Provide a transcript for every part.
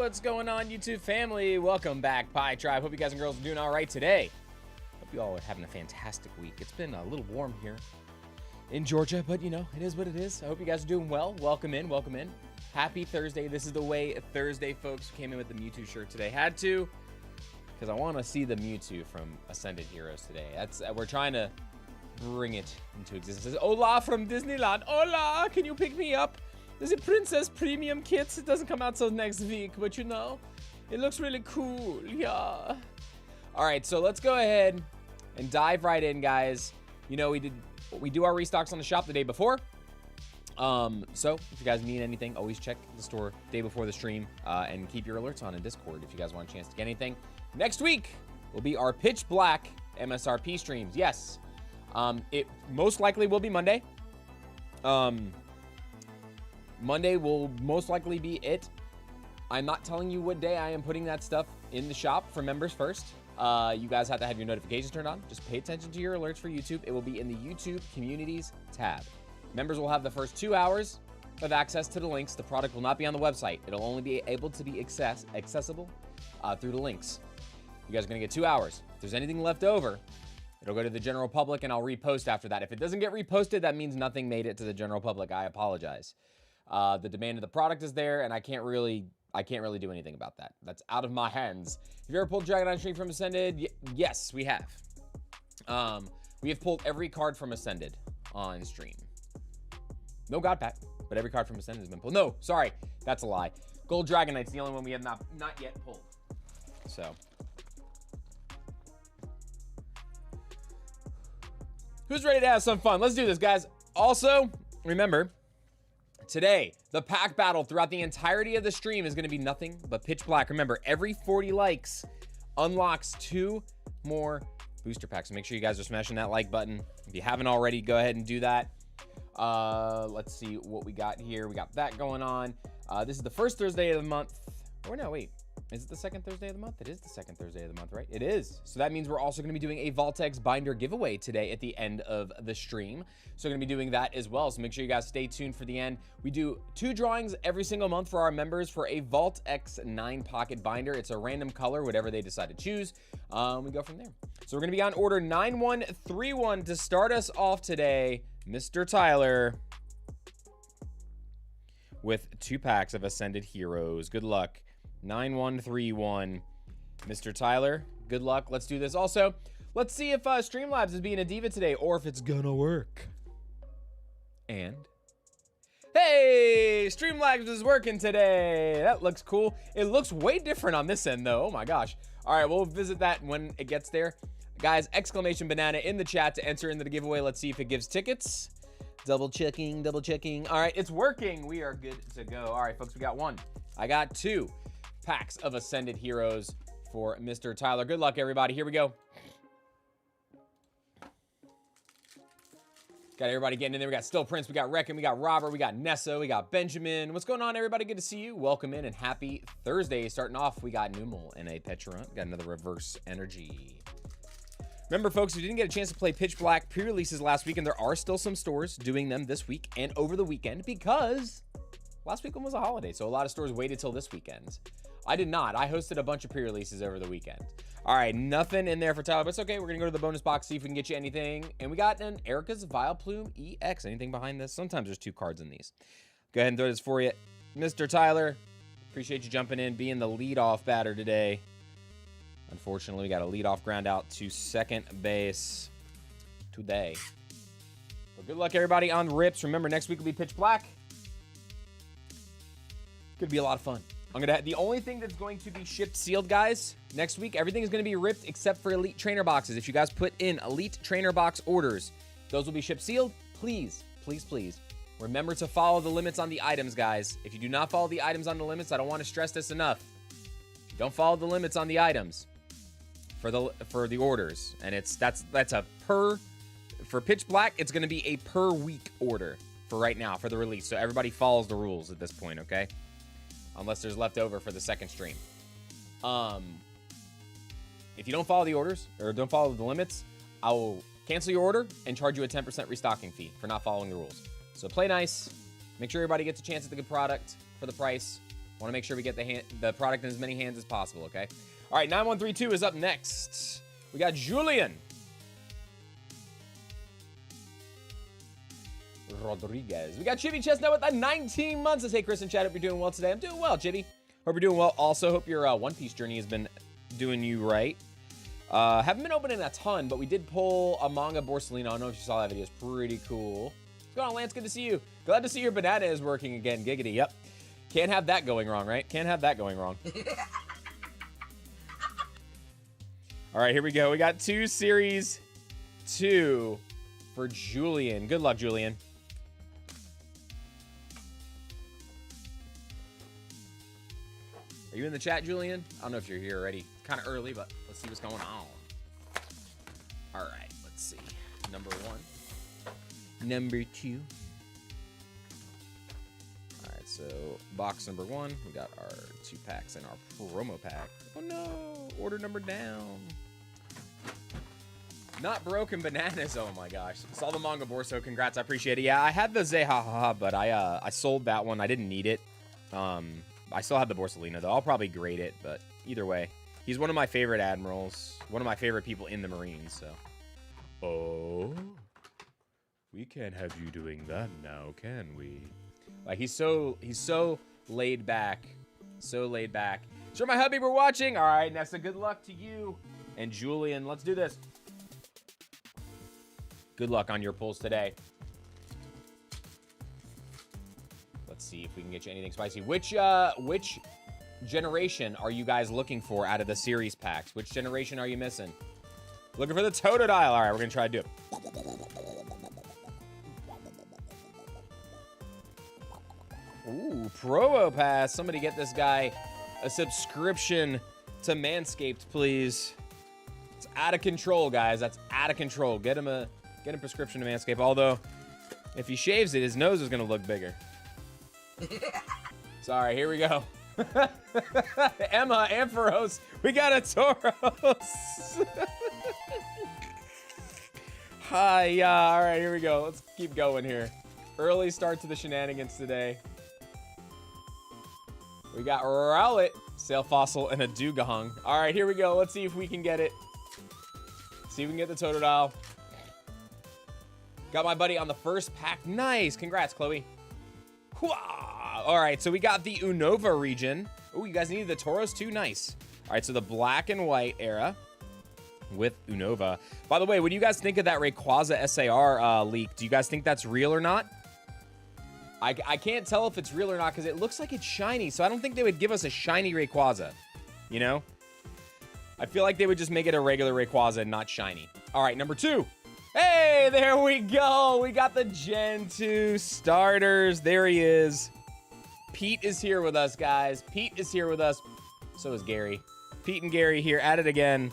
What's going on, YouTube family? Welcome back, Pi Tribe. Hope you guys and girls are doing all right today. Hope you all are having a fantastic week. It's been a little warm here in Georgia, but you know, it is what it is. I hope you guys are doing well. Welcome in, welcome in. Happy Thursday. This is the way Thursday, folks. Came in with the Mewtwo shirt today. Had to, because I want to see the Mewtwo from Ascended Heroes today. We're trying to bring it into existence. Hola from Disneyland. Hola, can you pick me up? There's a Princess Premium kit. It doesn't come out till next week, but you know, it looks really cool. Yeah. All right, so let's go ahead and dive right in, guys. You know, we do our restocks on the shop the day before. So if you guys need anything, always check the store day before the stream, and keep your alerts on in Discord if you guys want a chance to get anything. Next week will be our Pitch Black MSRP streams. Yes, it most likely will be Monday. Monday will most likely be it. I'm not telling you what day I am putting that stuff in the shop for members first. You guys have to have your notifications turned on. Just pay attention to your alerts for YouTube. It will be in the YouTube Communities tab. Members will have the first 2 hours of access to the links. The product will not be on the website. It'll only be able to be accessible through the links. You guys are going to get 2 hours. If there's anything left over, it'll go to the general public, and I'll repost after that. If it doesn't get reposted, that means nothing made it to the general public. I apologize. The demand of the product is there, and I can't really do anything about that. That's out of my hands. Have you ever pulled Dragon on stream from Ascended? Yes, we have. We have pulled every card from Ascended on stream. No God Pack, but every card from Ascended has been pulled. No, sorry, that's a lie. Gold Dragonite's the only one we have not yet pulled. So, who's ready to have some fun? Let's do this, guys. Also, remember, today, the pack battle throughout the entirety of the stream is going to be nothing but Pitch Black. Remember, every 40 likes unlocks 2 more booster packs. So make sure you guys are smashing that like button. If you haven't already, go ahead and do that. Let's see what we got here. We got that going on. This is the first Thursday of the month. Or no, wait. Is it the second Thursday of the month? It is the second Thursday of the month, right? It is. So that means we're also going to be doing a Vaultex binder giveaway today at the end of the stream. So we're going to be doing that as well. So make sure you guys stay tuned for the end. We do 2 drawings every single month for our members for a Vaultex 9 pocket binder. It's a random color, whatever they decide to choose. We go from there. So we're going to be on order 9131 to start us off today. Mr. Tyler with 2 packs of Ascended Heroes. Good luck. 9131. Mr. Tyler, good luck. Let's do this. Also, let's see if Streamlabs is being a diva today or if it's gonna work. And hey, Streamlabs is working today. That looks cool. It looks way different on this end though. Oh my gosh. All right, we'll visit that when it gets there. Guys, exclamation banana in the chat to enter into the giveaway. Let's see if it gives tickets. Double checking, double checking. All right, it's working. We are good to go. All right, folks, we got 1. I got 2 packs of Ascended Heroes for Mr. Tyler. Good luck, everybody. Here we go. Got everybody getting in there. We got Still Prince, we got Reckon, we got Robert, we got Nessa, we got Benjamin. What's going on, everybody? Good to see you. Welcome in and happy Thursday. Starting off, we got Numal and a Petrant. Got another Reverse Energy. Remember, folks, if you didn't get a chance to play Pitch Black pre-releases last week, and there are still some stores doing them this week and over the weekend because last weekend was a holiday, so a lot of stores waited till this weekend. I did not. I hosted a bunch of pre-releases over the weekend. All right, nothing in there for Tyler, but it's okay. We're going to go to the bonus box, see if we can get you anything. And we got an Erica's Vileplume EX. Anything behind this? Sometimes there's 2 cards in these. Go ahead and throw this for you. Mr. Tyler, appreciate you jumping in, being the leadoff batter today. Unfortunately, we got a leadoff ground out to second base today. So good luck, everybody, on the rips. Remember, next week will be Pitch Black. Could be a lot of fun. The only thing that's going to be shipped sealed, guys, next week, everything is going to be ripped except for Elite Trainer boxes. If you guys put in Elite Trainer box orders, those will be shipped sealed. Please, please, please, remember to follow the limits on the items, guys. If you do not follow the items on the limits, I don't want to stress this enough. Don't follow the limits on the items for the orders. And that's a per, for Pitch Black, it's going to be a per week order for right now for the release. So everybody follows the rules at this point, okay? Unless there's leftover for the second stream. If you don't follow the orders or don't follow the limits, I will cancel your order and charge you a 10% restocking fee for not following the rules. So play nice. Make sure everybody gets a chance at the good product for the price. Want to make sure we get the product in as many hands as possible, okay? All right, 9132 is up next. We got Julian Rodriguez. We got Chibi Chestnut with 19 months. Let's say Chris and Chad, hope you're doing well today. I'm doing well, Chibi. Hope you're doing well. Also, hope your One Piece journey has been doing you right. Haven't been opening a ton, but we did pull a manga Borsalino. I don't know if you saw that video. It's pretty cool. What's going on, Lance? Good to see you. Glad to see your banana is working again. Giggity. Yep. Can't have that going wrong, right? Can't have that going wrong. All right, here we go. We got 2 series 2 for Julian. Good luck, Julian. Are you in the chat, Julian? I don't know if you're here already. It's kind of early, but let's see what's going on. All right, let's see. Number 1. Number 2. All right, so box number 1. We got our 2 packs and our promo pack. Oh no, order number down. Not broken bananas. Oh my gosh. Saw the manga Borso. Congrats. I appreciate it. Yeah, I had the Zehaha, but I sold that one. I didn't need it. I still have the Borsalino, though. I'll probably grade it, but either way. He's one of my favorite admirals. One of my favorite people in the Marines, so. Oh. We can't have you doing that now, can we? Like, he's so laid back. So laid back. Sure, my hubby, we're watching. All right, Nessa, good luck to you. And Julian, let's do this. Good luck on your pulls today. Let's see if we can get you anything spicy. Which generation are you guys looking for out of the series packs? Which generation are you missing? Looking for the Totodile. All right, we're gonna try to do it. Ooh, Promo Pass. Somebody get this guy a subscription to Manscaped, please. It's out of control, guys. That's out of control. Get him a prescription to Manscaped. Although, if he shaves it, his nose is gonna look bigger. Sorry, here we go. Emma, Ampharos, we got a Tauros. Hi, yeah, all right, here we go. Let's keep going here. Early start to the shenanigans today. We got Rowlet, Sail Fossil, and a Dugong. All right, here we go. Let's see if we can get it. See if we can get the Totodile. Got my buddy on the first pack. Nice. Congrats, Chloe. All right, so we got the Unova region. Oh, you guys needed the Tauros too? Nice. All right, so the black and white era with Unova. By the way, what do you guys think of that Rayquaza SAR leak? Do you guys think that's real or not? I can't tell if it's real or not because it looks like it's shiny, so I don't think they would give us a shiny Rayquaza, you know? I feel like they would just make it a regular Rayquaza and not shiny. All right, number 2. Hey, there we go. We got the Gen 2 starters. There he is. Pete is here with us, guys. Pete is here with us. So is Gary. Pete and Gary here at it again.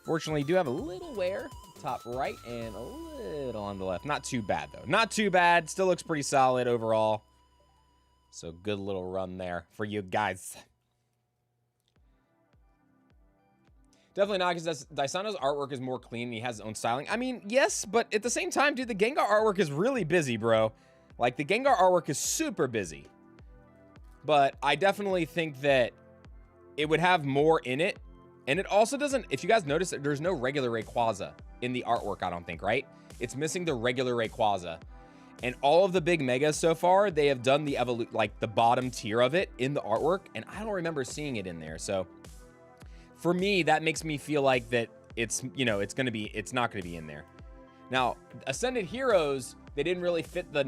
Fortunately, do have a little wear. Top right and a little on the left. Not too bad, though. Not too bad. Still looks pretty solid overall. So good little run there for you guys. Definitely not, because Dysano's artwork is more clean and he has his own styling. I mean, yes, but at the same time, dude, the Gengar artwork is really busy, bro. Like, the Gengar artwork is super busy. But I definitely think that it would have more in it. And it also doesn't, if you guys notice, there's no regular Rayquaza in the artwork, I don't think, right? It's missing the regular Rayquaza. And all of the big megas so far, they have done the like the bottom tier of it in the artwork. And I don't remember seeing it in there, so... For me, that makes me feel like that it's, you know, it's not gonna be in there. Now, Ascended Heroes, they didn't really fit the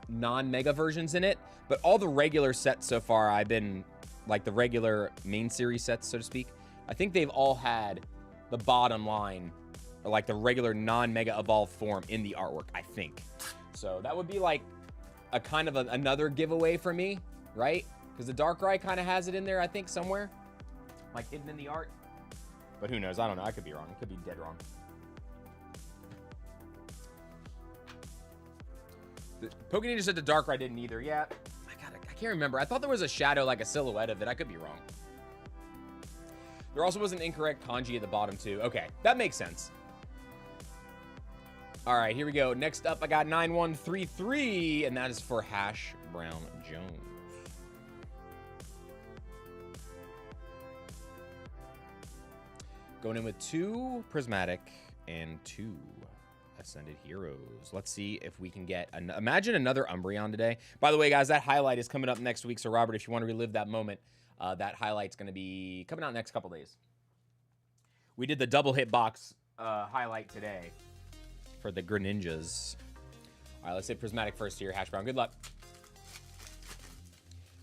non-mega versions in it, but all the regular sets so far, I've been, like the regular main series sets, so to speak, I think they've all had the bottom line, or like the regular non-mega evolved form in the artwork, I think. So that would be like a kind of another giveaway for me, right? Because the Darkrai kind of has it in there, I think, somewhere. Like hidden in the art. But who knows? I don't know. I could be wrong. I could be dead wrong. Pokemon just said the Darkrai didn't either. Yeah. I can't remember. I thought there was a shadow, like a silhouette of it. I could be wrong. There also was an incorrect kanji at the bottom too. Okay. That makes sense. All right. Here we go. Next up, I got 9133. And that is for Hash Brown Jones. Going in with 2 prismatic and 2 Ascended Heroes. Let's see if we can get imagine another Umbreon today. By the way, guys, that highlight is coming up next week. So, Robert, if you want to relive that moment, that highlight's going to be coming out next couple days. We did the double hit box highlight today for the Greninjas. All right, let's hit prismatic first here. Hash Brown, good luck.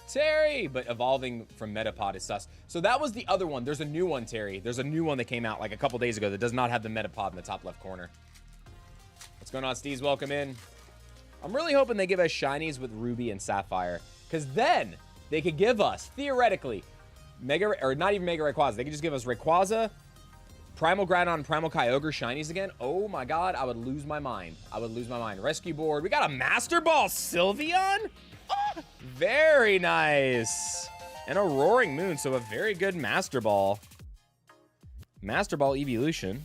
Terry, but evolving from Metapod is sus. So that was the other one. There's a new one, Terry. There's a new one that came out like a couple days ago that does not have the Metapod in the top left corner. What's going on, Steve's? Welcome in. I'm really hoping they give us shinies with Ruby and Sapphire, because then they could give us, theoretically, Mega, or not even Mega Rayquaza. They could just give us Rayquaza, Primal Groudon, Primal Kyogre shinies again. Oh my god, I would lose my mind. I would lose my mind. Rescue board. We got a Master Ball Sylveon? Oh, very nice. And a Roaring Moon, so a very good Master Ball. Master Ball Evolution.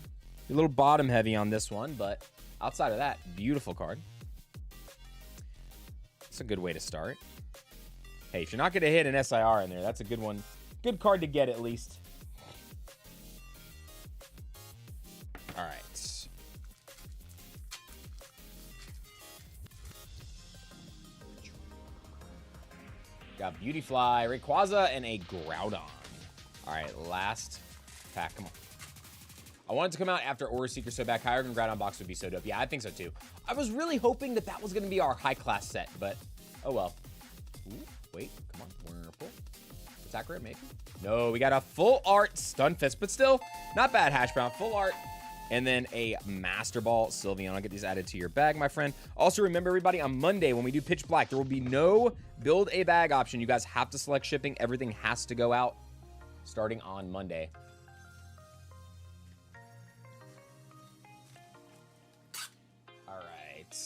A little bottom heavy on this one, but outside of that, beautiful card. It's a good way to start. Hey, if you're not going to hit an SIR in there, that's a good one. Good card to get at least. All right. Got Beautyfly, Rayquaza, and a Groudon. All right, last pack. Come on. I wanted to come out after Aura Seeker so bad. Kyogre and Groudon box would be so dope. Yeah, I think so too. I was really hoping that that was going to be our high class set, but oh well. Ooh, wait, come on. Whirlpool. Attack rate, maybe? No, we got a full art Stunfisk, but still not bad, Hash Brown. Full art. And then a Master Ball Sylveon. I'll get these added to your bag, my friend. Also, remember, everybody, on Monday when we do Pitch Black, there will be no build a bag option. You guys have to select shipping. Everything has to go out starting on Monday. All right.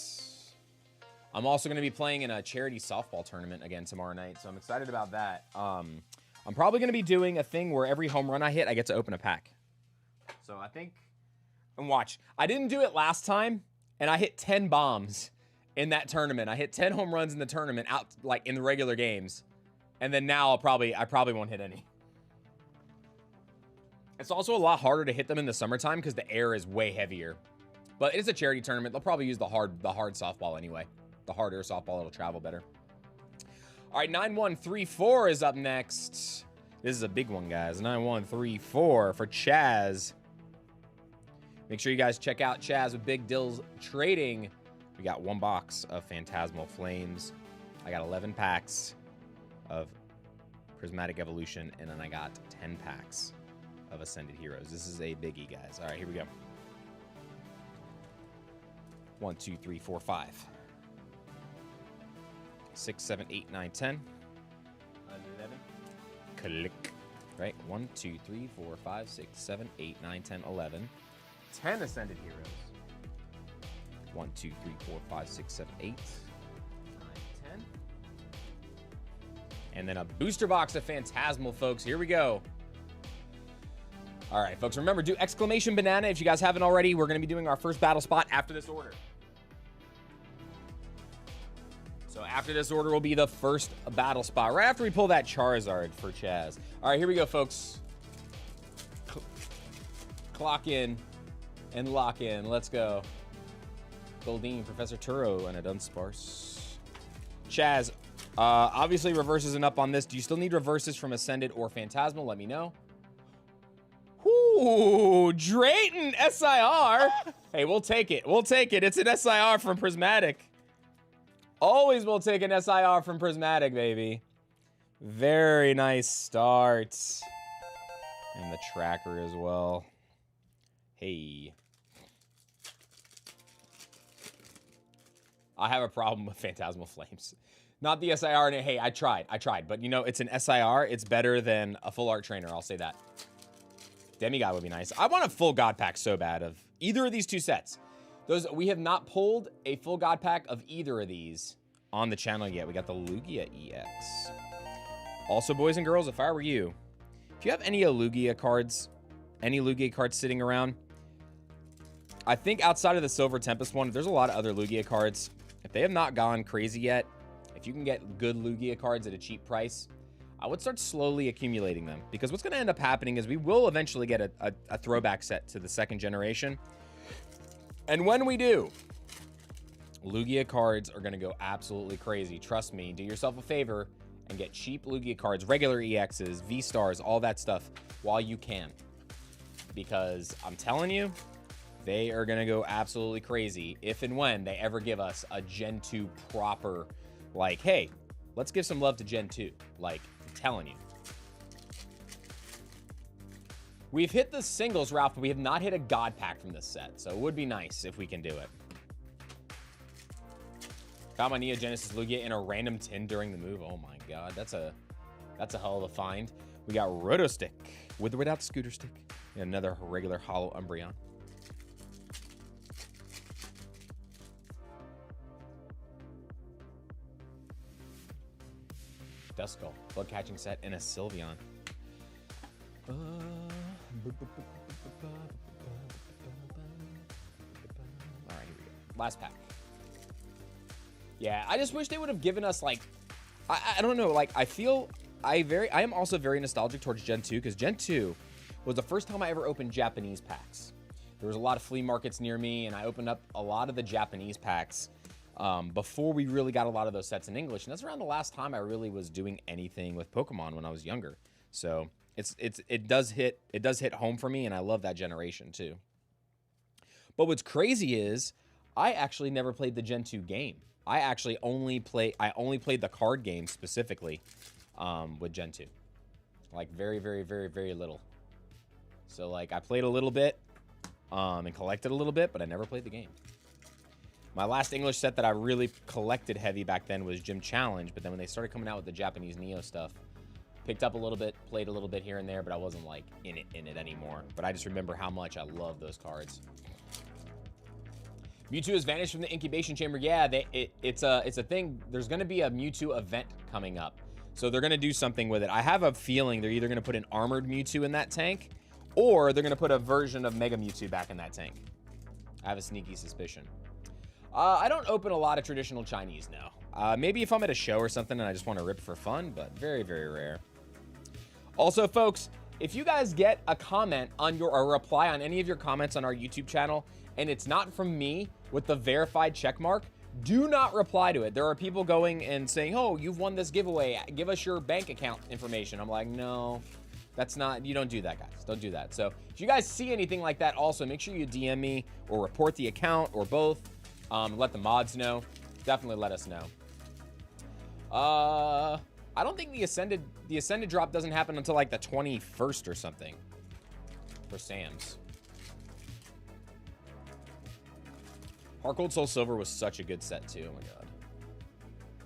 I'm also going to be playing in a charity softball tournament again tomorrow night, so I'm excited about that. I'm probably going to be doing a thing where every home run I hit, I get to open a pack. So I think... And watch, I didn't do it last time, and I hit 10 bombs in that tournament. I hit 10 home runs in the tournament, out like in the regular games, and then now I probably won't hit any. It's also a lot harder to hit them in the summertime because the air is way heavier. But it's a charity tournament. They'll probably use the hard softball anyway. The hard air softball, it'll travel better. All right, 9134 is up next. This is a big one, guys. 9134 for Chaz. Make sure you guys check out Chaz with Big Dills Trading. We got 1 box of Phantasmal Flames. I got 11 packs of Prismatic Evolution, and then I got 10 packs of Ascended Heroes. This is a biggie, guys. All right, here we go. 1, 2, 3, 4, 5. 6, 7, 8, 9, 10. 11. Click. Right? 1, 2, 3, 4, 5, 6, 7, 8, 9, 10, 11. 10 Ascended Heroes. 1, 2, 3, 4, 5, 6, 7, 8, 9, 10. And then a booster box of Phantasmal, folks. Here we go. All right, folks, remember, do exclamation banana if you guys haven't already. We're going to be doing our first battle spot after this order. So after this order will be the first battle spot, right after we pull that Charizard for Chaz. All right, here we go, folks. Clock in and lock in. Let's go. Goldeen, Professor Turo, and a Dunsparce. Chaz, obviously reverses and up on this. Do you still need reverses from Ascended or Phantasmal? Let me know. Ooh, Drayton SIR. Hey, we'll take it. We'll take it. It's an SIR from Prismatic. Always will take an SIR from Prismatic, baby. Very nice start. And the tracker as well. Hey. I have a problem with Phantasmal Flames. Not the SIR. Hey, I tried. But, you know, it's an SIR. It's better than a full art trainer. I'll say that. Demigod would be nice. I want a full God pack so bad of either of these two sets. We have not pulled a full God pack of either of these on the channel yet. We got the Lugia EX. Also, boys and girls, if I were you, if you have any Lugia cards sitting around, I think outside of the Silver Tempest one, there's a lot of other Lugia cards. If they have not gone crazy yet, if you can get good Lugia cards at a cheap price, I would start slowly accumulating them, because what's going to end up happening is we will eventually get a throwback set to the 2nd generation. And when we do, Lugia cards are going to go absolutely crazy. Trust me, do yourself a favor and get cheap Lugia cards, regular EXs, V-Stars, all that stuff while you can. Because I'm telling you, they are going to go absolutely crazy if and when they ever give us a Gen 2 proper, like, hey, let's give some love to Gen 2. Like, I'm telling you. We've hit the singles, Ralph, but we have not hit a God Pack from this set. So it would be nice if we can do it. Found my Neo Genesis Lugia in a random tin during the move. Oh my god, that's a hell of a find. We got Rotostick with or without Scooter Stick. And another regular Hollow Umbreon. Duskull, Bug Catching Set, and a Sylveon. All right, here we go. Last pack. Yeah, I just wish they would have given us, like, I don't know, like, I am also very nostalgic towards Gen 2, because Gen 2 was the first time I ever opened Japanese packs. There was a lot of flea markets near me, and I opened up a lot of the Japanese packs before we really got a lot of those sets in English. And that's around the last time I really was doing anything with Pokemon when I was younger. So it does hit home for me, and I love that generation too. But what's crazy is I actually never played the Gen 2 game. I only played the card game specifically with Gen 2. Like very, very, very, very little. So like I played a little bit and collected a little bit, but I never played the game. My last English set that I really collected heavy back then was Gym Challenge, but then when they started coming out with the Japanese Neo stuff, picked up a little bit, played a little bit here and there, but I wasn't like in it anymore. But I just remember how much I love those cards. Mewtwo has vanished from the incubation chamber. Yeah, it's a thing. There's going to be a Mewtwo event coming up, so they're going to do something with it. I have a feeling they're either going to put an armored Mewtwo in that tank, or they're going to put a version of Mega Mewtwo back in that tank. I have a sneaky suspicion. I don't open a lot of traditional Chinese now. Maybe if I'm at a show or something and I just want to rip for fun, but very, very rare. Also, folks, if you guys get a comment on a reply on any of your comments on our YouTube channel, and it's not from me with the verified check mark, do not reply to it. There are people going and saying, oh, you've won this giveaway. Give us your bank account information. I'm like, no, that's not, you don't do that, guys. Don't do that. So if you guys see anything like that, also make sure you DM me or report the account or both. Let the mods know. Definitely let us know. I don't think the Ascended drop doesn't happen until like the 21st or something for Sam's. Heart Soul Silver was such a good set too. Oh my god.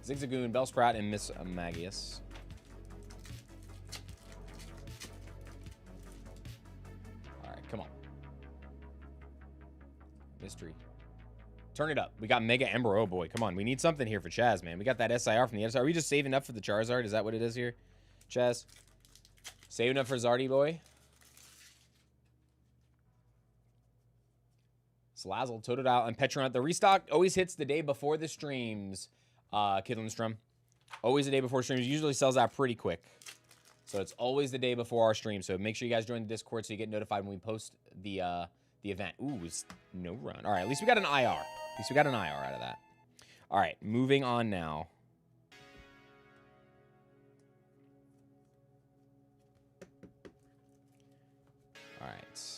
Zigzagoon, Bellsprout, and Miss Magius. Alright, come on. Mystery. Turn it up. We got Mega Ember. Oh boy, come on. We need something here for Chaz, man. We got that SIR from the SIR. Are we just saving up for the Charizard? Is that what it is here? Chaz? Saving up for Zardy boy? Salazzle, Totodile, and Petronaut. The restock always hits the day before the streams, Kidlandstrom. Always the day before streams. Usually sells out pretty quick. So it's always the day before our stream. So make sure you guys join the Discord so you get notified when we post the event. Ooh, it's no run. All right, at least we got an IR. At least we got an IR out of that. All right, moving on now. All right.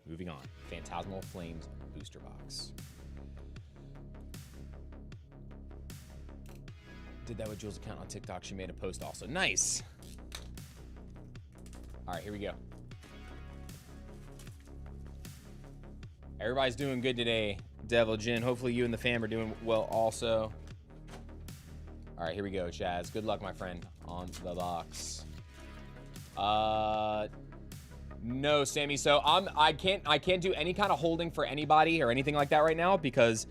Moving on. Phantasmal Flames booster box. Did that with Jules' account on TikTok. She made a post also. Nice. All right, here we go. Everybody's doing good today, Devil Jin. Hopefully you and the fam are doing well also. All right, here we go, Chaz. Good luck, my friend, on the box. No, Sammy. So I can't do any kind of holding for anybody or anything like that right now, because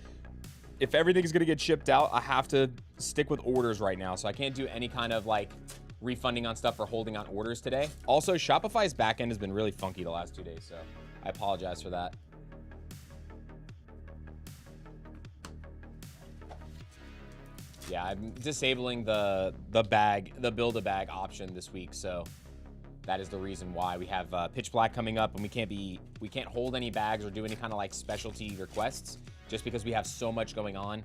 if everything's gonna get shipped out, I have to stick with orders right now. So I can't do any kind of like refunding on stuff or holding on orders today. Also, Shopify's backend has been really funky the last 2 days, so I apologize for that. Yeah, I'm disabling the build-a-bag option this week, so that is the reason why we have Pitch Black coming up, and we can't hold any bags or do any kind of like specialty requests just because we have so much going on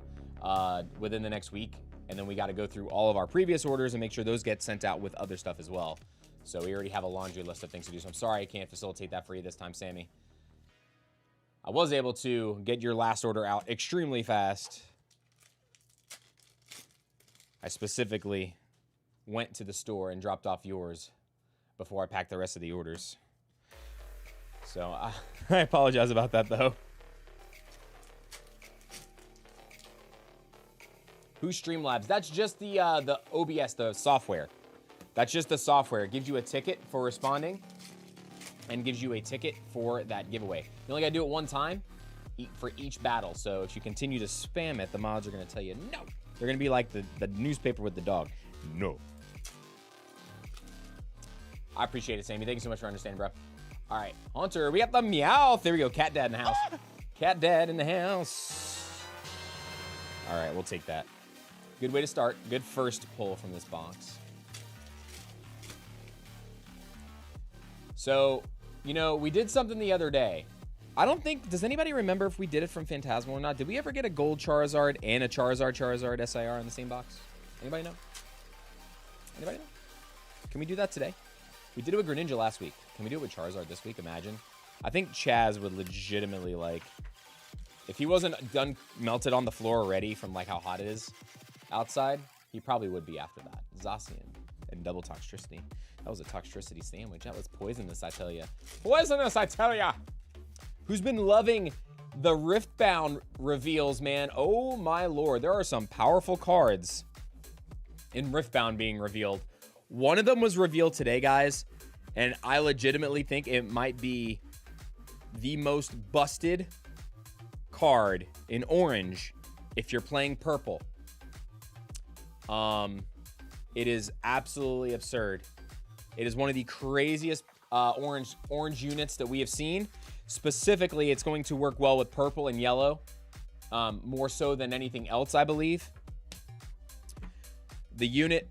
within the next week, and then we got to go through all of our previous orders and make sure those get sent out with other stuff as well. So we already have a laundry list of things to do. So I'm sorry I can't facilitate that for you this time, Sammy. I was able to get your last order out extremely fast. I specifically went to the store and dropped off yours before I packed the rest of the orders. So I apologize about that, though. Who's Streamlabs? That's just the OBS, the software. That's just the software. It gives you a ticket for responding and gives you a ticket for that giveaway. You only got to do it one time for each battle. So if you continue to spam it, the mods are going to tell you no. They're going to be like the newspaper with the dog. No. I appreciate it, Sammy. Thank you so much for understanding, bro. All right, Hunter, we got the Meowth. There we go. Cat Dad in the house. Cat Dad in the house. All right, we'll take that. Good way to start. Good first pull from this box. So, you know, we did something the other day. I don't think, does anybody remember if we did it from Phantasmal or not? Did we ever get a gold Charizard and a Charizard SIR in the same box? Anybody know? Anybody know? Can we do that today? We did it with Greninja last week. Can we do it with Charizard this week? Imagine. I think Chaz would legitimately, like, if he wasn't done melted on the floor already from, like, how hot it is outside, he probably would be after that. Zacian and double Toxtricity. That was a Toxtricity sandwich. That was poisonous, I tell ya. Poisonous, I tell ya! Who's been loving the Riftbound reveals, man? Oh, my lord. There are some powerful cards in Riftbound being revealed. One of them was revealed today, guys, and I legitimately think it might be the most busted card in orange if you're playing purple. It is absolutely absurd. It is one of the craziest orange units that we have seen. Specifically, it's going to work well with purple and yellow, more so than anything else, I believe. The unit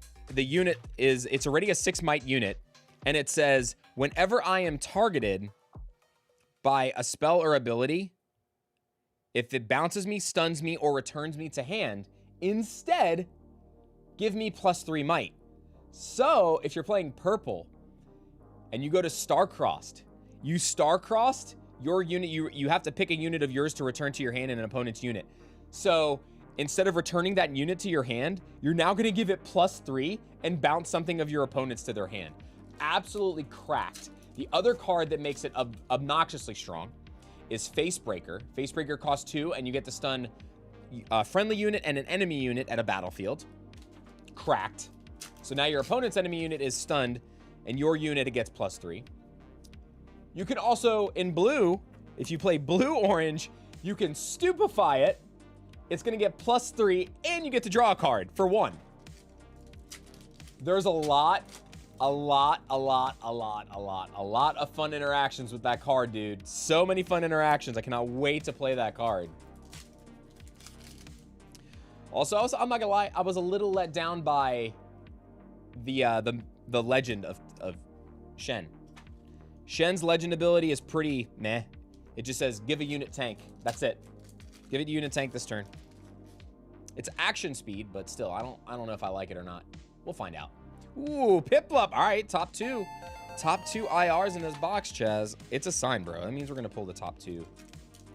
is, it's already a 6 might unit, and it says, whenever I am targeted by a spell or ability, if it bounces me, stuns me, or returns me to hand, instead, give me +3 might. So, if you're playing purple, and you go to Star-Crossed, you Star-Crossed your unit, you have to pick a unit of yours to return to your hand in an opponent's unit. So, instead of returning that unit to your hand, you're now going to give it +3 and bounce something of your opponents to their hand. Absolutely cracked. The other card that makes it obnoxiously strong is Facebreaker. Facebreaker costs 2, and you get to stun a friendly unit and an enemy unit at a battlefield. Cracked. So now your opponent's enemy unit is stunned, and your unit, it gets +3. You can also, in blue, if you play blue-orange, you can stupefy it. It's going to get +3, and you get to draw a card for 1. There's a lot of fun interactions with that card, dude. So many fun interactions. I cannot wait to play that card. Also, I'm not gonna lie, I was a little let down by the legend of Shen. Shen's legend ability is pretty meh. It just says give a unit tank. That's it. Give it a unit tank this turn. It's action speed, but still, I don't know if I like it or not. We'll find out. Ooh, Piplup. All right, top two IRs in this box, Chaz. It's a sign, bro. That means we're gonna pull the top 2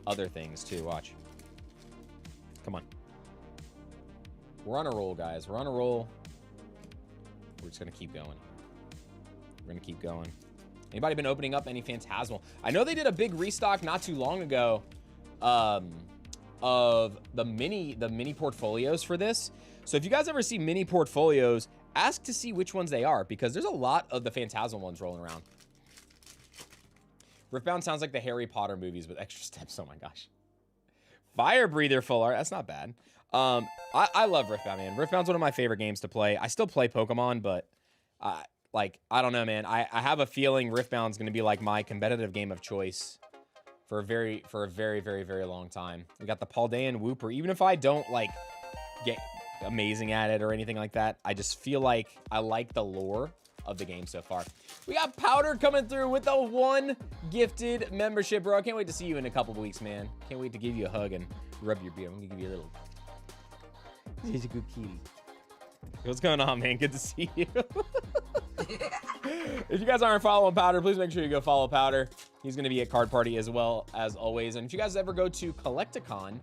other things too. Watch. Come on. We're on a roll, guys. We're on a roll. We're just gonna keep going. We're gonna keep going. Anybody been opening up any Phantasmal? I know they did a big restock not too long ago of the mini portfolios for this. So if you guys ever see mini portfolios, ask to see which ones they are, because there's a lot of the Phantasmal ones rolling around. Riftbound sounds like the Harry Potter movies with extra steps. Oh my gosh. Fire Breather full art. That's not bad. I love Riftbound, man. Riftbound's one of my favorite games to play. I still play Pokemon, but like, I don't know, man. I have a feeling Riftbound's going to be like my competitive game of choice for a very, very long time. We got the Paldean Wooper. Even if I don't like amazing at it or anything like that. I just feel like I like the lore of the game so far. We got Powder coming through with the 1 gifted membership, bro. I can't wait to see you in a couple of weeks, man. Can't wait to give you a hug and rub your beard. I'm gonna give you a little. He's a good kitty. What's going on, man? Good to see you. If you guys aren't following Powder, please make sure you go follow Powder. He's gonna be at Card Party as well as always. And if you guys ever go to Collecticon,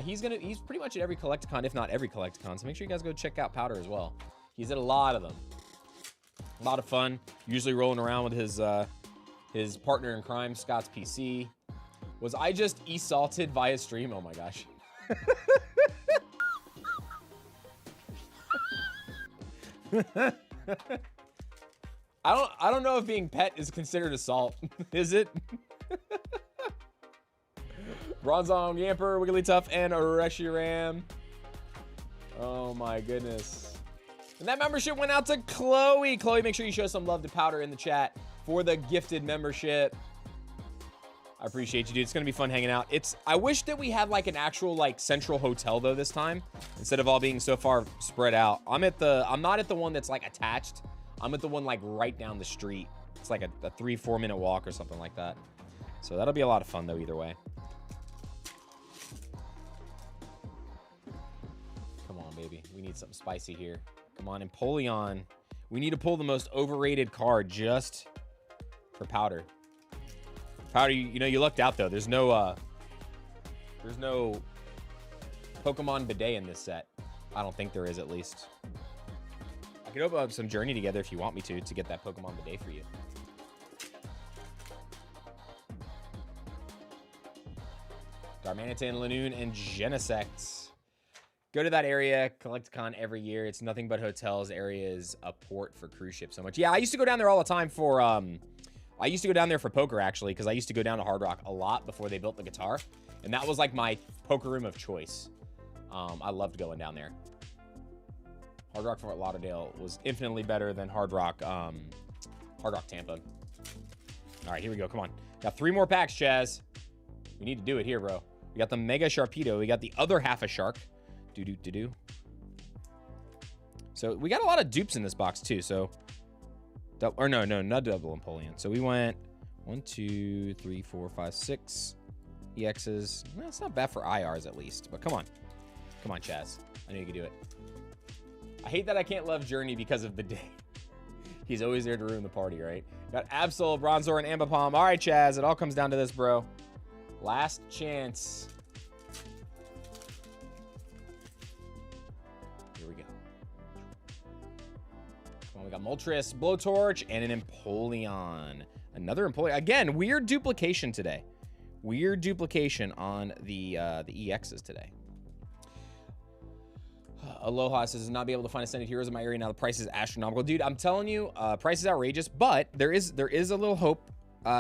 he's pretty much at every Collecticon, if not every Collecticon. So make sure you guys go check out Powder as well. He's at a lot of them. A lot of fun. Usually rolling around with his partner in crime, Scott's PC. Was I just assaulted via stream? Oh my gosh. I don't know if being pet is considered assault. Is it? Bronzong, Yamper, Wigglytuff, and Reshiram. Oh my goodness. And that membership went out to Chloe. Chloe, make sure you show some love to Powder in the chat for the gifted membership. I appreciate you, dude. It's gonna be fun hanging out. I wish that we had like an actual like central hotel though this time, instead of all being so far spread out. I'm not at the one that's like attached. I'm at the one like right down the street. It's like a 3-4 minute walk or something like that. So that'll be a lot of fun though either way. Come on, baby. We need something spicy here. Come on, Empoleon. We need to pull the most overrated card just for Powder. Powder, you know, you lucked out though. There's no Pokemon Bidet in this set. I don't think there is, at least. I could open up some Journey together if you want me to get that Pokemon Bidet for you. Darmanitan, Lanoon, and Genesect. Go to that area, Collecticon every year. It's nothing but hotels. Area is a port for cruise ships so much. Yeah, I used to go down there all the time for, I used to go down there for poker, actually, because I used to go down to Hard Rock a lot before they built the guitar. And that was like my poker room of choice. I loved going down there. Hard Rock Fort Lauderdale was infinitely better than Hard Rock Tampa. All right, here we go. Come on. Got 3 more packs, Chaz. We need to do it here, bro. We got the Mega Sharpedo. We got the other half a Shark. Do-do-do-do. So we got a lot of dupes in this box, too. So, or no, not double Empoleon. So we went 1, 2, 3, 4, 5, 6 EXs. Well, it's not bad for IRs, at least. But come on. Come on, Chaz. I know you can do it. I hate that I can't love Journey because of the day. He's always there to ruin the party, right? Got Absol, Bronzor, and Ambipom. All right, Chaz. It all comes down to this, bro. Last chance. Here we go. Come on, we got Moltres, Blowtorch, and an Empoleon. Another Empoleon. Again, weird duplication today. Weird duplication on the EXs today. Aloha says, not be able to find Ascended Heroes in my area now. The price is astronomical. Dude, I'm telling you, price is outrageous, but there is a little hope.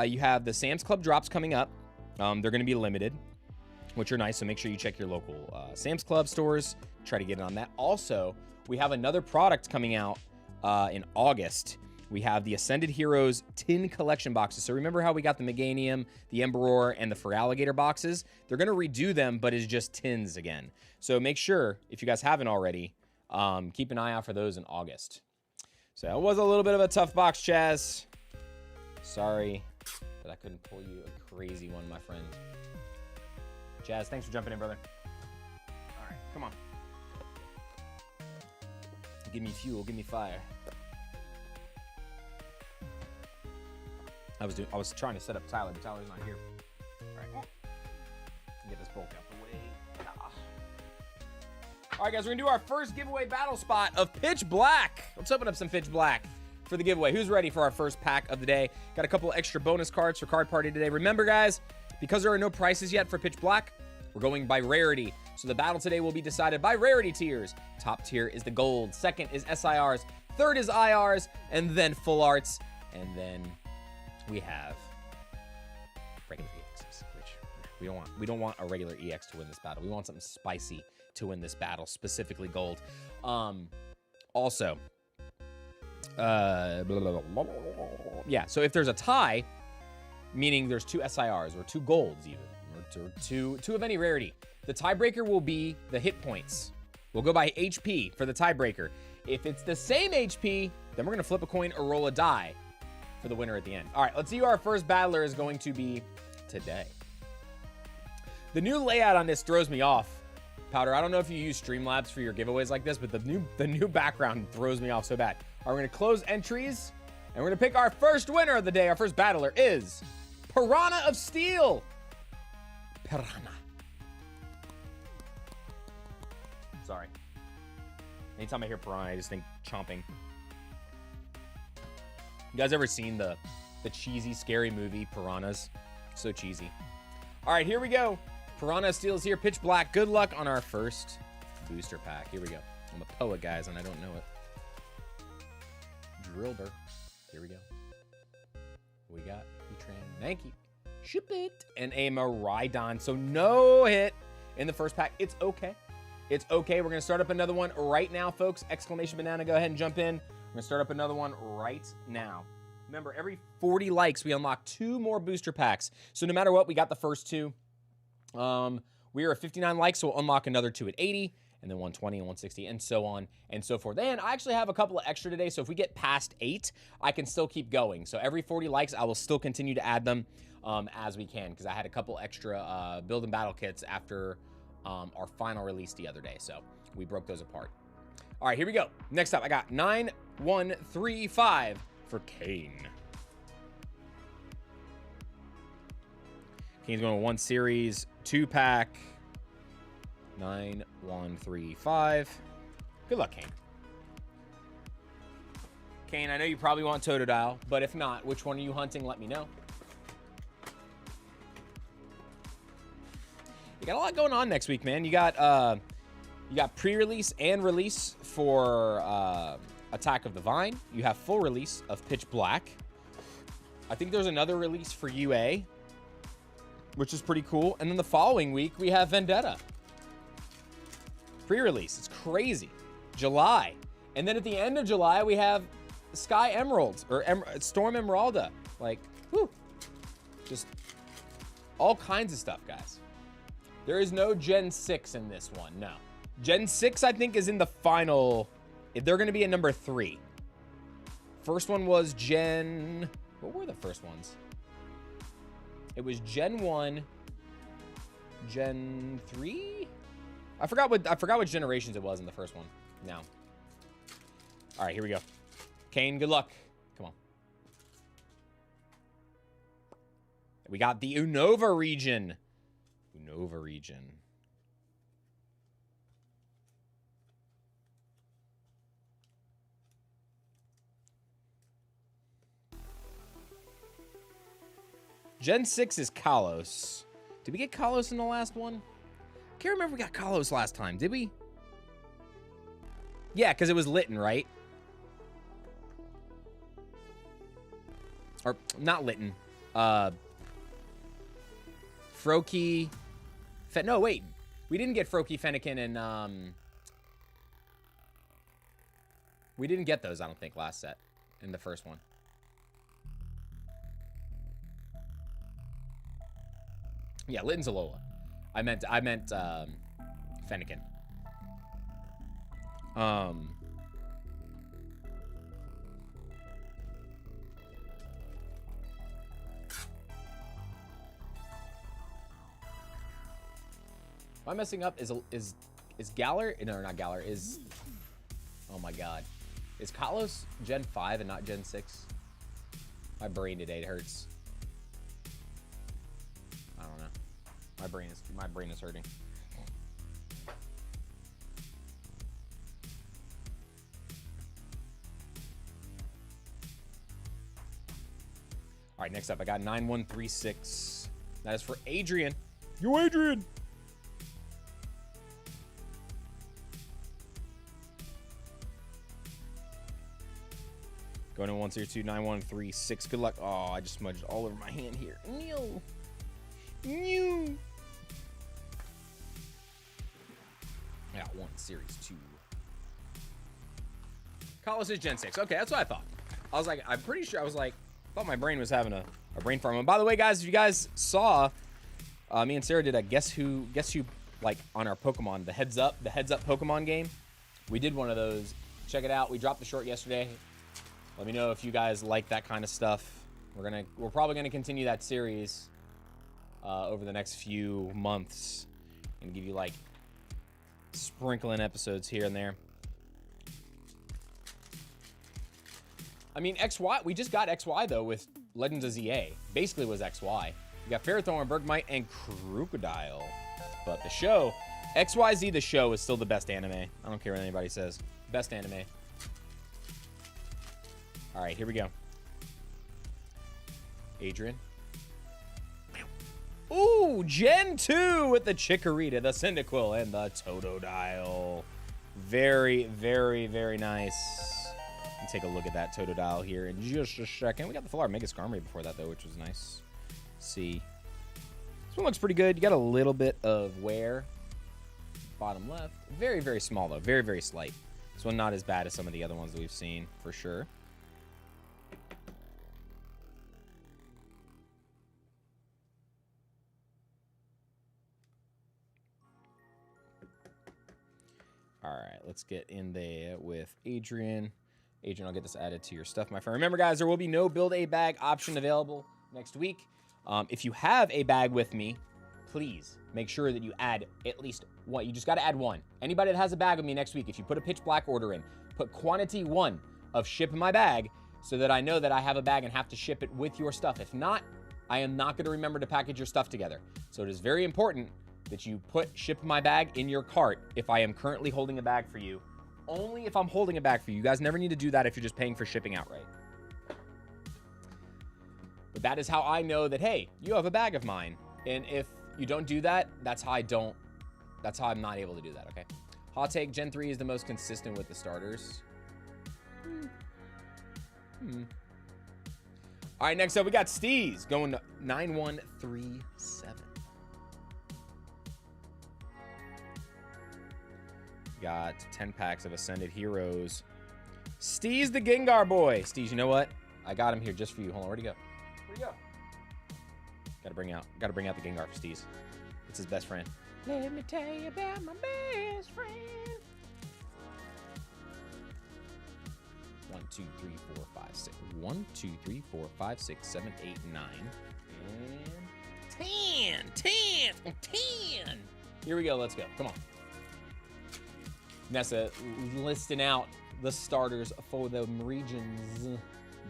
You have the Sam's Club drops coming up. They're going to be limited, which are nice, so make sure you check your local Sam's Club stores. Try to get it on that. Also, we have another product coming out in August. We have the Ascended Heroes tin collection boxes. So remember how we got the Meganium, the Emperor, and the Feraligatr boxes? They're going to redo them, but it's just tins again. So make sure, if you guys haven't already, keep an eye out for those in August. So that was a little bit of a tough box, Chaz. Sorry that I couldn't pull you a crazy one, my friend. Chaz, thanks for jumping in, brother. All right, come on. Give me fuel, give me fire. I was trying to set up Tyler, but Tyler's not here. All right, get this bulk out the way. All right, guys, we're gonna do our first giveaway battle spot of Pitch Black. Let's open up some Pitch Black for the giveaway. Who's ready for our first pack of the day? Got a couple extra bonus cards for Card Party today. Remember, guys, because there are no prices yet for Pitch Black, we're going by rarity. So the battle today will be decided by rarity tiers. Top tier is the gold. Second is SIRs. Third is IRs, and then full arts, and then we have regular EXs, which we don't want a regular EX to win this battle. We want something spicy to win this battle, specifically gold. Also, yeah, so if there's a tie, meaning there's 2 SIRs or 2 golds even, or two of any rarity, the tiebreaker will be the hit points We'll go by HP for the tiebreaker. If it's the same HP, then we're going to flip a coin or roll a die for the winner at the end. All right, let's see who our first battler is going to be today. The new layout on this throws me off. Powder, I don't know if you use Streamlabs for your giveaways like this, but the new background throws me off so bad. All right, we're going to close entries, and we're going to pick our first winner of the day. Our first battler is Piranha of Steel. Piranha. Sorry. Anytime I hear piranha, I just think chomping. You guys ever seen the cheesy, scary movie, Piranhas? So cheesy. All right, here we go. Piranha Steel is here. Pitch Black. Good luck on our first booster pack. Here we go. I'm a poet, guys, and I don't know it. Drillbur. Here we go. We got Etran, Mankey, Shupit, and a Miraidon. So no hit in the first pack. It's okay. It's okay. We're going to start up another one right now, folks. Exclamation banana. Go ahead and jump in. We're going to start up another one right now. Remember, every 40 likes, we unlock 2 more booster packs. So no matter what, we got the first 2. We are at 59 likes, so we'll unlock another 2 at 80, and then 120 and 160, and so on and so forth. And I actually have a couple of extra today, so if we get past 8, I can still keep going. So every 40 likes, I will still continue to add them as we can, because I had a couple extra build and battle kits after our final release the other day, so we broke those apart. All right, here we go. Next up, I got 9135 for Kane. Kane's going to 1 series, 2-pack, 9135. Good luck, Kane. Kane, I know you probably want Totodile, but if not, which one are you hunting? Let me know. You got a lot going on next week, man. You got pre-release and release for Attack of the Vine. You have full release of Pitch Black. I think there's another release for UA, which is pretty cool. And then the following week, we have Vendetta. Pre-release. It's crazy. July. And then at the end of July, we have Sky Emeralds, or Storm Emeralda. Like, whew. Just all kinds of stuff, guys. There is no Gen 6 in this one, no. Gen 6, I think, is in the final. They're going to be at number 3. First one was Gen... What were the first ones? It was Gen 1, Gen 3? I forgot which generations it was in the first one. Now. All right, here we go. Kane, good luck. Come on. We got the Unova region. Unova region. Gen 6 is Kalos. Did we get Kalos in the last one? I can't remember if we got Kalos last time. Did we? Yeah, because it was Litten, right? Or, not Litten. Froakie. No, wait. We didn't get Froakie, Fennekin, and... We didn't get those, I don't think, last set. In the first one. Yeah, Litten's Alola. I meant Fennekin. Am I messing up? Is Galar? No, not Galar. Is... Oh my god. Is Kalos Gen 5 and not Gen 6? My brain today hurts. I don't know. My brain is hurting. All right, next up, I got 9136. That is for Adrian. Yo, Adrian! Going to 102, 9136. Good luck. Oh, I just smudged all over my hand here. No. No. I got 1 series 2. Kalos is Gen 6. Okay, that's what I thought. I was like, I'm pretty sure. I was like, thought my brain was having a brain farm. And by the way, guys, if you guys saw, me and Sarah did a guess who like on our Pokemon, the heads up Pokemon game. We did one of those. Check it out. We dropped the short yesterday. Let me know if you guys like that kind of stuff. We're probably gonna continue that series over the next few months and give you like sprinkling episodes here and there. I mean, XY, we just got XY though with Legends of ZA. Basically was XY. We got Ferrothorn, Bergmite, and Crocodile. But the show, XYZ the show is still the best anime. I don't care what anybody says. Best anime. All right, here we go. Adrian. Ooh, Gen 2 with the Chikorita, the Cyndaquil, and the Totodile. Very, very, very nice. Let's take a look at that Totodile here in just a second. We got the full art Mega Skarmory before that, though, which was nice. Let's see. This one looks pretty good. You got a little bit of wear. Bottom left. Very, very small, though. Very, very slight. This one not as bad as some of the other ones that we've seen, for sure. All right, let's get in there with Adrian. Adrian, I'll get this added to your stuff, my friend. Remember, guys, there will be no build a bag option available next week. If you have a bag with me, please make sure that you add at least one. You just got to add one. Anybody that has a bag with me next week, if you put a pitch black order in, put quantity 1 of ship in my bag so that I know that I have a bag and have to ship it with your stuff. If not, I am not going to remember to package your stuff together. So it is very important that you put ship my bag in your cart if I am currently holding a bag for you. Only if I'm holding a bag for you. You guys never need to do that if you're just paying for shipping outright. But that is how I know that, hey, you have a bag of mine. And if you don't do that, that's how I'm not able to do that, okay? Hot take, Gen 3 is the most consistent with the starters. All right, next up, we got Steez going to 9137. Got 10 packs of Ascended Heroes. Steez the Gengar boy. Steez, you know what? I got him here just for you. Hold on, where'd he go? Where'd he go? Gotta bring out the Gengar for Steez. It's his best friend. Let me tell you about my best friend. 1, 2, 3, 4, 5, 6. 1, 2, 3, 4, 5, 6, 7, 8, 9. And 10. Here we go. Let's go. Come on. Nessa listing out the starters for the regions.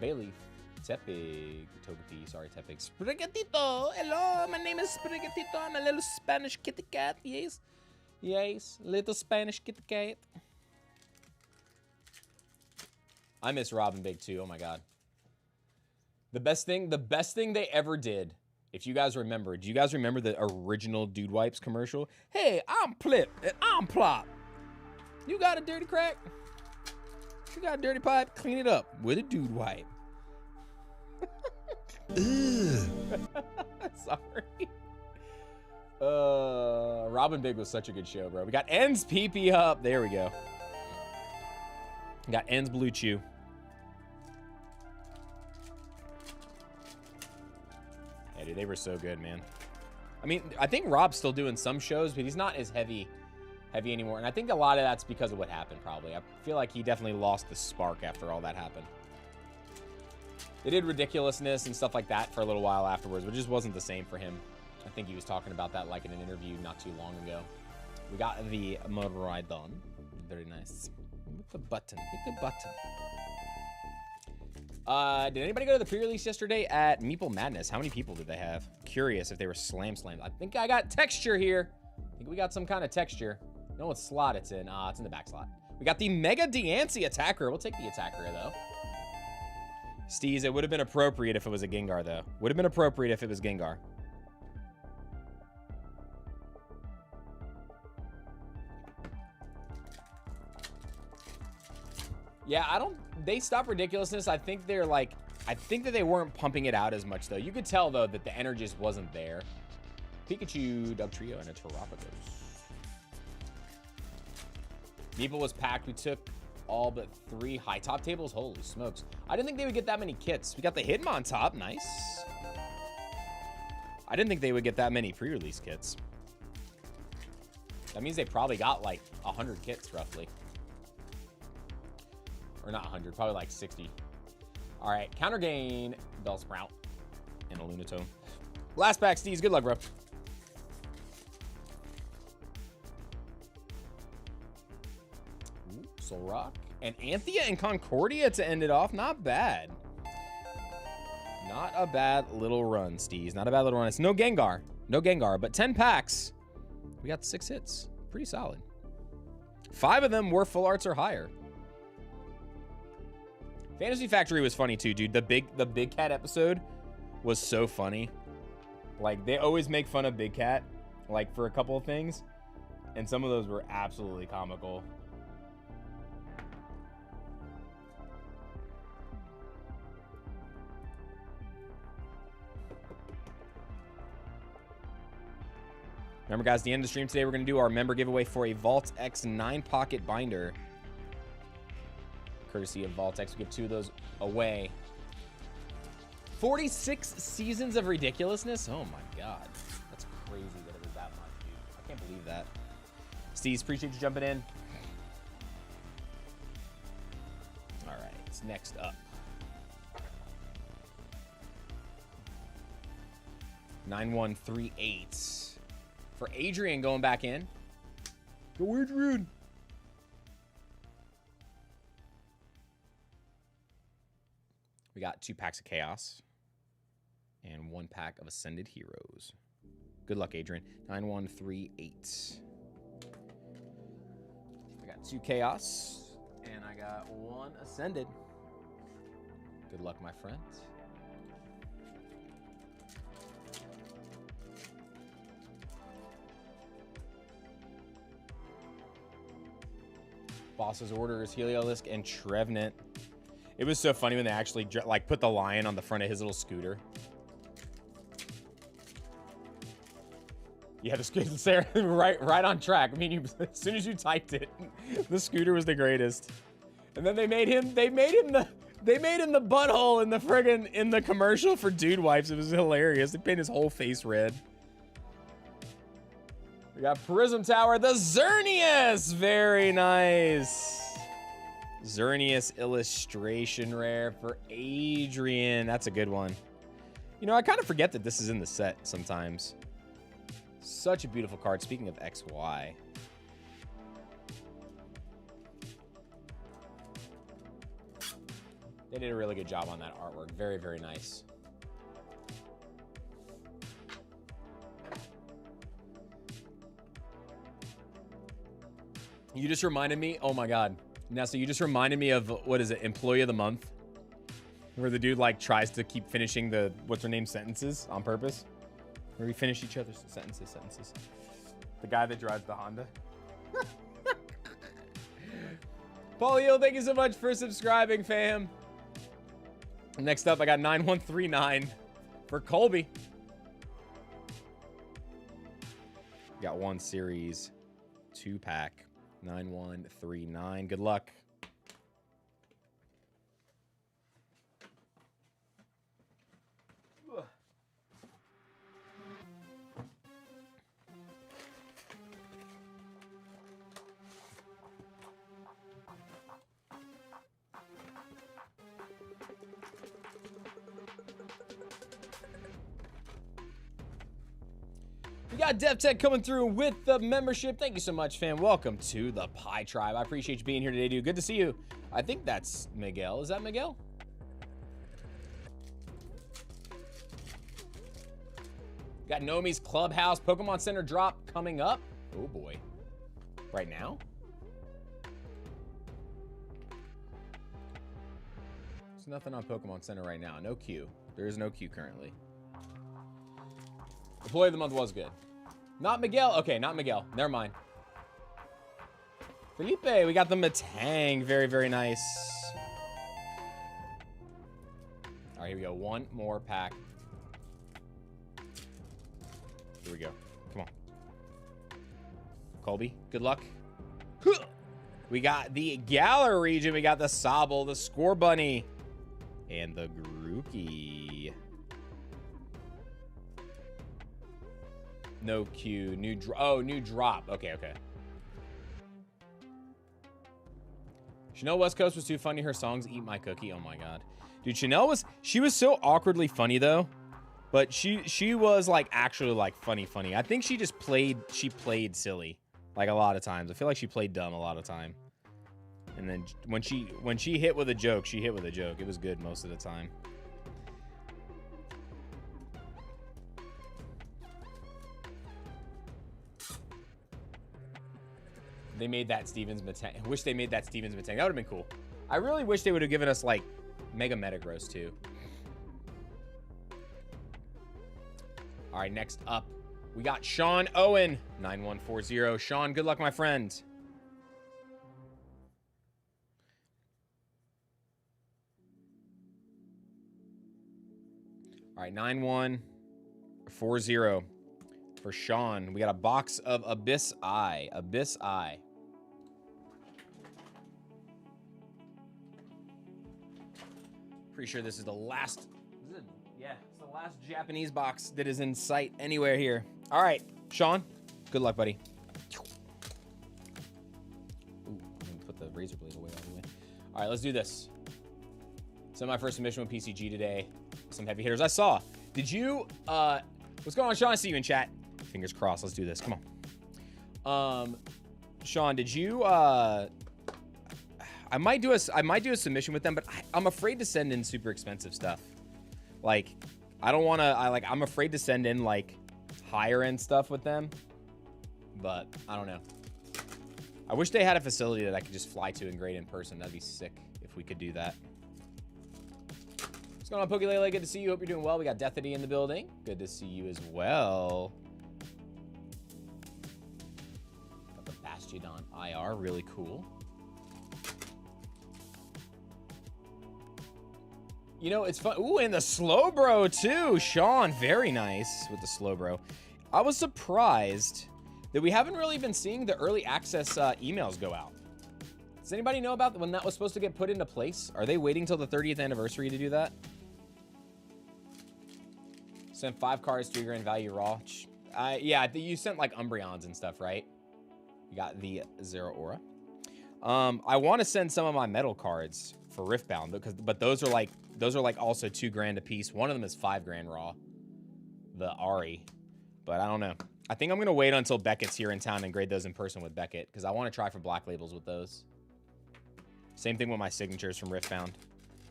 Bayleaf, Tepig, Togepi, sorry, Tepig. Sprigatito, hello, my name is Sprigatito. I'm a little Spanish kitty cat, yes. Yes, little Spanish kitty cat. I miss Robin Big too, oh my god. The best thing they ever did, if you guys remember, do you guys remember the original Dude Wipes commercial? Hey, I'm Plip and I'm Plop. You got a dirty crack? You got a dirty pipe? Clean it up with a Dude Wipe. Sorry. Robin Big was such a good show, bro. We got Ends PP up. There we go. We got Ends Blue Chew. Yeah, dude, they were so good, man. I mean, I think Rob's still doing some shows, but he's not as heavy anymore. And I think a lot of that's because of what happened, probably. I feel like he definitely lost the spark after all that happened. They did Ridiculousness and stuff like that for a little while afterwards, but it just wasn't the same for him. I think he was talking about that like in an interview not too long ago. We got the Miraidon. Very nice. With the button. Did anybody go to the pre-release yesterday at Meeple Madness? How many people did they have? Curious if they were slammed. I think I got texture here. I think we got some kind of texture. Know what slot it's in. It's in the back slot. We got the Mega Diancie Attacker. We'll take the Attacker, though. Steez, it would have been appropriate if it was a Gengar, though. Would have been appropriate if it was Gengar. Yeah, they stopped Ridiculousness. I think that they weren't pumping it out as much, though. You could tell, though, that the energy just wasn't there. Pikachu, Dugtrio, and a Terapagos. Meeple was packed. We took all but 3 high top tables. Holy smokes. I didn't think they would get that many kits. We got the Hitmontop. Nice. I didn't think they would get that many pre-release kits. That means they probably got like 100 kits roughly. Or not 100, probably like 60. All right, counter gain, Bellsprout, and a Lunatone. Last pack, Steez. Good luck, bro. Ooh, Solrock. And Anthea and Concordia to end it off. Not bad. Not a bad little run, Steez. Not a bad little run. It's no Gengar. No Gengar, but 10 packs. We got 6 hits. Pretty solid. 5 of them were full arts or higher. Fantasy Factory was funny too, dude. The Big Cat episode was so funny. Like, they always make fun of Big Cat, like, for a couple of things. And some of those were absolutely comical. Remember, guys, the end of the stream today, we're going to do our member giveaway for a Vault X 9-pocket binder. Courtesy of Vault X. We give 2 of those away. 46 seasons of ridiculousness? Oh, my God. That's crazy that it was that much, dude. I can't believe that. Steez, appreciate you jumping in. All right, next up. 9138. For Adrian going back in. Go Adrian. We got 2 packs of Chaos and 1 pack of Ascended Heroes. Good luck, Adrian. 9138. I got 2 Chaos and I got 1 Ascended. Good luck, my friends. Boss's Orders, Heliolisk, and Trevenant. It was so funny when they actually like put the lion on the front of his little scooter. Yeah, the scooter, Sarah, right on track. I mean, as soon as you typed it, the scooter was the greatest. And then they made him the butthole in the friggin' in the commercial for Dude Wipes. It was hilarious. They painted his whole face red. We got Prism Tower, the Xerneas. Very nice. Xerneas illustration rare for Adrian. That's a good one. You know, I kind of forget that this is in the set sometimes. Such a beautiful card. Speaking of XY. They did a really good job on that artwork. Very, very nice. You just reminded me, oh my God. Nessa, you just reminded me of, what is it, Employee of the Month? Where the dude like tries to keep finishing the, what's her name, sentences on purpose. Where we finish each other's sentences. The guy that drives the Honda. Paulio, thank you so much for subscribing, fam. Next up, I got 9139 for Colby. Got 1 series, 2-pack. 9139. Good luck. We got DevTech coming through with the membership. Thank you so much, fam. Welcome to the Pie Tribe. I appreciate you being here today, dude. Good to see you. I think that's Miguel. Is that Miguel? Got Nomi's Clubhouse Pokemon Center drop coming up. Oh, boy. Right now? There's nothing on Pokemon Center right now. No queue. There is no queue currently. Employee of the Month was good. Not Miguel. Okay, not Miguel. Never mind. Felipe, we got the Matang. Very, very nice. All right, here we go. 1 more pack. Here we go. Come on. Colby, good luck. We got the Galar region. We got the Sobble, the Score Bunny, and the Grookey. No queue. New drop. Okay, okay. Chanel West Coast was too funny. Her songs Eat My Cookie. Oh my god. Dude, Chanel she was so awkwardly funny though. But she was like actually like funny. I think she played silly like a lot of times. I feel like she played dumb a lot of time. And then when she hit with a joke, she hit with a joke. It was good most of the time. They made that Stevens Metang. I wish they made that Stevens Metang. That would have been cool. I really wish they would have given us like Mega Metagross too. All right, next up, we got Sean Owen, 9140. Sean, good luck, my friend. All right, 9140 for Sean. We got a box of Abyss Eye. Abyss Eye. Pretty sure this is the last. Yeah, it's the last Japanese box that is in sight anywhere here. All right, Sean, good luck, buddy. Ooh, I'm gonna put the razor blade away all the way. All right, let's do this. Send my first submission with PCG today. Some heavy hitters. I saw. Did you? What's going on, Sean? I see you in chat. Fingers crossed. Let's do this. Come on. Sean, did you? I might do a submission with them, but I'm afraid to send in super expensive stuff. Like, I don't want to. I'm afraid to send in like higher end stuff with them, but I don't know. I wish they had a facility that I could just fly to and grade in person. That'd be sick if we could do that. What's going on, Pokélele? Good to see you. Hope you're doing well. We got Deathity in the building. Good to see you as well. Got the Bastiodon IR. Really cool. You know, it's fun. Ooh, and the Slowbro, too. Sean, very nice with the Slowbro. I was surprised that we haven't really been seeing the early access emails go out. Does anybody know about when that was supposed to get put into place? Are they waiting till the 30th anniversary to do that? Sent 5 cards, 3 grand value raw. Yeah, you sent like Umbreons and stuff, right? You got the Zero Aura. I want to send some of my metal cards for Riftbound, but those are like also 2 grand a piece. One of them is 5 grand raw, the Ari, but I don't know. I think I'm gonna wait until Beckett's here in town and grade those in person with Beckett because I want to try for black labels with those. Same thing with my signatures from Riftbound.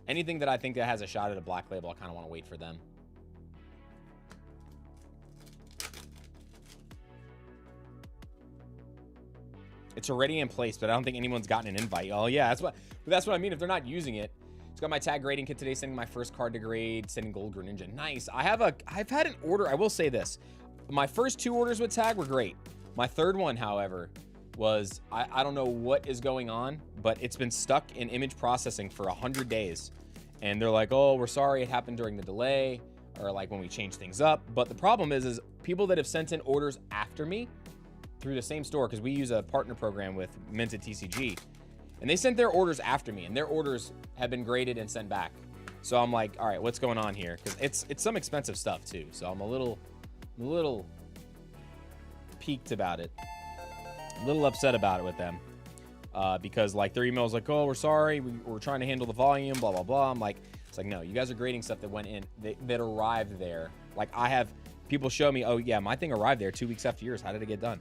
Anything that I think that has a shot at a black label, I kind of want to wait for them. It's already in place, but I don't think anyone's gotten an invite. Oh yeah, that's what I mean. If they're not using it, just got my tag grading kit today. Sending my first card to grade. Sending Gold Greninja. Nice. I've had an order. I will say this: my first 2 orders with tag were great. My third one, however, was I don't know what is going on, but it's been stuck in image processing for 100 days, and they're like, oh, we're sorry, it happened during the delay, or like when we changed things up. But the problem is people that have sent in orders after me through the same store, because we use a partner program with Minted TCG, and they sent their orders after me, and their orders have been graded and sent back. So I'm like, all right, what's going on here? Because it's some expensive stuff too. So I'm a little peaked about it, a little upset about it with them, because like their email's like, oh, we're sorry, we're trying to handle the volume, blah blah blah. I'm like, it's like, no, you guys are grading stuff that went in that arrived there. Like I have people show me, oh yeah, my thing arrived there 2 weeks after yours. How did it get done?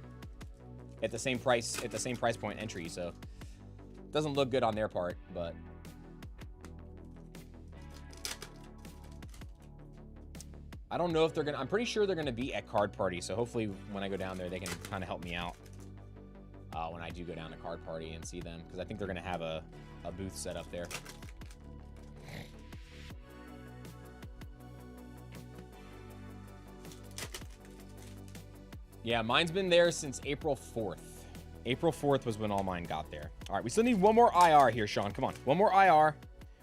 At the same price point entry, so it doesn't look good on their part, but I don't know if they're gonna. I'm pretty sure they're gonna be at Card Party, so hopefully when I go down there, they can kind of help me out when I do go down to Card Party and see them, because I think they're gonna have a booth set up there. Yeah, mine's been there since April 4th. April 4th was when all mine got there. All right, we still need one more IR here, Sean. Come on, one more IR.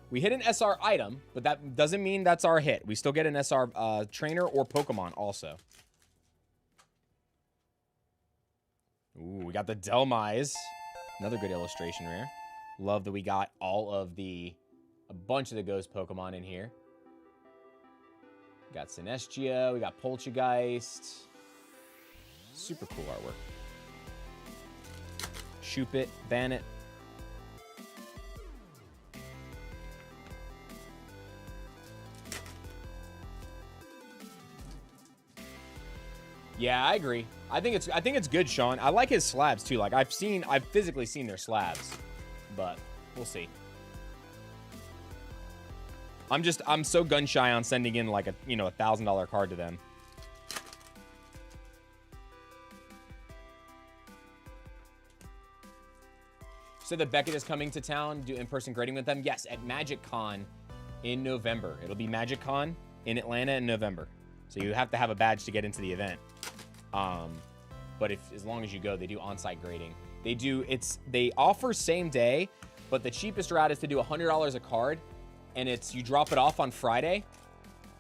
We hit an SR item, but that doesn't mean that's our hit. We still get an SR trainer or Pokemon also. Ooh, we got the Delmise. Another good illustration rare. Love that we got a bunch of the Ghost Pokemon in here. We got Sinestro, we got Poltergeist. Super cool artwork. Shoop it, ban it. Yeah, I agree. I think it's good, Sean. I like his slabs too. Like I've physically seen their slabs, but we'll see. I'm so gun shy on sending in like a $1,000 card to them. So that Beckett is coming to town, do in-person grading with them. Yes, at Magic Con in November. It'll be Magic Con in Atlanta in November. So you have to have a badge to get into the event. But as long as you go, they do on-site grading. They offer same day, but the cheapest route is to do $100 a card, and you drop it off on Friday,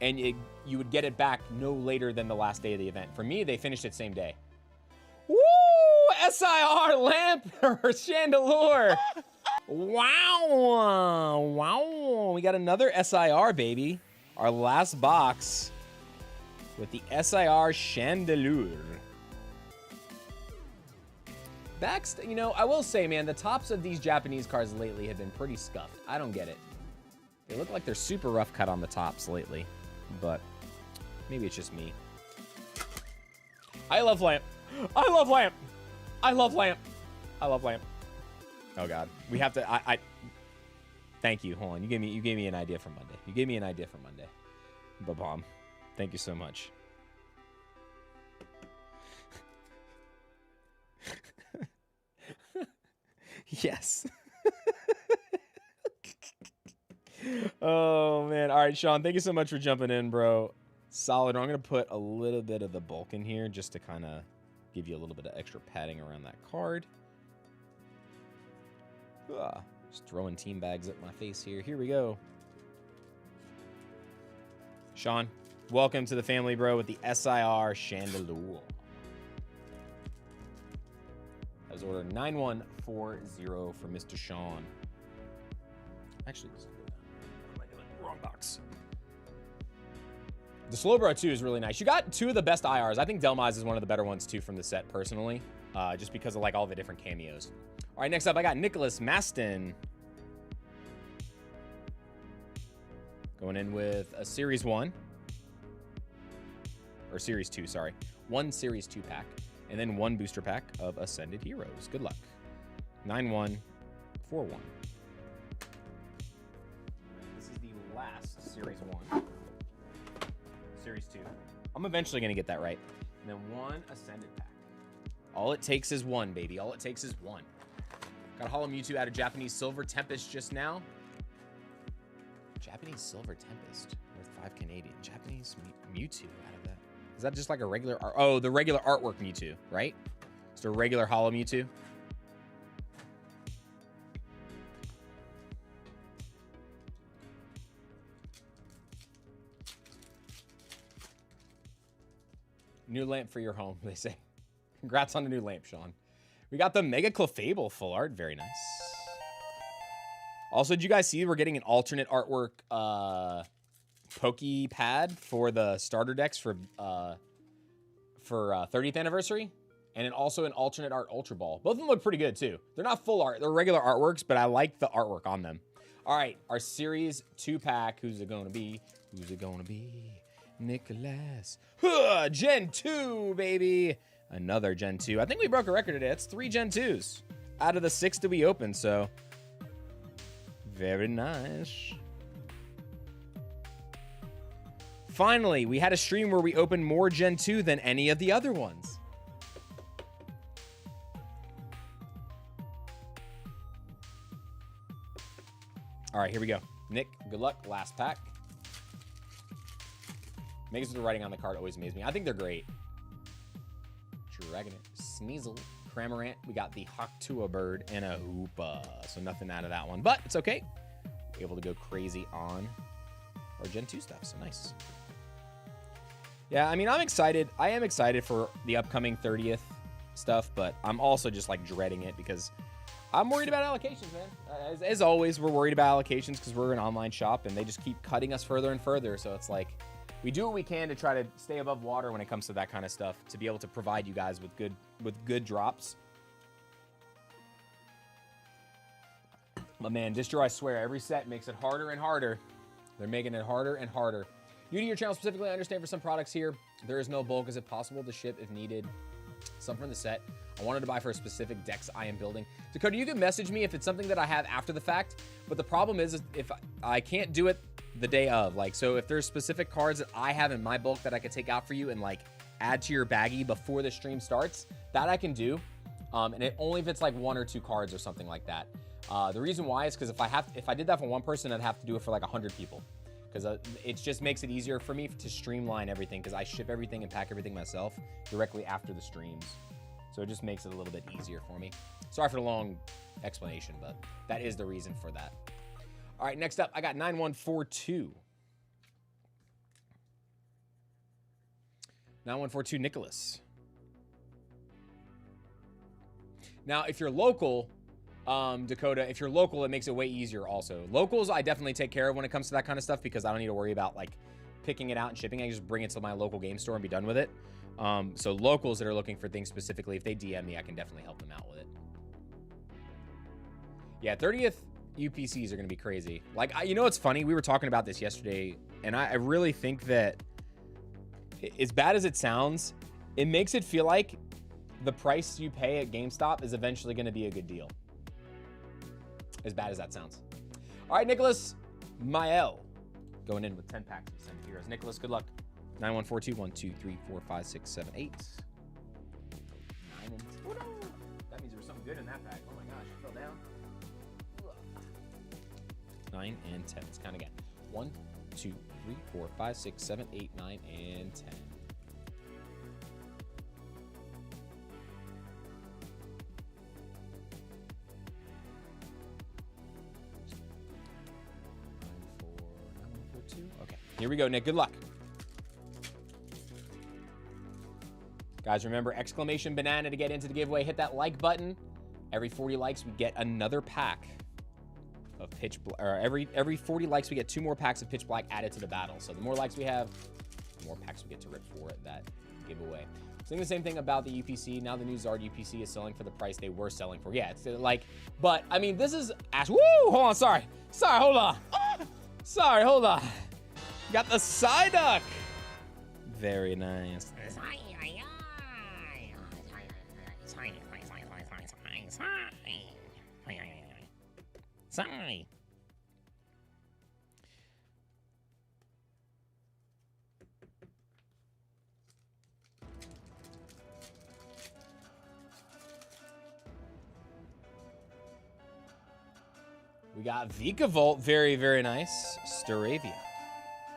and you would get it back no later than the last day of the event. For me, they finished it same day. Woo! SIR lamp or chandelier. Wow. Wow. We got another SIR, baby. Our last box with the SIR chandelier. I will say, man, the tops of these Japanese cards lately have been pretty scuffed. I don't get it. They look like they're super rough cut on the tops lately, but maybe it's just me. I love lamp. I love lamp. I love lamp. I love lamp. Oh God, we have to. Thank you. Hold on. You gave me an idea for Monday. You gave me an idea for Monday. Ba-bomb. Thank you so much. Yes. Oh man. All right, Sean. Thank you so much for jumping in, bro. Solid. I'm gonna put a little bit of the bulk in here just to kind of give you a little bit of extra padding around that card. Just throwing team bags at my face here. Here we go. Sean, welcome to the family, bro, with the SIR chandelier. That was order 9140 for Mr. Sean. Actually, what am I doing? Wrong box. The Slowbro 2 is really nice. You got two of the best IRs. I think Delmize is one of the better ones, too, from the set, personally. Just because of, like, all the different cameos. All right, next up, I got Nicholas Maston. Going in with a Series 1. Or Series 2, sorry. One Series 2 pack. And then one booster pack of Ascended Heroes. Good luck. 9141. This is the last Series 1. Series 2. I'm eventually going to get that right. And then one Ascended pack. All it takes is one, baby. All it takes is one. Got a Hollow Mewtwo out of Japanese Silver Tempest just now. Japanese Silver Tempest. Worth 5 Canadian. Japanese Mewtwo out of that. Is that just like a regular... Oh, the regular artwork Mewtwo, right? Just a regular Hollow Mewtwo. New lamp for your home, they say. Congrats on the new lamp, Sean. We got the Mega Clefable full art. Very nice. Also, did you guys see we're getting an alternate artwork Poke pad for the starter decks for 30th anniversary? And then also an alternate art Ultra Ball. Both of them look pretty good, too. They're not full art. They're regular artworks, but I like the artwork on them. All right, our Series 2-pack. Who's it going to be? Who's it going to be? Nicholas. Huh, Gen 2, baby. Another Gen 2. I think we broke a record today. It's 3 Gen 2s out of the 6 that we opened, so very nice. Finally, we had a stream where we opened more Gen 2 than any of the other ones. All right, here we go. Nick, good luck. Last pack. Makes the writing on the card always amaze me. I think they're great. Dragonite, Sneasel, Cramorant. We got the Hawktua bird and a Hoopa. So nothing out of that one, but it's okay. Able to go crazy on our Gen 2 stuff. So nice. Yeah, I mean, I'm excited. I am excited for the upcoming 30th stuff, but I'm also just like dreading it because I'm worried about allocations, man. As always, we're worried about allocations because we're an online shop and they just keep cutting us further and further. So it's like, we do what we can to try to stay above water when it comes to that kind of stuff, to be able to provide you guys with good drops. But man, Distro, I swear, every set makes it harder and harder. They're making it harder and harder. You to your channel specifically, I understand for some products here, there is no bulk. Is it possible to ship if needed? Some from the set. I wanted to buy for a specific decks I am building. Dakota, you can message me if it's something that I have after the fact, but the problem is if I can't do it the day of. Like, so if there's specific cards that I have in my bulk that I could take out for you and like add to your baggie before the stream starts, that I can do. And it only if it's like 1 or 2 cards or something like that. The reason why is because if I did that for one person, I'd have to do it for like 100 people. Because it just makes it easier for me to streamline everything, because I ship everything and pack everything myself directly after the streams. So it just makes it a little bit easier for me. Sorry for the long explanation, but that is the reason for that. All right, next up, I got 9142. 9142 Nicholas. Now, if you're local, Dakota, if you're local, it makes it way easier also. Locals, I definitely take care of when it comes to that kind of stuff, because I don't need to worry about like picking it out and shipping. I just bring it to my local game store and be done with it. So locals that are looking for things specifically, if they DM me, I can definitely help them out with it. Yeah, 30th UPCs are going to be crazy. Like, you know what's funny? We were talking about this yesterday, and I really think that, as bad as it sounds, it makes it feel like the price you pay at GameStop is eventually going to be a good deal. As bad as that sounds. All right, Nicholas Mael going in with 10 packs of Send Heroes. Nicholas, good luck. 9142 1 2 3 4 5 6 7 8 9 and 10. Oh, no. That means there was something good in that pack. Oh my gosh, it fell down. 9 and 10. Let's count again. 1 2 3 4 5 6 7 8 9 and 10. Okay, here we go, Nick. Good luck. Guys, remember, exclamation banana to get into the giveaway. Hit that like button. Every 40 likes, we get another pack of Pitch Black. Or every 40 likes, we get 2 more packs of Pitch Black added to the battle. So the more likes we have, the more packs we get to rip for that giveaway. Saying the same thing about the UPC. Now the new Zard UPC is selling for the price they were selling for. Yeah, it's like, but I mean, this is woo! Hold on, sorry, hold on. Sorry, hold on. Got the Psyduck. Very nice. Sorry. We got Vikavolt, very, very nice. Staravia,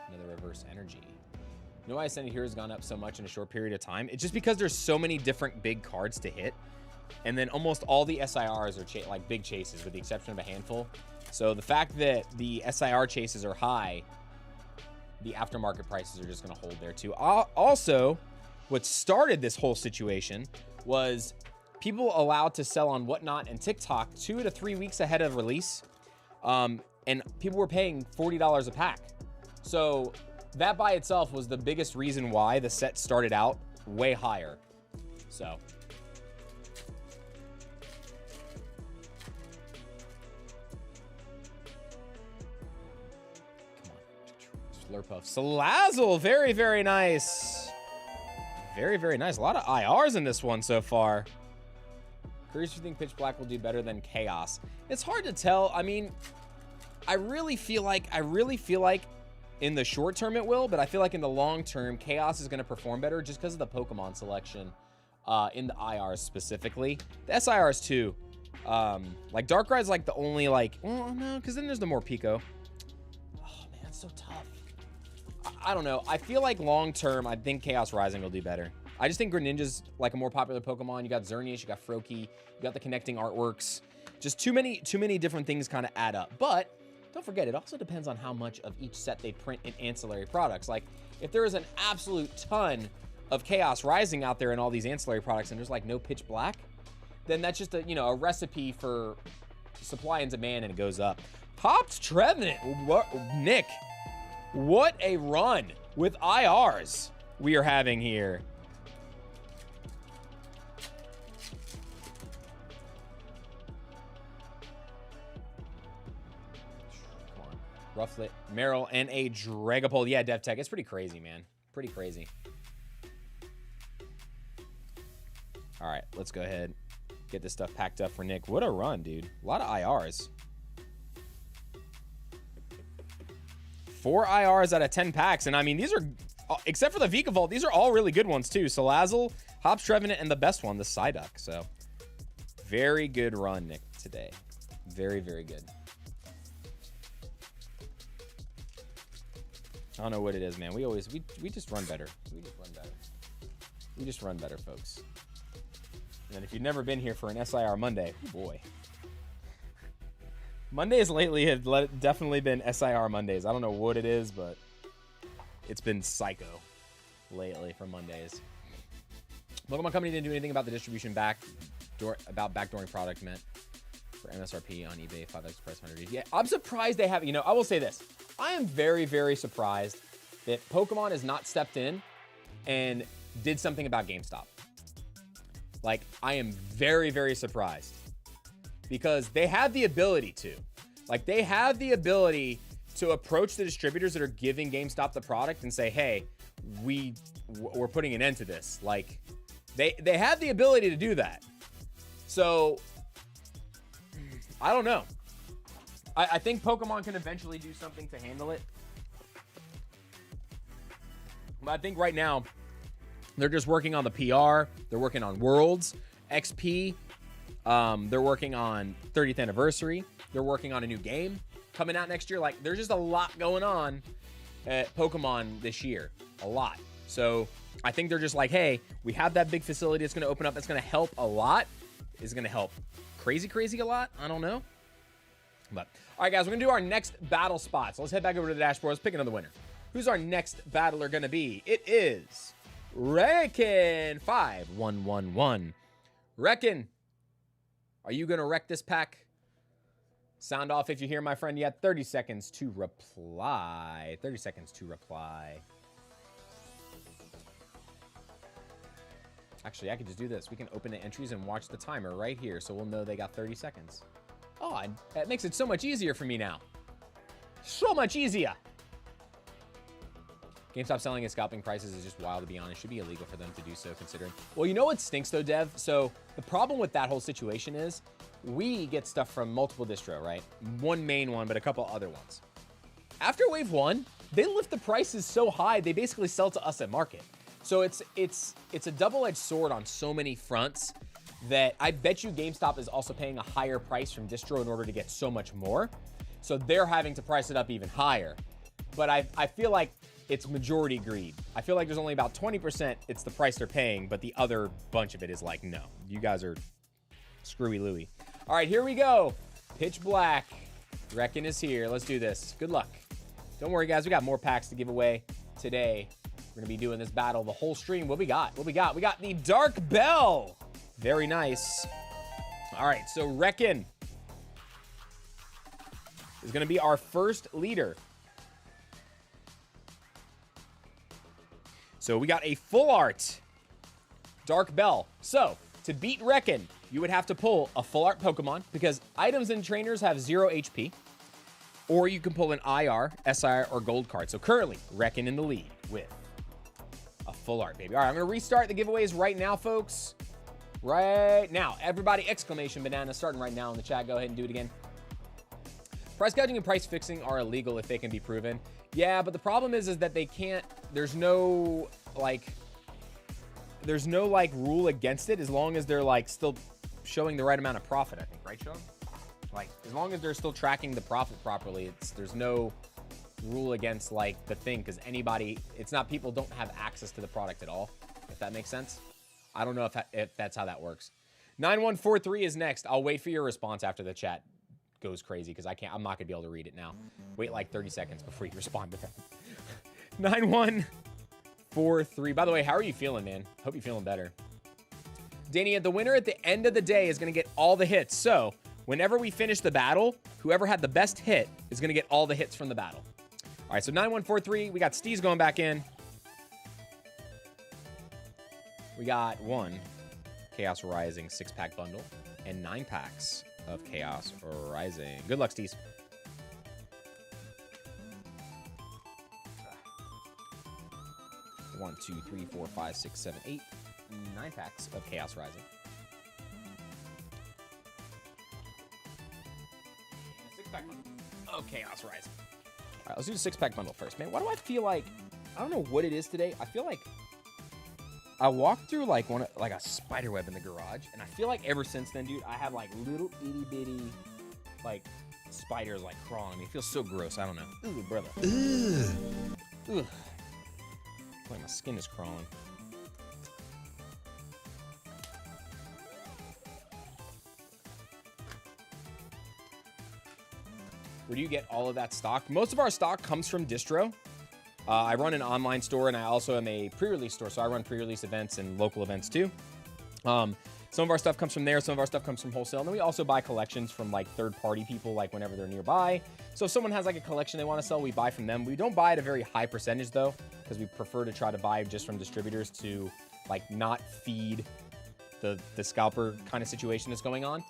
another reverse energy. You know why Ascended Hero has gone up so much in a short period of time? It's just because there's so many different big cards to hit. And then almost all the SIRs are like big chases, with the exception of a handful. So the fact that the SIR chases are high, the aftermarket prices are just going to hold there too. Also, what started this whole situation was people allowed to sell on Whatnot and TikTok 2 to 3 weeks ahead of release. And people were paying $40 a pack. So that by itself was the biggest reason why the set started out way higher. So Slurpuff. Salazzle, very, very nice. Very, very nice. A lot of IRs in this one so far. Curious if you think Pitch Black will do better than Chaos. It's hard to tell. I mean, I really feel like in the short term it will, but I feel like in the long term, Chaos is going to perform better just because of the Pokemon selection in the IRs specifically. The SIRs too. Like Darkrai's like the only like, well, no, because then there's the more Pico. Oh man, that's so tough. I don't know. I feel like long term, I think Chaos Rising will do better. I just think Greninja's like a more popular Pokemon. You got Xerneas, you got Froakie, you got the connecting artworks. Just too many different things kind of add up. But don't forget, it also depends on how much of each set they print in ancillary products. Like if there is an absolute ton of Chaos Rising out there in all these ancillary products and there's like no Pitch Black, then that's just a recipe for supply and demand, and it goes up. Popped Trevenant. Nick, what a run. with IRs we are having here. Come on. Rufflet, Meryl, and a Dragapult. Yeah, DevTech. It's pretty crazy, man. Pretty crazy. All right, let's go ahead. Get this stuff packed up for Nick. What a run, dude. A lot of IRs. 4 IRs out of 10 packs. And I mean, these are, except for the Vikavolt, these are all really good ones too. Salazzle, Hops Trevenant, and the best one, the Psyduck. So, very good run, Nick, today. Very, very good. I don't know what it is, man. We just run better. We just run better. We just run better, folks. And if you've never been here for an SIR Monday, oh boy. Mondays lately have definitely been SIR Mondays. I don't know what it is, but it's been psycho lately for Mondays. Pokemon Company didn't do anything about the distribution backdooring product meant for MSRP on eBay, 5x price 100. Yeah, I'm surprised they haven't. You know, I will say this. I am very, very surprised that Pokemon has not stepped in and did something about GameStop. Like, I am very, very surprised because they have the ability to. Like, they have the ability to approach the distributors that are giving GameStop the product and say, hey, we're putting an end to this. Like, they have the ability to do that. So, I don't know. I think Pokemon can eventually do something to handle it. But I think right now, they're just working on the PR. They're working on Worlds, XP. They're working on 30th anniversary. They're working on a new game coming out next year. Like, there's just a lot going on at Pokemon this year. A lot. So I think they're just like, hey, we have that big facility that's going to open up. That's going to help a lot. Is going to help crazy a lot. I don't know. But all right, guys, we're going to do our next battle spot. So let's head back over to the dashboard. Let's pick another winner. Who's our next battler going to be? It is Reckon 5111. Reckon, are you going to wreck this pack? Sound off if you hear, my friend. You had 30 seconds to reply. 30 seconds to reply. Actually, I could just do this. We can open the entries and watch the timer right here, so we'll know they got 30 seconds. Oh, that makes it so much easier for me now. So much easier. GameStop selling at scalping prices is just wild, to be honest. Should be illegal for them to do so, considering. Well, you know what stinks, though, Dev? So the problem with that whole situation is we get stuff from multiple distro, right? One main one, but a couple other ones. After Wave 1, they lift the prices so high, they basically sell to us at market. So it's a double-edged sword on so many fronts that I bet you GameStop is also paying a higher price from distro in order to get so much more. So they're having to price it up even higher. But I feel like it's majority greed. I feel like there's only about 20% it's the price they're paying, but the other bunch of it is like, no, you guys are screwy Louie. All right, here we go. Pitch Black. Reckon is here. Let's do this. Good luck. Don't worry, guys. We got more packs to give away today. We're going to be doing this battle the whole stream. What we got? We got the Dark Bell. Very nice. All right, so Reckon is going to be our first leader. So we got a full art Dark Bell. So to beat Reckon, you would have to pull a full art Pokemon because items and trainers have 0 HP. Or you can pull an IR, SIR, or gold card. So currently, Reckon in the lead with a full art, baby. All right, I'm going to restart the giveaways right now, folks. Right now. Everybody, exclamation banana, starting right now in the chat. Go ahead and do it again. Price gouging and price fixing are illegal if they can be proven. Yeah, but the problem is that they can't, there's no rule against it as long as they're like still showing the right amount of profit, I think, right, Sean? Like, as long as they're still tracking the profit properly, there's no rule against like the thing, because it's not, people don't have access to the product at all, if that makes sense. I don't know if that's how that works. 9143 is next. I'll wait for your response after the chat goes crazy, because I'm not gonna be able to read it now. Wait like 30 seconds before you respond to that. 9143. By the way, how are you feeling, man? Hope you're feeling better. Danny, the winner at the end of the day is gonna get all the hits. So whenever we finish the battle, whoever had the best hit is gonna get all the hits from the battle. All right, so 9143. We got Steez going back in. We got 1 Chaos Rising 6-pack bundle and 9 packs of Chaos Rising. Good luck, Steez. One, 2, 3, 4, 5, 6, 7, 8, 9 packs of Chaos Rising. And a 6-pack bundle of Chaos Rising. All right, let's do the 6-pack bundle first. Man, why do I feel like, I don't know what it is today. I feel like I walked through like a spider web in the garage, and I feel like ever since then, dude, I have like little itty bitty like spiders like crawling on me. It feels so gross. I don't know. Ooh, brother. Ugh. Like my skin is crawling. Where do you get all of that stock? Most of our stock comes from distro. I run an online store, and I also am a pre-release store, so I run pre-release events and local events too. Some of our stuff comes from there. Some of our stuff comes from wholesale. And then we also buy collections from like third-party people, like whenever they're nearby. So if someone has like a collection they want to sell, we buy from them. We don't buy at a very high percentage though, because we prefer to try to buy just from distributors to like not feed the scalper kind of situation that's going on.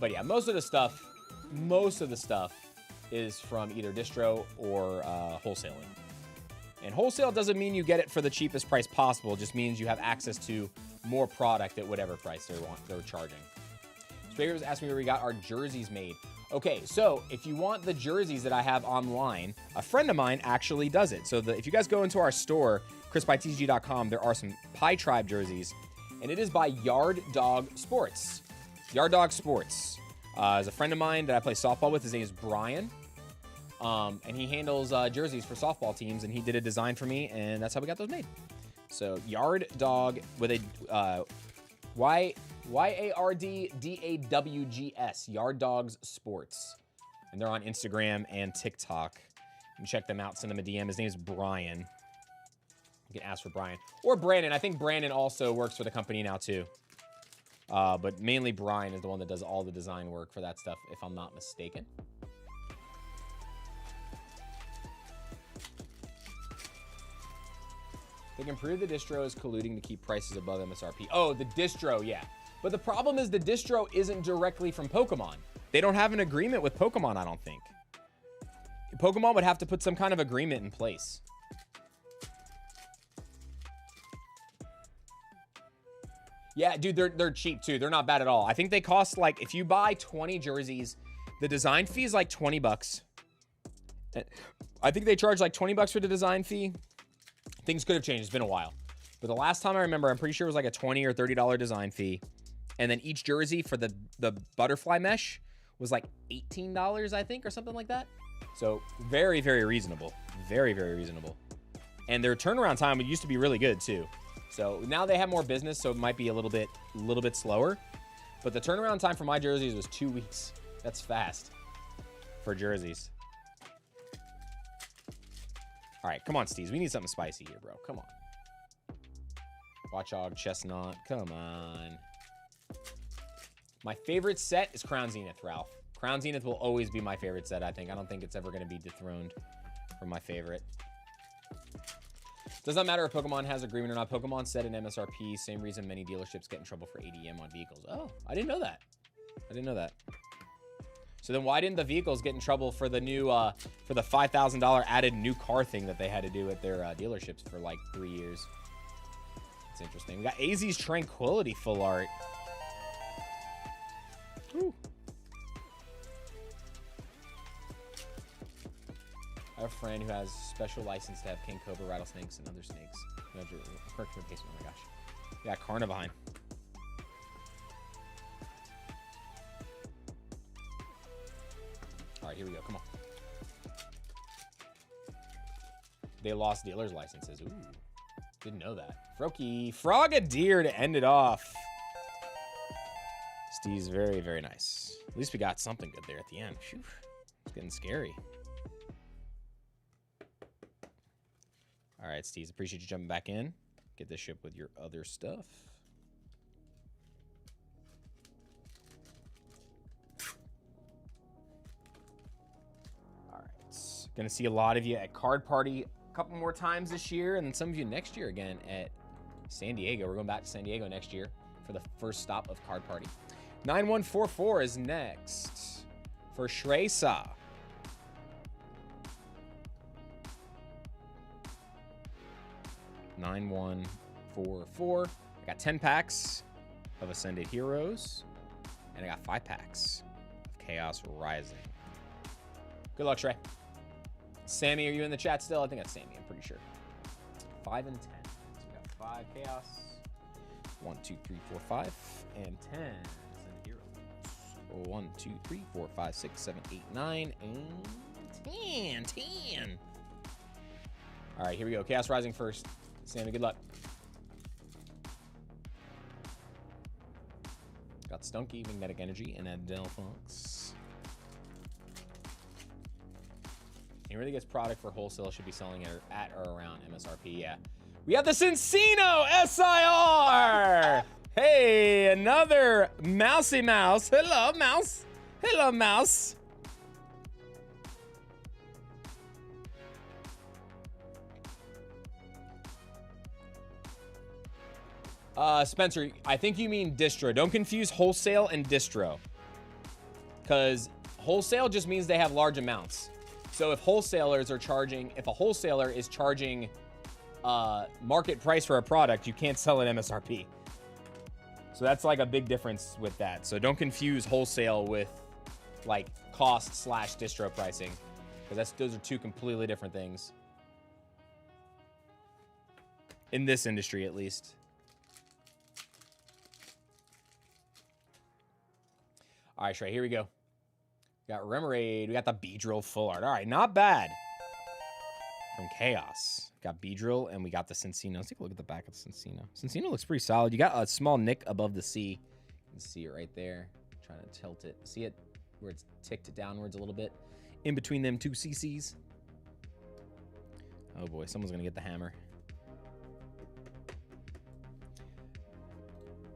But yeah, most of the stuff is from either distro or wholesaling. And wholesale doesn't mean you get it for the cheapest price possible. It just means you have access to more product at whatever price they're charging. Sprayer was asking me where we got our jerseys made. Okay, so if you want the jerseys that I have online, a friend of mine actually does it. So if you guys go into our store, chrispytcg.com, there are some Pi Tribe jerseys, and it is by Yard Dog Sports. Yard Dog Sports is a friend of mine that I play softball with. His name is Brian. And he handles jerseys for softball teams, and he did a design for me, and that's how we got those made. So Yard Dog with a YARDDAWGS, Yard Dogs Sports, and they're on Instagram and TikTok. You can check them out. Send them a DM. His name is Brian. You can ask for Brian or Brandon. I think Brandon also works for the company now too. But mainly Brian is the one that does all the design work for that stuff, if I'm not mistaken. They can prove the distro is colluding to keep prices above MSRP. Oh, the distro, yeah. But the problem is the distro isn't directly from Pokemon. They don't have an agreement with Pokemon, I don't think. Pokemon would have to put some kind of agreement in place. Yeah, dude, they're cheap too. They're not bad at all. I think they cost like, if you buy 20 jerseys, the design fee is like 20 bucks. I think they charge like 20 bucks for the design fee. Things could have changed. It's been a while. But the last time I remember, I'm pretty sure it was like a $20 or $30 design fee. And then each jersey for the butterfly mesh was like $18, I think, or something like that. So very, very reasonable. Very, very reasonable. And their turnaround time used to be really good too. So now they have more business, so it might be a little bit slower. But the turnaround time for my jerseys was 2 weeks. That's fast for jerseys. All right, come on, Steez. We need something spicy here, bro. Come on. Watchog, Chestnut. Come on. My favorite set is Crown Zenith, Ralph. Crown Zenith will always be my favorite set, I think. I don't think it's ever going to be dethroned from my favorite. Does not matter if Pokemon has agreement or not. Pokemon set an MSRP. Same reason many dealerships get in trouble for ADM on vehicles. Oh, I didn't know that. I didn't know that. So then why didn't the vehicles get in trouble for the new, for the $5,000 added new car thing that they had to do at their dealerships for like 3 years? It's interesting. We got AZ's Tranquility full art. Whew. I have a friend who has special license to have king cobra, rattlesnakes, and other snakes. Oh my gosh. Yeah, Carnivine. All right, here we go. Come on. They lost dealers' licenses. Ooh, didn't know that. Froakie, Frogadier to end it off. Steve's very, very nice. At least we got something good there at the end. Phew, it's getting scary. All right, Steve, appreciate you jumping back in. Get this ship with your other stuff. All right, Gonna see a lot of you at Card Party a couple more times this year, and then some of you next year again at San Diego. We're going back to San Diego next year for the first stop of Card Party. 9144 is next for Shreysa. $9144. I got 10 packs of Ascended Heroes, and I got 5 packs of Chaos Rising. Good luck, Shrey. Sammy, are you in the chat still? I think that's Sammy, I'm pretty sure. 5 and 10. So we got 5 Chaos. 1, 2, 3, 4, 5, and 10 Ascended Heroes. 1, 2, 3, 4, 5, 6, 7, 8, 9, and 10. All right, here we go. Chaos Rising first. Sammy, good luck. Got Stunky, Magnetic Energy, and Delphox. He really gets product for wholesale, should be selling it at or around MSRP, yeah. We have the Cincino SIR! Hey, another Mousy Mouse. Hello, Mouse. Hello, Mouse. Spencer, I think you mean distro. Don't confuse wholesale and distro. Because wholesale just means they have large amounts. So if wholesalers are charging, if a wholesaler is charging market price for a product, you can't sell it MSRP. So that's like a big difference with that. So don't confuse wholesale with like cost / distro pricing. Because those are two completely different things. In this industry, at least. All right, Shrey, here we go. We got Remoraid. We got the Beedrill full art. All right, not bad. From Chaos. Got Beedrill, and we got the Cincino. Let's take a look at the back of the Cincino. Cincino looks pretty solid. You got a small nick above the C. You can see it right there. I'm trying to tilt it. See it where it's ticked downwards a little bit? In between them two CCs. Oh boy, someone's going to get the hammer.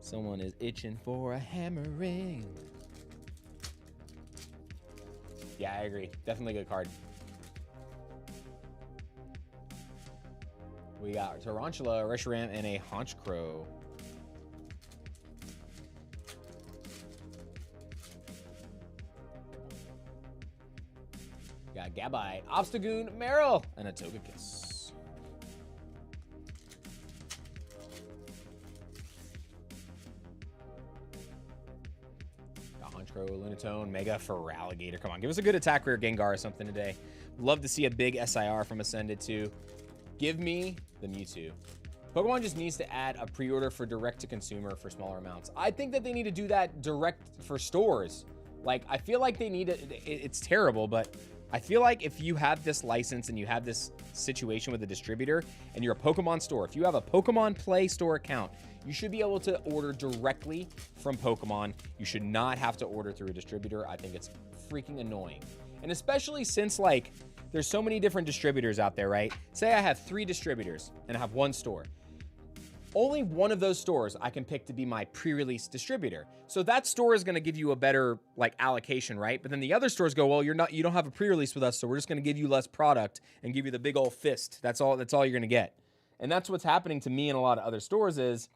Someone is itching for a hammering. Yeah, I agree. Definitely a good card. We got Tarantula, Reshiram, and a Honchkrow. Got Gabite, Obstagoon, Meryl, and a Togekiss. Honchkrow, Lunatone, Mega Feraligatr. Come on, give us a good attack rare Gengar or something today. Love to see a big SIR from Ascended too. Give me the Mewtwo. Pokemon just needs to add a pre-order for direct-to-consumer for smaller amounts. I think that they need to do that direct for stores. Like, I feel like they need it. It's terrible, but I feel like if you have this license and you have this situation with a distributor and you're a Pokemon store, if you have a Pokemon Play Store account, you should be able to order directly from Pokemon. You should not have to order through a distributor. I think it's freaking annoying. And especially since, like, there's so many different distributors out there, right? Say I have 3 distributors and I have 1 store. Only one of those stores I can pick to be my pre-release distributor. So that store is going to give you a better like allocation, right? But then the other stores go, well, you don't have a pre-release with us, so we're just going to give you less product and give you the big old fist. That's all you're going to get. And that's what's happening to me and a lot of other stores is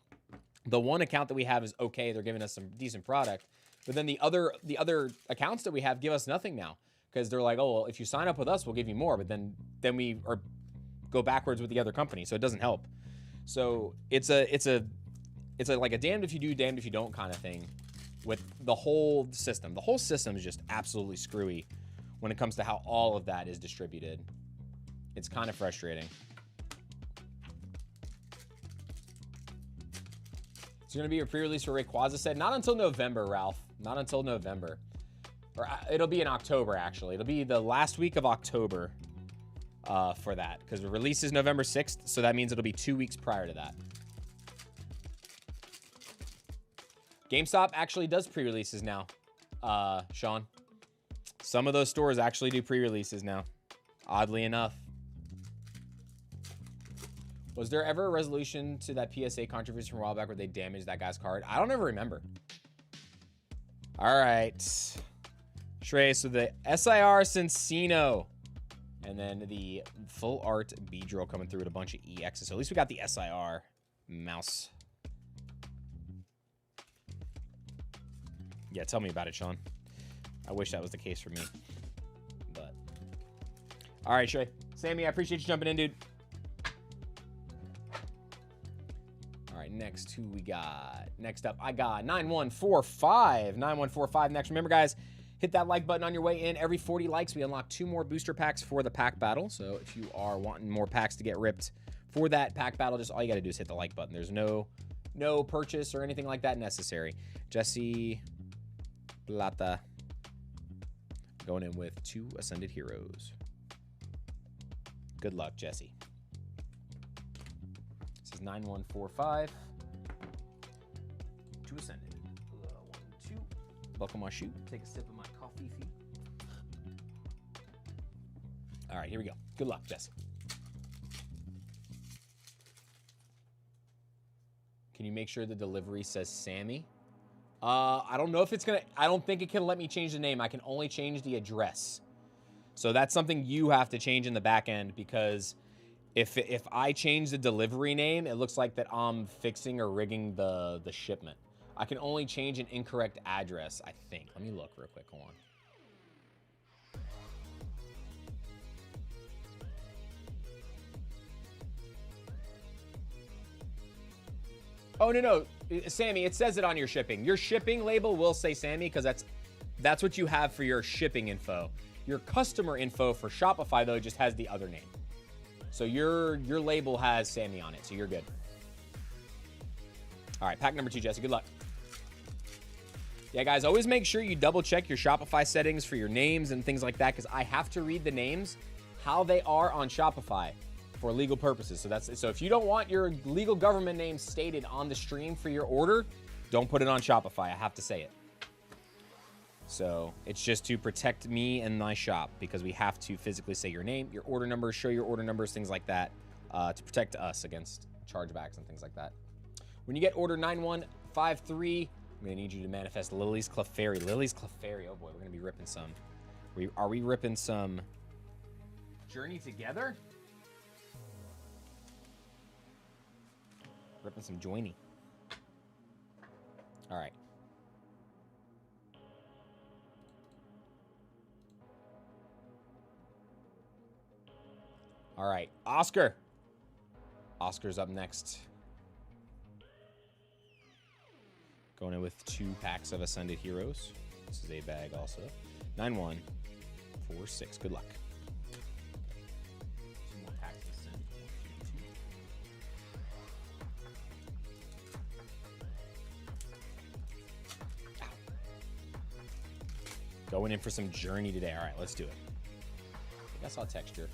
the one account that we have is okay, they're giving us some decent product. But then the other accounts that we have give us nothing now. Because they're like, oh, well, if you sign up with us, we'll give you more. But then we go backwards with the other company, so it doesn't help. So it's like a damned if you do, damned if you don't kind of thing with the whole system. The whole system is just absolutely screwy when it comes to how all of that is distributed. It's kind of frustrating. It's going to be a pre-release for Rayquaza said. Not until November, Ralph. Not until November. Or it'll be in October, actually. It'll be the last week of October for that. Because the release is November 6th, so that means it'll be 2 weeks prior to that. GameStop actually does pre-releases now, Sean. Some of those stores actually do pre-releases now, oddly enough. Was there ever a resolution to that PSA controversy from a while back where they damaged that guy's card? I don't ever remember. All right. Shrey, so the SIR Cincino And then the full art Beedrill coming through with a bunch of EXs. So at least we got the SIR mouse. Yeah, tell me about it, Sean. I wish that was the case for me. But all right, Shay. Sammy, I appreciate you jumping in, dude. All right, next, who we got? Next up, I got 9145. 9145 next. Remember, guys, hit that like button on your way in. Every 40 likes, we unlock 2 more booster packs for the pack battle. So if you are wanting more packs to get ripped for that pack battle, just all you got to do is hit the like button. There's no purchase or anything like that necessary. Jesse Plata going in with 2 Ascended Heroes. Good luck, Jesse. This is 9145. 2 Ascended. 1, 2. Buckle my shoe. Take a sip of my coffee. All right, here we go. Good luck, Jesse. Can you make sure the delivery says Sammy? I don't know if it's gonna. I don't think it can let me change the name. I can only change the address. So that's something you have to change in the back end, because if I change the delivery name, it looks like that I'm fixing or rigging the shipment. I can only change an incorrect address, I think. Let me look real quick. Hold on. Oh, no. Sammy, it says it on your shipping. Your shipping label will say Sammy, because that's what you have for your shipping info. Your customer info for Shopify, though, just has the other name. So your label has Sammy on it, so you're good. All right, pack number 2, Jesse. Good luck. Yeah, guys, always make sure you double check your Shopify settings for your names and things like that, because I have to read the names how they are on Shopify for legal purposes. So if you don't want your legal government name stated on the stream for your order, don't put it on Shopify. I have to say it. So it's just to protect me and my shop, because we have to physically say your name, your order numbers, show your order numbers, things like that, to protect us against chargebacks and things like that. When you get order 9153, I'm going to need you to manifest Lily's Clefairy. Lily's Clefairy. Oh boy, we're going to be ripping some. Are we ripping some Journey Together? Ripping some Joiny. All right. All right, Oscar. Oscar's up next. Going in with 2 packs of Ascended Heroes. This is a bag also. 9146. Good luck. 2 more packs of Ascended. 1, 2. Ow. Going in for some Journey today. All right, let's do it. I think I saw texture.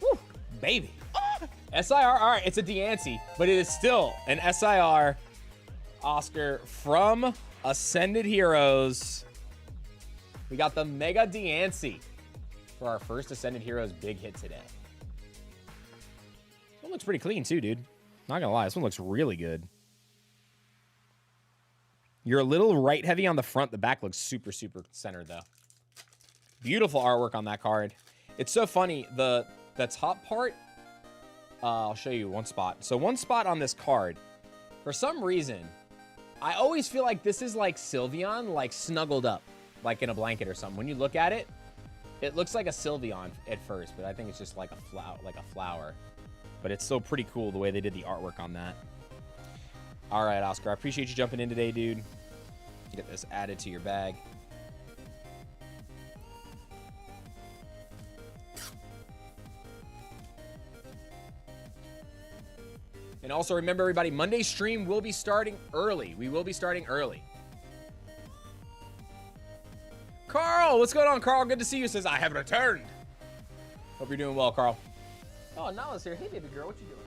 Woo, baby. SIR. All right, it's a Deancey, but it is still an SIR Oscar from Ascended Heroes. We got the Mega Deancey for our first Ascended Heroes big hit today. This one looks pretty clean too, dude. Not gonna lie, this one looks really good. You're a little right heavy on the front. The back looks super, super centered though. Beautiful artwork on that card. It's so funny. The top part, I'll show you one spot. So one spot on this card, for some reason, I always feel like this is like Sylveon, like snuggled up, like in a blanket or something. When you look at it, it looks like a Sylveon at first, but I think it's just like a flower. But it's still pretty cool the way they did the artwork on that. All right, Oscar, I appreciate you jumping in today, dude. Get this added to your bag. And also remember, everybody, Monday's stream will be starting early. We will be starting early. Carl, what's going on, Carl? Good to see you. Says, I have returned. Hope you're doing well, Carl. Oh, Nala's here. Hey, baby girl, what you doing?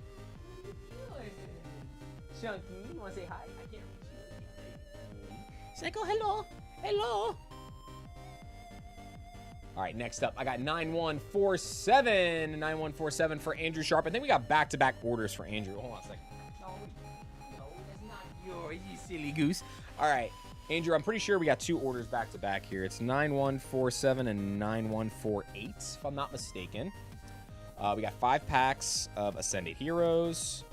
Chunky, you want to say hi? I can't reach you. Say, go hello. Hello. All right, next up, I got 9147. 9147 for Andrew Sharp. I think we got back-to-back orders for Andrew. Hold on a second. No, it's not yours, you silly goose. All right, Andrew, I'm pretty sure we got 2 orders back to back here. It's 9147 and 9148, if I'm not mistaken. We got 5 packs of Ascended Heroes.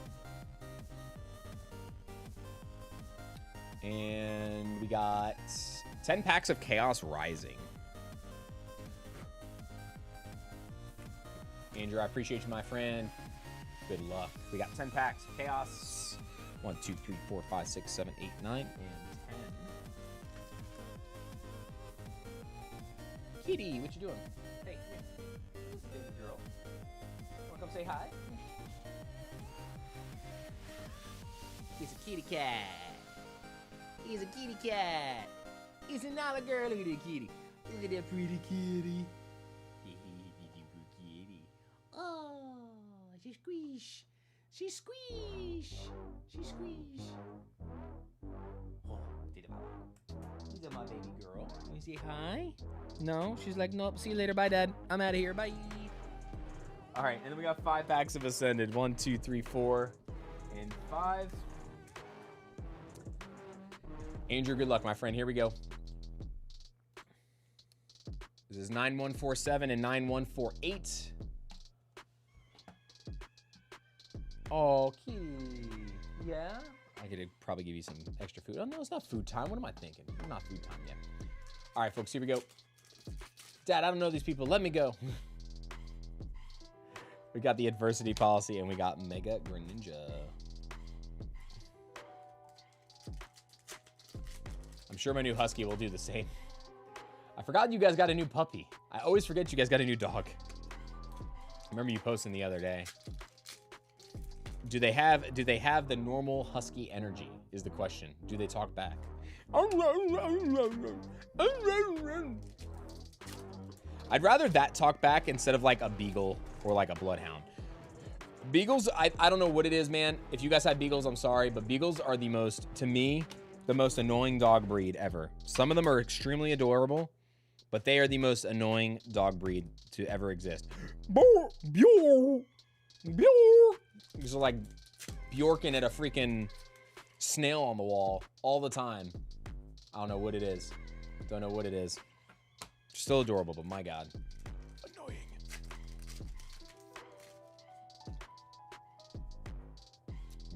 And we got 10 packs of Chaos Rising. Andrew, I appreciate you, my friend. Good luck. We got 10 packs of Chaos. 1, 2, 3, 4, 5, 6, 7, 8, 9, and 10. Kitty, what you doing? Hey, come here. Baby girl. Wanna come say hi? He's a kitty cat. He's a kitty cat. He's another girl. Look at that kitty. Look at that pretty kitty. Kitty. Oh, she squish. She squish. She squish. Oh, did it. These are my baby girl. Can you say hi? No? She's like, nope. See you later. Bye, Dad. I'm out of here. Bye. All right, and then we got 5 packs of Ascended. 1, 2, 3, 4, and 5. Andrew, good luck, my friend. Here we go. This is 9147 and 9148. Oh, kitty. Yeah? I could probably give you some extra food. Oh, no, it's not food time. What am I thinking? Not food time yet. All right, folks, here we go. Dad, I don't know these people. Let me go. We got the adversity policy, and we got Mega Greninja. I'm sure my new Husky will do the same. I forgot you guys got a new puppy. I always forget you guys got a new dog. I remember you posting the other day. Do they have the normal Husky energy is the question. Do they talk back? I'd rather that talk back instead of like a beagle or like a bloodhound. Beagles, I don't know what it is, man. If you guys have beagles, I'm sorry, but beagles are the most, to me, the most annoying dog breed ever. Some of them are extremely adorable, but they are the most annoying dog breed to ever exist. These are like Bjorking at a freaking snail on the wall all the time. I don't know what it is. Don't know what it is. Still adorable, but my God. Annoying.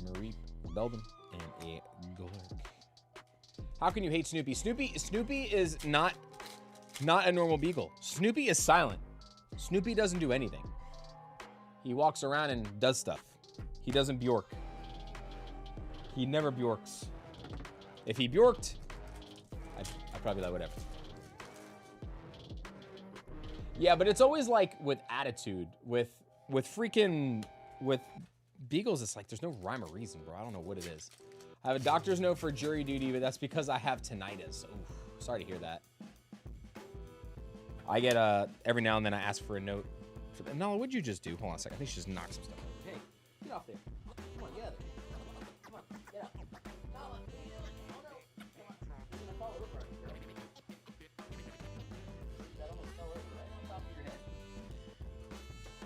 Marie Belbin and a Golurk. How can you hate Snoopy? Snoopy is not a normal beagle. Snoopy is silent. Snoopy doesn't do anything. He walks around and does stuff. He doesn't Bjork. He never Bjorks. If he Bjorked, I'd probably be like, whatever. Yeah, but it's always like with attitude. With beagles, it's like there's no rhyme or reason, bro. I don't know what it is. I have a doctor's note for jury duty, but that's because I have tinnitus. Oof, sorry to hear that. I get every now and then I ask for a note. No, what'd you just do? Hold on a second. I think she just knocked some stuff over. Hey, get off there. Come on, get out of there. Come on, get out. Oh, no. Come on. You're gonna fall over, girl. That almost fell over right on top of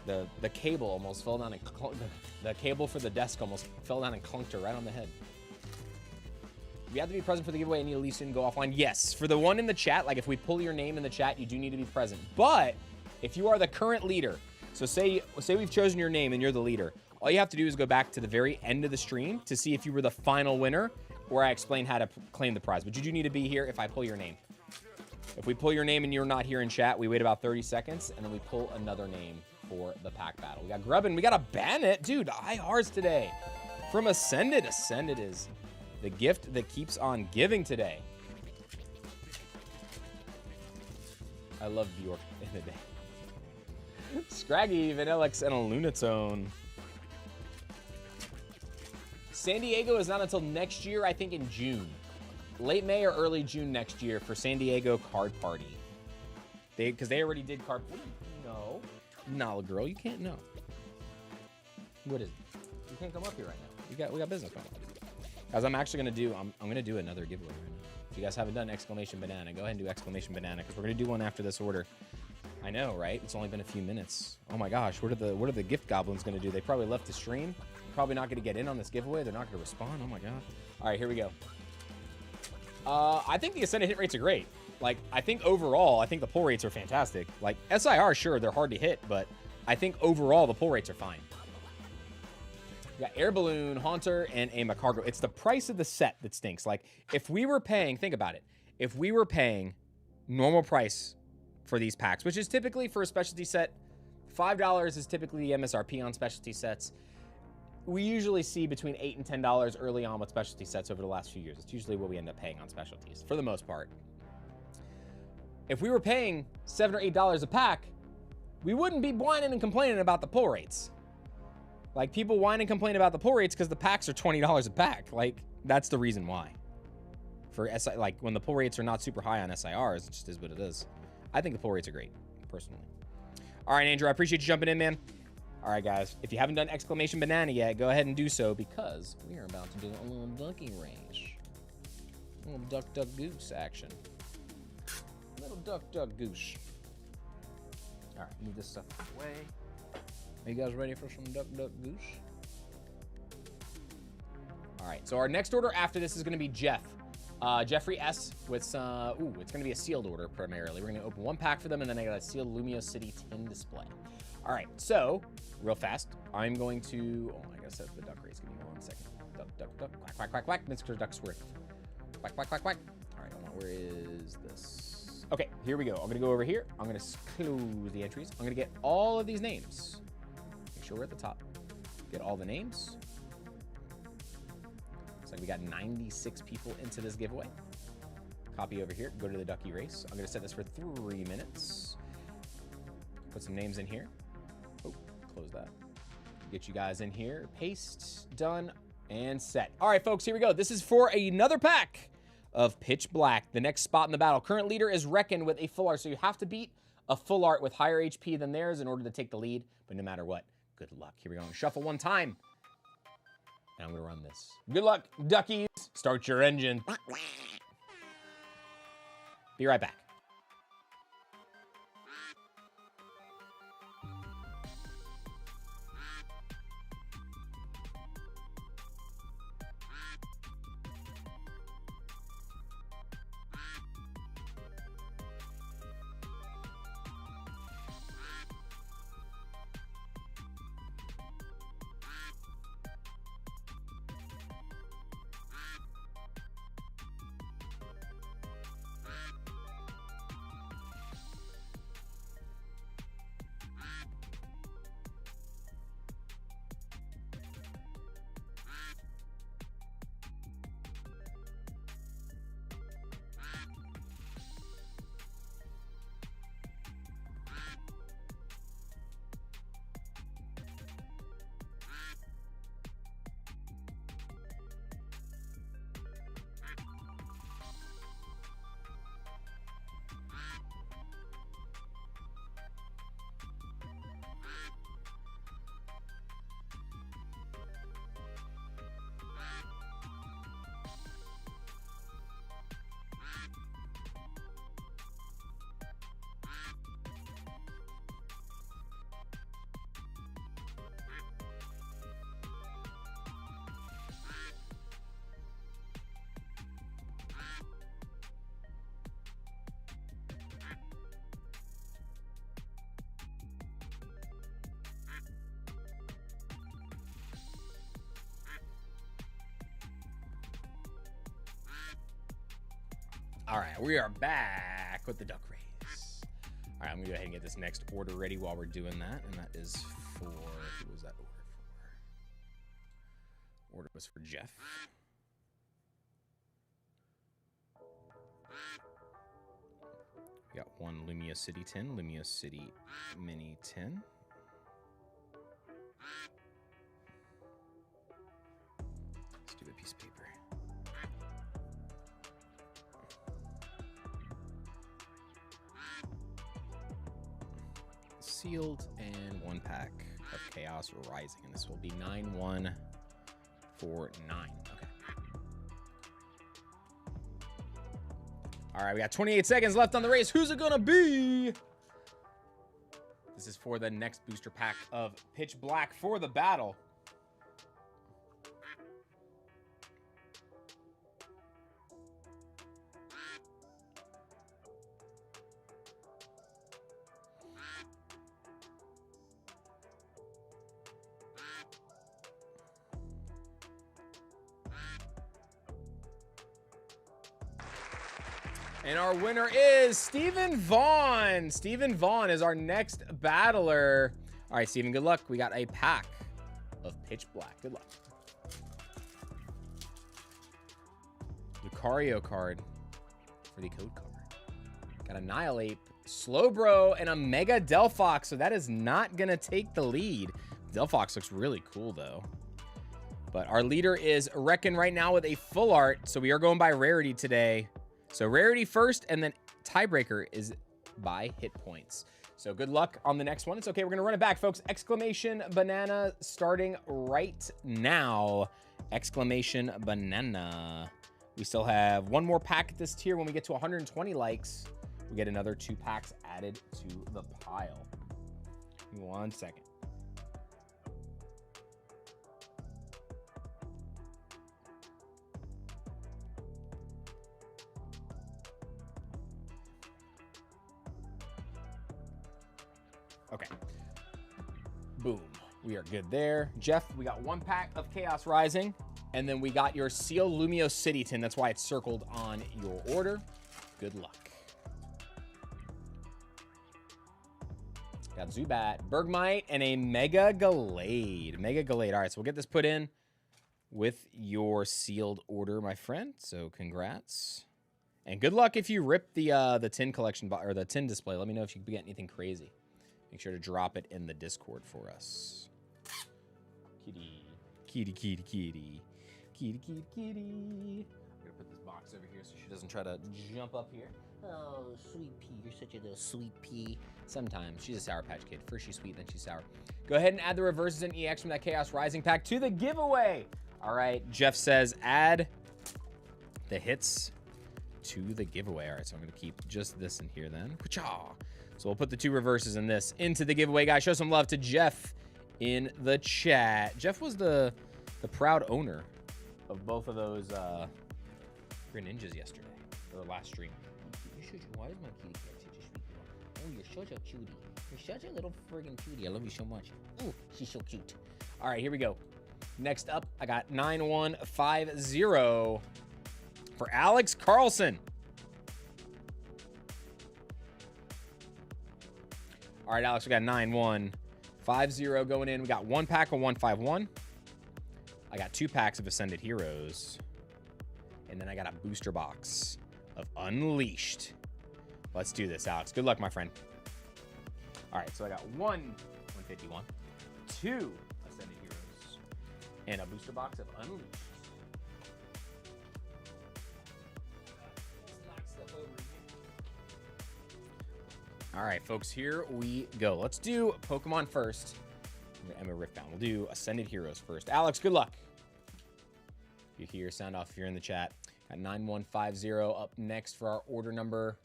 your head. The cable almost fell down and the cable for the desk almost fell down and clunked her right on the head. You have to be present for the giveaway and need at least didn't go offline. Yes, for the one in the chat, like if we pull your name in the chat, you do need to be present. But if you are the current leader, so say we've chosen your name and you're the leader, all you have to do is go back to the very end of the stream to see if you were the final winner, where I explain how to claim the prize. But you do need to be here if I pull your name. If we pull your name and you're not here in chat, we wait about 30 seconds and then we pull another name for the pack battle. We got Grubbin, we got a Bannett. Dude, IRs today. From Ascended. Ascended is the gift that keeps on giving today. I love Bjork in the day. Scraggy, Vanillix, and a Lunatone. San Diego is not until next year, I think in June. Late May or early June next year for San Diego Card Party. Because they already did card. No. No, girl, you can't know. What is it? You can't come up here right now. We got business going on. Guys, I'm actually gonna do I'm gonna do another giveaway right now. If you guys haven't done exclamation banana, go ahead and do exclamation banana because we're gonna do one after this order. I know, right? It's only been a few minutes. Oh my gosh, what are the gift goblins gonna do? They probably left the stream. Probably not gonna get in on this giveaway. They're not gonna respond. Oh my god. All right, here we go. I think the Ascendant hit rates are great. Like, I think overall, I think the pull rates are fantastic. Like, SIR, sure, they're hard to hit, but I think overall the pull rates are fine. We got Air Balloon, Haunter, and a Macargo. It's the price of the set that stinks. Like, if we were paying, think about it. If we were paying normal price for these packs, which is typically for a specialty set, $5 is typically the MSRP on specialty sets. We usually see between $8 and $10 early on with specialty sets over the last few years. It's usually what we end up paying on specialties, for the most part. If we were paying $7 or $8 a pack, we wouldn't be whining and complaining about the pull rates. Like, people whine and complain about the pull rates because the packs are $20 a pack. Like, that's the reason why. For SI, like, when the pull rates are not super high on SIRs, it just is what it is. I think the pull rates are great, personally. All right, Andrew, I appreciate you jumping in, man. All right, guys, if you haven't done exclamation banana yet, go ahead and do so because we are about to do a little ducky race. A little duck, duck, goose action. A little duck, duck, goose. All right, move this stuff away. Are you guys ready for some duck, duck, goose? All right, so our next order after this is going to be Jeff. Jeffrey S. with some, it's going to be a sealed order primarily. We're going to open one pack for them, and then I got a sealed Lumio City tin display. All right, so real fast, I'm going to, I got to set up the duck race. Give me 1 second. Duck, duck, duck, quack, quack, quack, quack. Mr. Ducksworth. Quack, quack, quack, quack. All right, hold on, where is this? Okay, here we go. I'm going to go over here. I'm going to close the entries. I'm going to get all of these names. Make sure we're at the top. Get all the names. Looks like we got 96 people into this giveaway. Copy over here. Go to the ducky race. I'm going to set this for 3 minutes. Put some names in here. Oh, close that. Get you guys in here. Paste, done, and set. All right, folks, here we go. This is for another pack of Pitch Black. The next spot in the battle. Current leader is Reckon with a full art. So you have to beat a full art with higher HP than theirs in order to take the lead. But no matter what, good luck. Here we go. Shuffle one time. And I'm going to run this. Good luck, duckies. Start your engine. Be right back. All right, we are back with the duck race. All right, I'm gonna go ahead and get this next order ready while we're doing that, and that is for, who was that order for? Order was for Jeff. We got one Lumia City 10, Lumia City Mini 10. Let's do a piece of paper. Sealed and one pack of Chaos Rising, and this will be 9149. Okay. All right, we got 28 seconds left on the race. Who's it gonna be? This is for the next booster pack of Pitch Black for the battle. And our winner is Stephen Vaughn. Stephen Vaughn is our next battler. All right, Stephen, good luck. We got a pack of Pitch Black. Good luck. Lucario card for the code card. Got Annihilate, Slowbro, and a Mega Delphox. So that is not going to take the lead. Delphox looks really cool, though. But our leader is Reckon right now with a full art. So we are going by rarity today. So rarity first, and then tiebreaker is by hit points. So good luck on the next one. It's okay. We're going to run it back, folks. Exclamation Banana starting right now. Exclamation Banana. We still have one more pack at this tier. When we get to 120 likes, we get another 2 packs added to the pile. 1 second. Okay. Boom. We are good there. Jeff, we got 1 pack of Chaos Rising, and then we got your Seal Lumio City Tin. That's why it's circled on your order. Good luck. Got Zubat, Bergmite, and a Mega Gallade. Mega Gallade. All right, so we'll get this put in with your sealed order, my friend. So congrats. And good luck if you rip the tin collection or the tin display. Let me know if you get anything crazy. Make sure to drop it in the Discord for us. Kitty. Kitty, kitty, kitty. Kitty, kitty, kitty. I'm gonna put this box over here so she doesn't try to jump up here. Oh, sweet pea. You're such a little sweet pea. Sometimes. She's a Sour Patch Kid. First she's sweet, then she's sour. Go ahead and add the reverses and EX from that Chaos Rising pack to the giveaway. All right. Jeff says add the hits to the giveaway. All right, so I'm going to keep just this in here then. So we'll put the 2 reverses in this into the giveaway, guys. Show some love to Jeff in the chat. Jeff was the proud owner of both of those Greninjas yesterday, or last stream. Why is my kitty cat such a sweet girl? Oh, you're such a cutie. You're such a little friggin' cutie. I love you so much. Oh, she's so cute. All right, here we go. Next up, I got 9150 for Alex Carlson. All right, Alex, we got 9150 going in. We got 1 pack of 151. I got 2 packs of Ascended Heroes. And then I got a booster box of Unleashed. Let's do this, Alex. Good luck, my friend. All right, so I got 151, 2 Ascended Heroes, and a booster box of Unleashed. All right, folks, here we go. Let's do Pokemon first. I'm a Rift down. We'll do Ascended Heroes first. Alex, good luck. If you hear, sound off if you're in the chat. Got 9150 up next for our order number.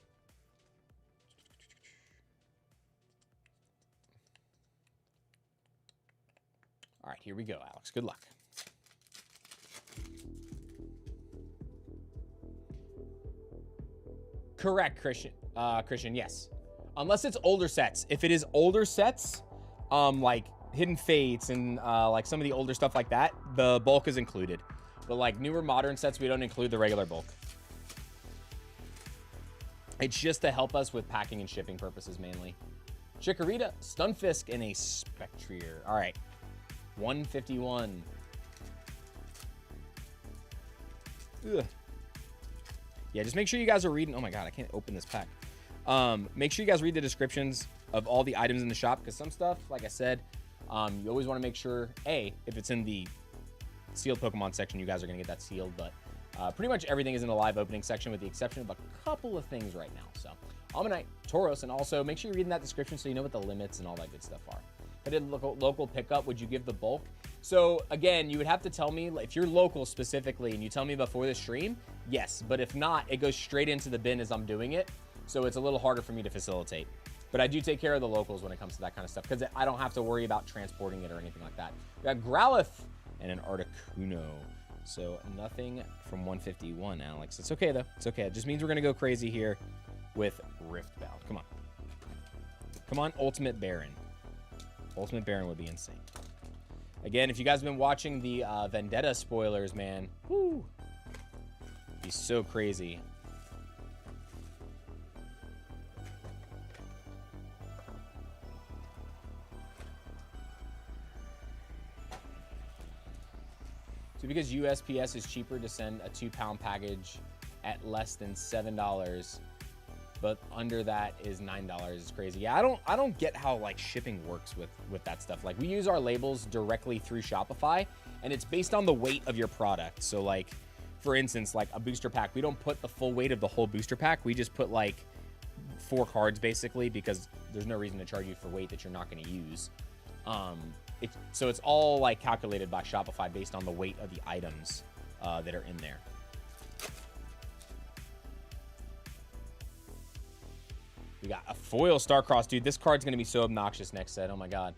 All right, here we go, Alex. Good luck. Correct, Christian. Christian, yes. Unless it's older sets. If it is older sets, like Hidden Fates and like some of the older stuff like that, the bulk is included. But like newer modern sets, we don't include the regular bulk. It's just to help us with packing and shipping purposes mainly. Chikorita, Stunfisk, and a Spectrier. All right, 151. Ugh. Yeah, just make sure you guys are reading. Oh my God, I can't open this pack. Make sure you guys read the descriptions of all the items in the shop, because some stuff, like I said, you always want to make sure, A, if it's in the sealed Pokemon section, you guys are going to get that sealed, but pretty much everything is in the live opening section with the exception of a couple of things right now. So, Almanite, Tauros, and also make sure you're reading that description so you know what the limits and all that good stuff are. If I did local pickup, would you give the bulk? So, again, you would have to tell me, if you're local specifically, and you tell me before the stream, yes, but if not, it goes straight into the bin as I'm doing it. So it's a little harder for me to facilitate. But I do take care of the locals when it comes to that kind of stuff, because I don't have to worry about transporting it or anything like that. We got Growlithe and an Articuno. So nothing from 151, Alex. It's okay, though. It's okay. It just means we're going to go crazy here with Riftbound. Come on. Come on, Ultimate Baron. Ultimate Baron would be insane. Again, if you guys have been watching the Vendetta spoilers, man, whoo, be so crazy. So because USPS is cheaper to send a 2-pound package at less than $7, but under that is $9 is crazy. Yeah, I don't get how like shipping works with that stuff. Like we use our labels directly through Shopify, and it's based on the weight of your product. So like, for instance, like a booster pack, we don't put the full weight of the whole booster pack. We just put like 4 cards basically, because there's no reason to charge you for weight that you're not going to use. So it's all like calculated by Shopify based on the weight of the items that are in there. We got a foil Starcrossed, dude. This card's gonna be so obnoxious next set. Oh my god.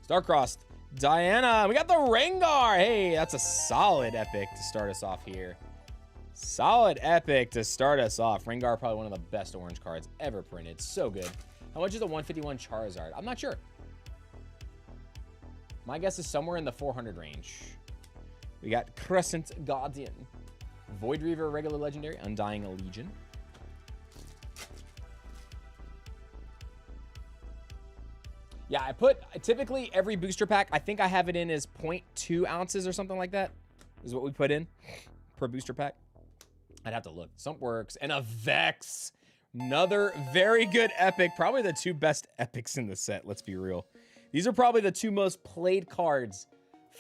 Starcrossed Diana. We got the Rengar. Hey, that's a solid epic to start us off here. Solid epic to start us off. Rengar, probably one of the best orange cards ever printed. So good. How much is a 151 Charizard? I'm not sure. My guess is somewhere in the 400 range. We got Crescent Guardian, Void Reaver, regular legendary, Undying Legion. Yeah, I put typically every booster pack, I think I have it in as 0.2 ounces or something like that, is what we put in per booster pack. I'd have to look. Some works. And a Vex. Another very good epic. Probably the 2 best epics in the set, let's be real. These are probably the 2 most played cards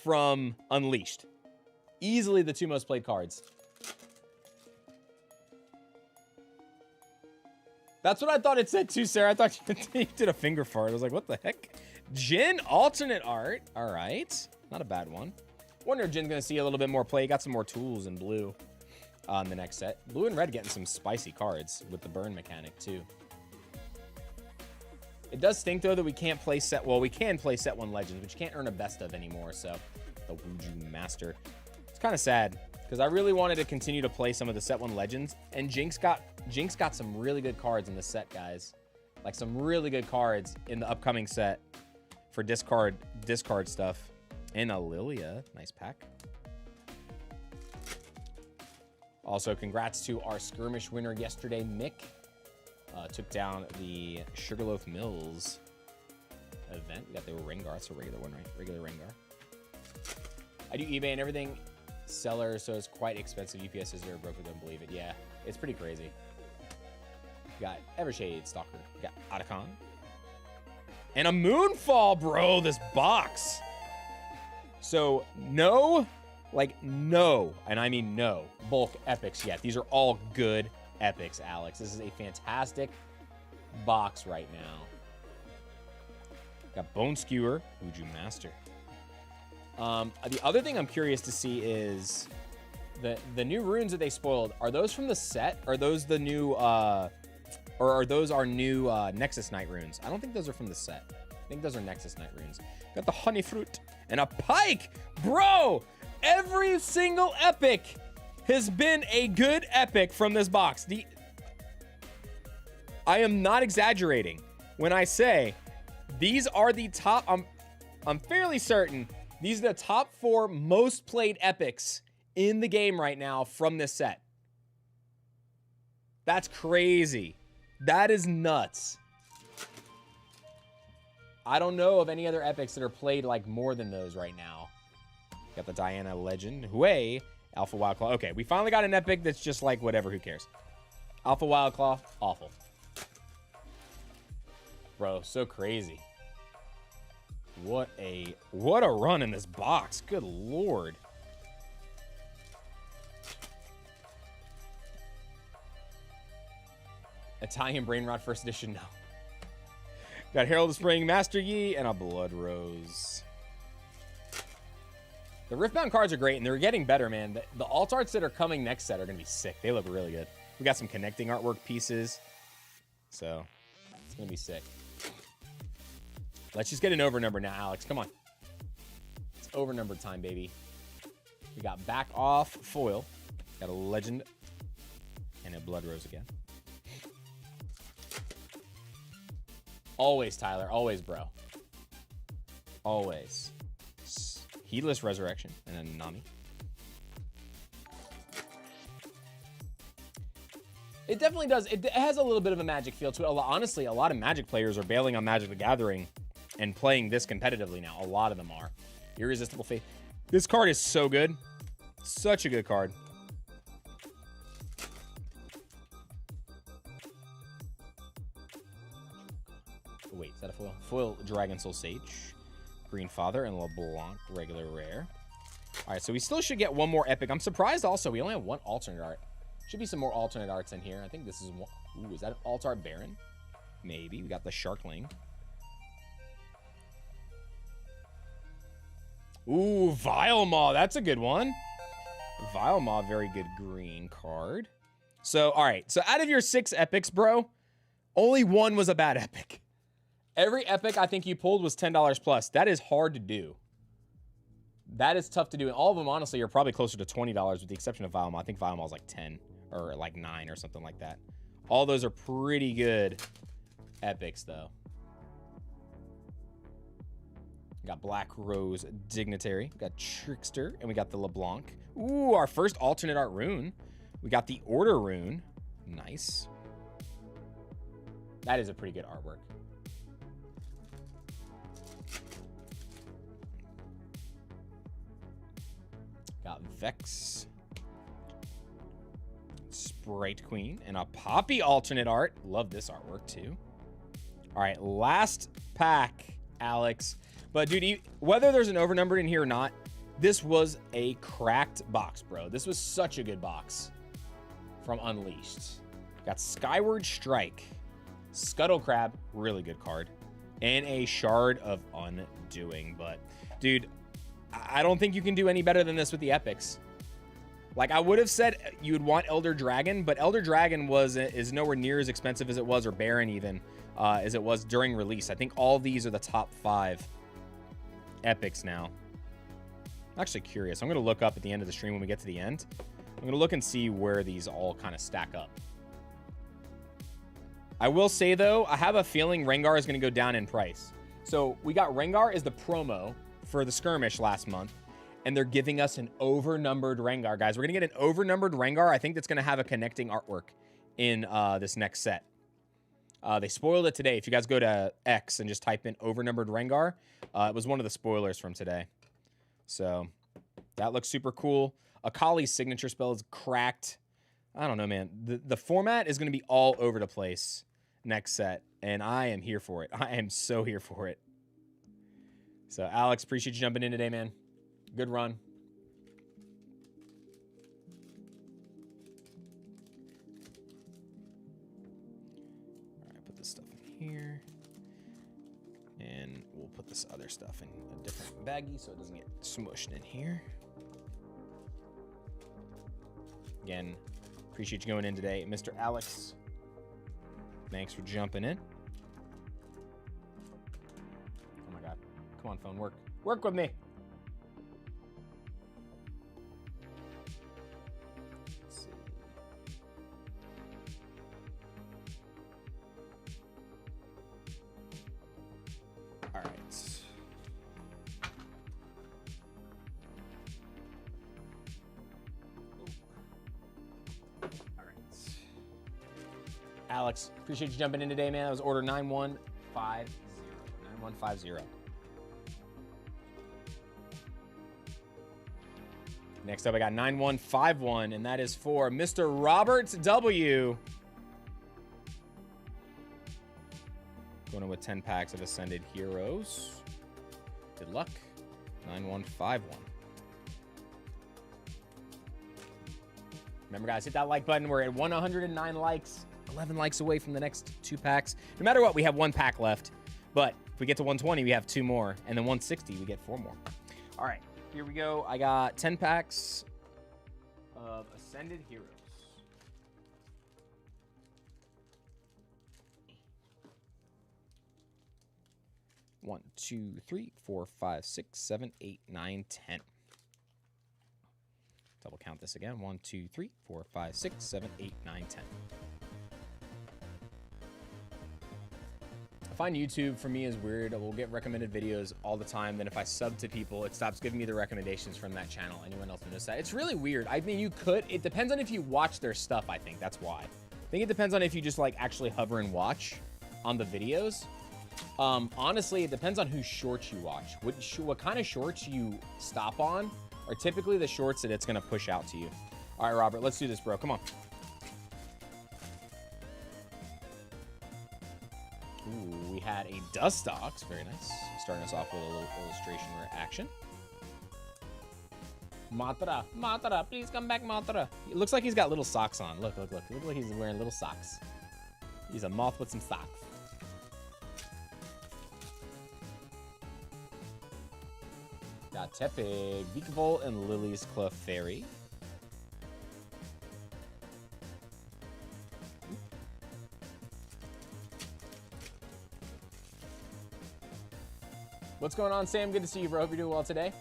from Unleashed. Easily the 2 most played cards. That's what I thought it said too, Sarah. I thought you did a finger fart. I was like, what the heck? Jin alternate art. All right. Not a bad one. Wonder if Jin's going to see a little bit more play. Got some more tools in blue on the next set. Blue and red getting some spicy cards with the burn mechanic too. It does stink though that we can't play set. Well, we can play set 1 Legends, but you can't earn a best of anymore. So the Wuju Master. It's kind of sad because I really wanted to continue to play some of the set 1 Legends, and Jinx got some really good cards in the set, guys. Like some really good cards in the upcoming set for discard stuff. And a Lilia, nice pack. Also, congrats to our skirmish winner yesterday, Mick. Took down the Sugarloaf Mills event. We got the Rengar. It's a regular one, right? Regular Rengar. I do eBay and everything seller, so it's quite expensive. UPSs are broken, don't believe it. Yeah, it's pretty crazy. We got Evershade Stalker. We got Otacon. And a Moonfall, bro, this box. So no, and I mean no, bulk epics yet. These are all good epics, Alex. This is a fantastic box right now. Got Bone Skewer, Wuju Master. The other thing I'm curious to see is the new runes that they spoiled. Are those from the set? Are those the new, or are those our new Nexus Knight runes? I don't think those are from the set. I think those are Nexus Knight runes. Got the Honey Fruit and a Pike, bro. Every single epic has been a good epic from this box. I am not exaggerating when I say these are the top. I'm fairly certain these are the top 4 most played epics in the game right now from this set. That's crazy. That is nuts. I don't know of any other epics that are played like more than those right now. Got the Diana Legend, Hwy, Alpha Wildclaw. Okay, we finally got an epic that's just like whatever, who cares? Alpha Wildclaw, awful. Bro, so crazy. What a run in this box. Good lord. Italian Brainrot first edition, no. Got Herald of Spring, Master Yi, and a Blood Rose. The Riftbound cards are great, and they're getting better, man. The alt arts that are coming next set are going to be sick. They look really good. We got some connecting artwork pieces. So, it's going to be sick. Let's just get an over number now, Alex. Come on. It's over number time, baby. We got back off foil. Got a Legend and a Blood Rose again. Always, Tyler. Always, bro. Always. Heedless Resurrection, and then Nami. It definitely does. It has a little bit of a Magic feel to it. Honestly, a lot of Magic players are bailing on Magic the Gathering and playing this competitively now. A lot of them are. Irresistible Faith. This card is so good. Such a good card. Wait, is that a foil? Foil Dragon Soul Sage. Green Father and LeBlanc, regular rare. All right, so we still should get one more epic. I'm surprised also we only have one alternate art. Should be some more alternate arts in here. I think this is one. Ooh, is that an alt art Baron? Maybe. We got the Sharkling. Ooh, Vilemaw. That's a good one. Vilemaw, very good green card. So, all right. So out of your 6 epics, bro, only one was a bad epic. Every epic I think you pulled was $10 plus. That is hard to do. That is tough to do. And all of them, honestly, are probably closer to $20 with the exception of Vilemaw. I think Vilemaw is like 10 or like 9 or something like that. All those are pretty good epics, though. We got Black Rose Dignitary. We got Trickster. And we got the LeBlanc. Ooh, our first alternate art rune. We got the Order rune. Nice. That is a pretty good artwork. Got Vex. Sprite Queen. And a Poppy alternate art. Love this artwork, too. All right, last pack, Alex. But, dude, whether there's an overnumbered in here or not, this was a cracked box, bro. This was such a good box from Unleashed. Got Skyward Strike. Scuttle Crab, really good card. And a Shard of Undoing. But, dude, I don't think you can do any better than this with the epics. Like, I would have said you would want Elder Dragon, but Elder Dragon is nowhere near as expensive as it was, or Baron even, as it was during release. I think all these are the top 5 epics now. I'm actually curious. I'm going to look up at the end of the stream when we get to the end. I'm going to look and see where these all kind of stack up. I will say, though, I have a feeling Rengar is going to go down in price. So we got Rengar as the promo for the skirmish last month, and they're giving us an overnumbered Rengar, guys. We're going to get an overnumbered Rengar. I think that's going to have a connecting artwork in this next set. They spoiled it today. If you guys go to X and just type in overnumbered Rengar, it was one of the spoilers from today. So that looks super cool. Akali's signature spell is cracked. I don't know, man. The format is going to be all over the place next set, and I am here for it. I am so here for it. So, Alex, appreciate you jumping in today, man. Good run. All right, put this stuff in here. And we'll put this other stuff in a different baggie so it doesn't get smushed in here. Again, appreciate you going in today. Mr. Alex, thanks for jumping in. Oh my God. Come on, phone, work. Work with me. Let's see. All right. Alex, appreciate you jumping in today, man. That was order 9150. 9150. Next up, I got 9151, and that is for Mr. Robert W. Going in with 10 packs of Ascended Heroes. Good luck. 9151. Remember, guys, hit that like button. We're at 109 likes. 11 likes away from the next 2 packs. No matter what, we have 1 pack left. But if we get to 120, we have 2 more. And then 160, we get 4 more. All right, here we go. I got 10 packs of Ascended Heroes. One, 2, 3, 4, 5, 6, 7, 8, 9, 10. Double count this again. 1, 2, 3, 4, 5, 6, 7, 8, 9, 10. find YouTube for me is weird. We'll get recommended videos all the time. Then if I sub to people, it stops giving me the recommendations from that channel. Anyone else notice that? It's really weird. I mean, you could. It depends on if you watch their stuff, I think. That's why. I think it depends on if you just like actually hover and watch on the videos. Honestly, it depends on whose shorts you watch. What kind of shorts you stop on are typically the shorts that it's going to push out to you. All right, Robert, let's do this, bro. Come on. Ooh, we had a Dustox. Very nice. Starting us off with a little illustration reaction. Matara, Matara, please come back, Matara. It looks like he's got little socks on. Look. Look like he's wearing little socks. He's a moth with some socks. Got Tepig, Vikavolt, and Lily's Clefairy. What's going on, Sam? Good to see you, bro. Hope you're doing well today.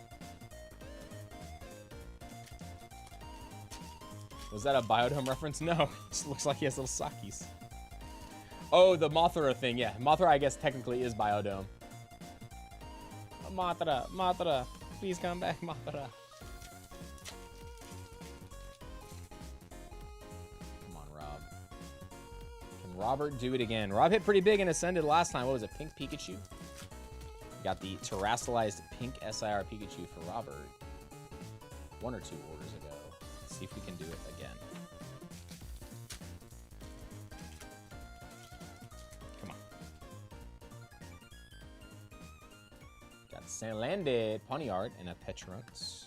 Was that a Biodome reference? No, it just looks like he has little sockies. Oh, the Mothra thing, yeah. Mothra, I guess, technically is Biodome. Mothra, Mothra, please come back, Mothra. Come on, Rob. Can Robert do it again? Rob hit pretty big and ascended last time. What was it, Pink Pikachu? Got the terastalized pink SIR Pikachu for Robert 1 or 2 orders ago. Let's see if we can do it again. Come on. Got Sandlanded, Pawniard, and a Petrunx.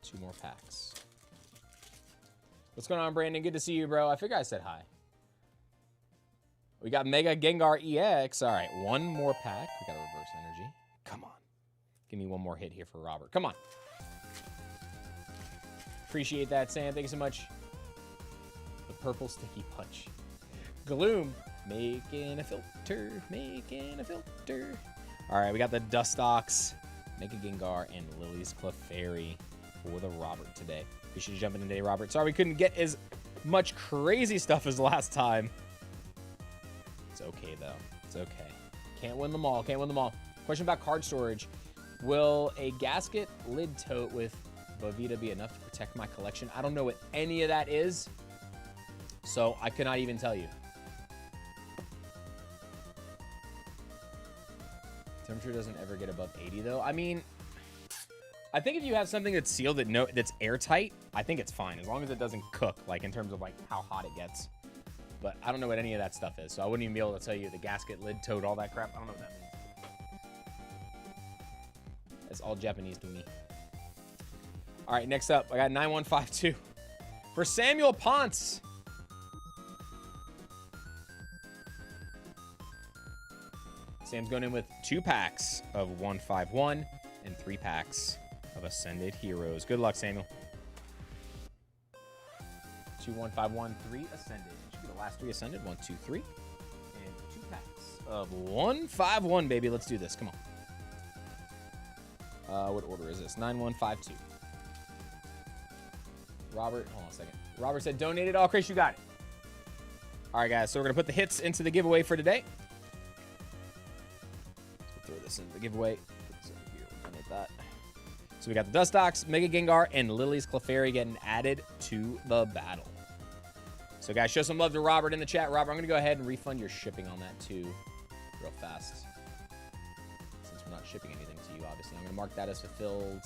2 more packs. What's going on, Brandon? Good to see you, bro. I figure I said hi. We got Mega Gengar EX. All right, 1 more pack. We got a reverse energy. Come on. Give me 1 more hit here for Robert. Come on. Appreciate that, Sam. Thank you so much. The purple sticky punch. Gloom. Making a filter. Making a filter. All right, we got the Dustox, Mega Gengar, and Lily's Clefairy for the Robert today. We should jump in today, Robert. Sorry we couldn't get as much crazy stuff as last time. It's okay, though. It's okay. Can't win them all. Can't win them all. Question about card storage. Will a gasket lid tote with Bovita be enough to protect my collection? I don't know what any of that is, so I could not even tell you. Temperature doesn't ever get above 80, though. I mean, I think if you have something that's sealed that's airtight, I think it's fine, as long as it doesn't cook, like in terms of like how hot it gets. But I don't know what any of that stuff is, so I wouldn't even be able to tell you the gasket, lid, tote, all that crap. I don't know what that means. That's all Japanese to me. All right, next up, I got 9152 for Samuel Ponce. Sam's going in with 2 packs of 151 and 3 packs of Ascended Heroes. Good luck, Samuel. 2, 1, 5, 1, 3 Ascended. The last 3 Ascended. 1, 2, 3. And 2 packs of 151, baby. Let's do this. Come on. What order is this? 9152. Robert, hold on a second. Robert said donated. Oh, Chris, you got it. All right, guys. So we're going to put the hits into the giveaway for today. So throw this into the giveaway. Put this over here. We'll donate that. So we got the Dustox, Mega Gengar, and Lily's Clefairy getting added to the battle. So, guys, show some love to Robert in the chat. Robert, I'm going to go ahead and refund your shipping on that, too, real fast. Since we're not shipping anything to you, obviously. I'm going to mark that as fulfilled.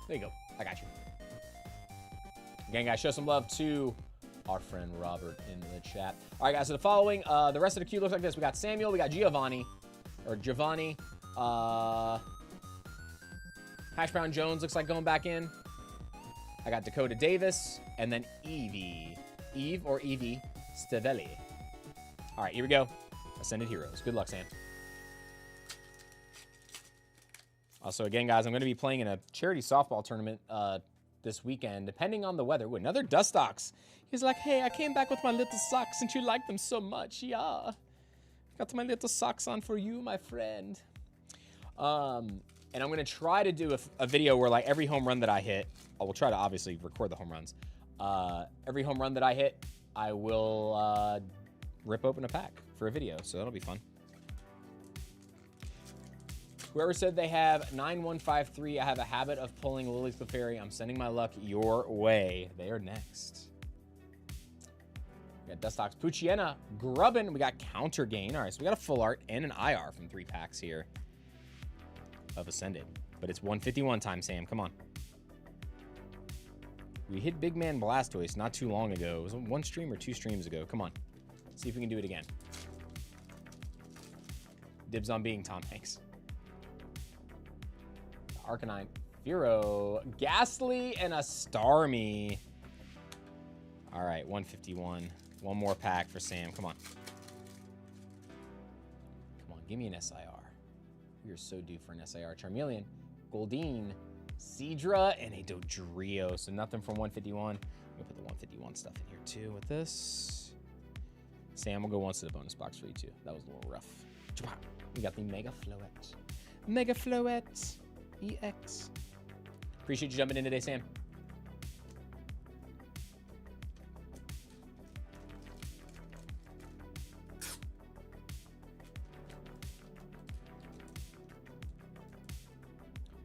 There you go. I got you. Again, guys, show some love to our friend Robert in the chat. All right, guys, so the following, the rest of the queue looks like this. We got Samuel, we got Giovanni, Hash Brown Jones looks like going back in. I got Dakota Davis, and then Evie Stavelli. All right, here we go. Ascended Heroes. Good luck, Sam. Also, again, guys, I'm going to be playing in a charity softball tournament this weekend, depending on the weather. Ooh, another Dustox. He's like, hey, I came back with my little socks since you like them so much. Yeah. Got my little socks on for you, my friend. And I'm going to try to do a video where like every home run that I hit, I will try to obviously record the home runs. Every home run that I hit, I will rip open a pack for a video. So that'll be fun. Whoever said they have 9153, I have a habit of pulling Lily's Clefairy. I'm sending my luck your way. They are next. We got Dustox, Puchiena, Grubbin. We got Counter Gain. All right, so we got a full art and an IR from 3 packs here of Ascended. But it's 151 time, Sam. Come on. We hit Big Man Blastoise not too long ago. It was 1 stream or 2 streams ago. Come on. See if we can do it again. Dibs on being Tom Hanks. Arcanine, Fearow, Ghastly, and a Starmie. All right, 151. One more pack for Sam. Come on. Come on, give me an SIR. We are so due for an SIR. Charmeleon, Goldeen, Seadra, and a Dodrio. So nothing from 151. I'm gonna put the 151 stuff in here too with this. Sam will go once to the bonus box for you too. That was a little rough. We got the Mega Floette. Mega Floette EX. Appreciate you jumping in today, Sam.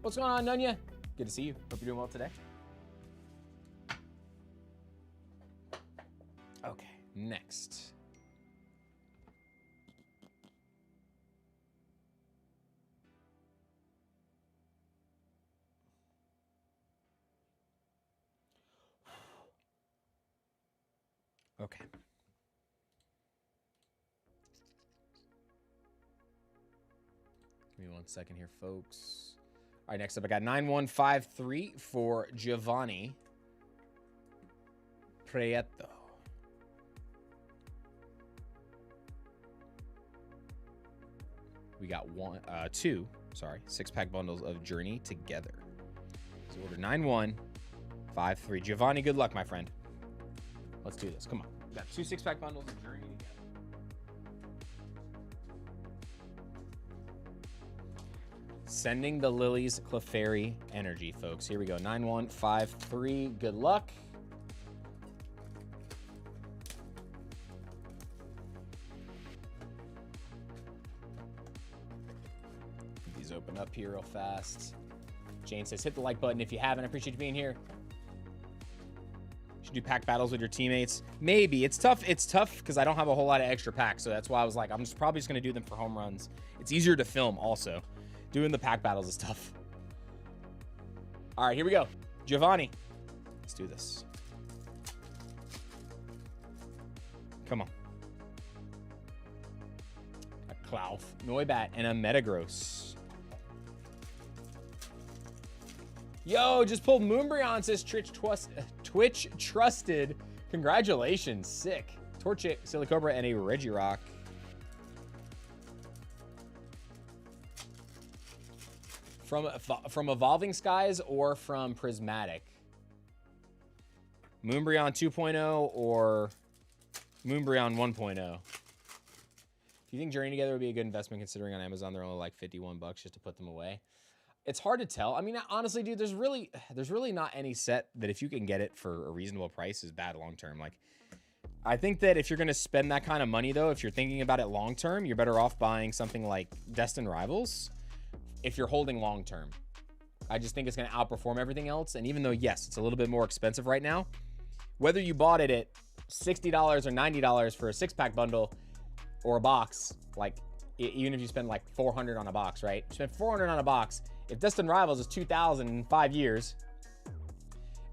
What's going on, Nunya? Good to see you. Hope you're doing well today. Okay, next. Okay. Give me 1 second here, folks. All right, next up, I got 9153 for Giovanni Prieto. We got 2 6-pack bundles of Journey Together. So order 9153. Giovanni, good luck, my friend. Let's do this. Come on. We got 2 6-pack bundles of Journey Together. Sending the Lily's Clefairy energy, folks. Here we go. 9153. Good luck. Get these open up here real fast. Jane says, hit the like button if you haven't. I appreciate you being here. Should do pack battles with your teammates. Maybe. It's tough. It's tough because I don't have a whole lot of extra packs. So that's why I was like, I'm probably just going to do them for home runs. It's easier to film also. Doing the pack battles is tough. All right, here we go. Giovanni. Let's do this. Come on. A Klawf, Noibat, and a Metagross. Yo, just pulled Moonbreon, says Twitch Trusted. Congratulations. Sick. Torchic, Silicobra, and a Regirock. From Evolving Skies or from Prismatic? Moonbreon 2.0 or Moonbreon 1.0? Do you think Journey Together would be a good investment considering on Amazon they're only like 51 bucks just to put them away? It's hard to tell. I mean, honestly, dude, there's really not any set that if you can get it for a reasonable price is bad long term. Like, I think that if you're going to spend that kind of money, though, if you're thinking about it long term, you're better off buying something like Destined Rivals. If you're holding long term, I just think it's going to outperform everything else. And even though, yes, it's a little bit more expensive right now, whether you bought it at $60 or $90 for a 6-pack bundle or a box, like even if you spend like $400 on a box, right? You spend $400 on a box. If Destined Rivals is $2,000 in 5 years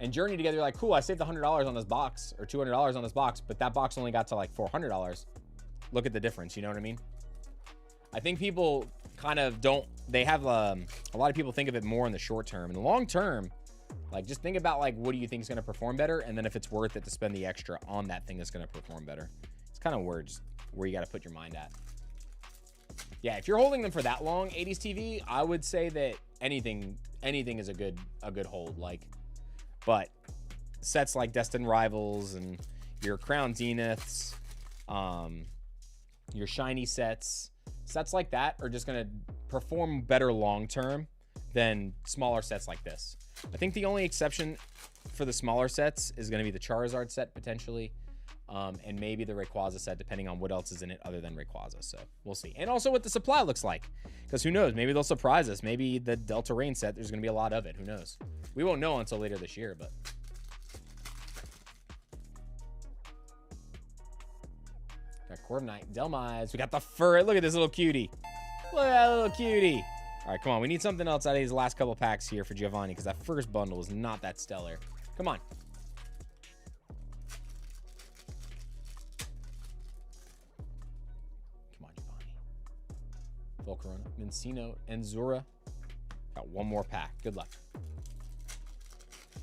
and Journey Together, you're like, cool, I saved $100 on this box or $200 on this box, but that box only got to like $400. Look at the difference. You know what I mean? I think people kind of don't, they have a lot of people think of it more in the short term. In the long term, like just think about like what do you think is going to perform better, and then if it's worth it to spend the extra on that thing that's going to perform better. It's kind of where you got to put your mind at. Yeah, if you're holding them for that long, 80s TV, I would say that anything is a good hold. Like, but sets like Destined Rivals and your Crown Zeniths, your shiny sets like that are just gonna perform better long term than smaller sets like this. I think the only exception for the smaller sets is going to be the Charizard set potentially, and maybe the Rayquaza set, depending on what else is in it other than Rayquaza. So we'll see. And also what the supply looks like, because who knows? Maybe they'll surprise us. Maybe the Delta Rain set, there's going to be a lot of it. Who knows? We won't know until later this year, but... Got Corviknight, Delmise. We got the fur. Look at this little cutie. Look at that little cutie. All right, come on. We need something else out of these last couple packs here for Giovanni, because that first bundle is not that stellar. Come on. Come on, Giovanni. Volcarona, Mincino, and Zora. Got one more pack. Good luck.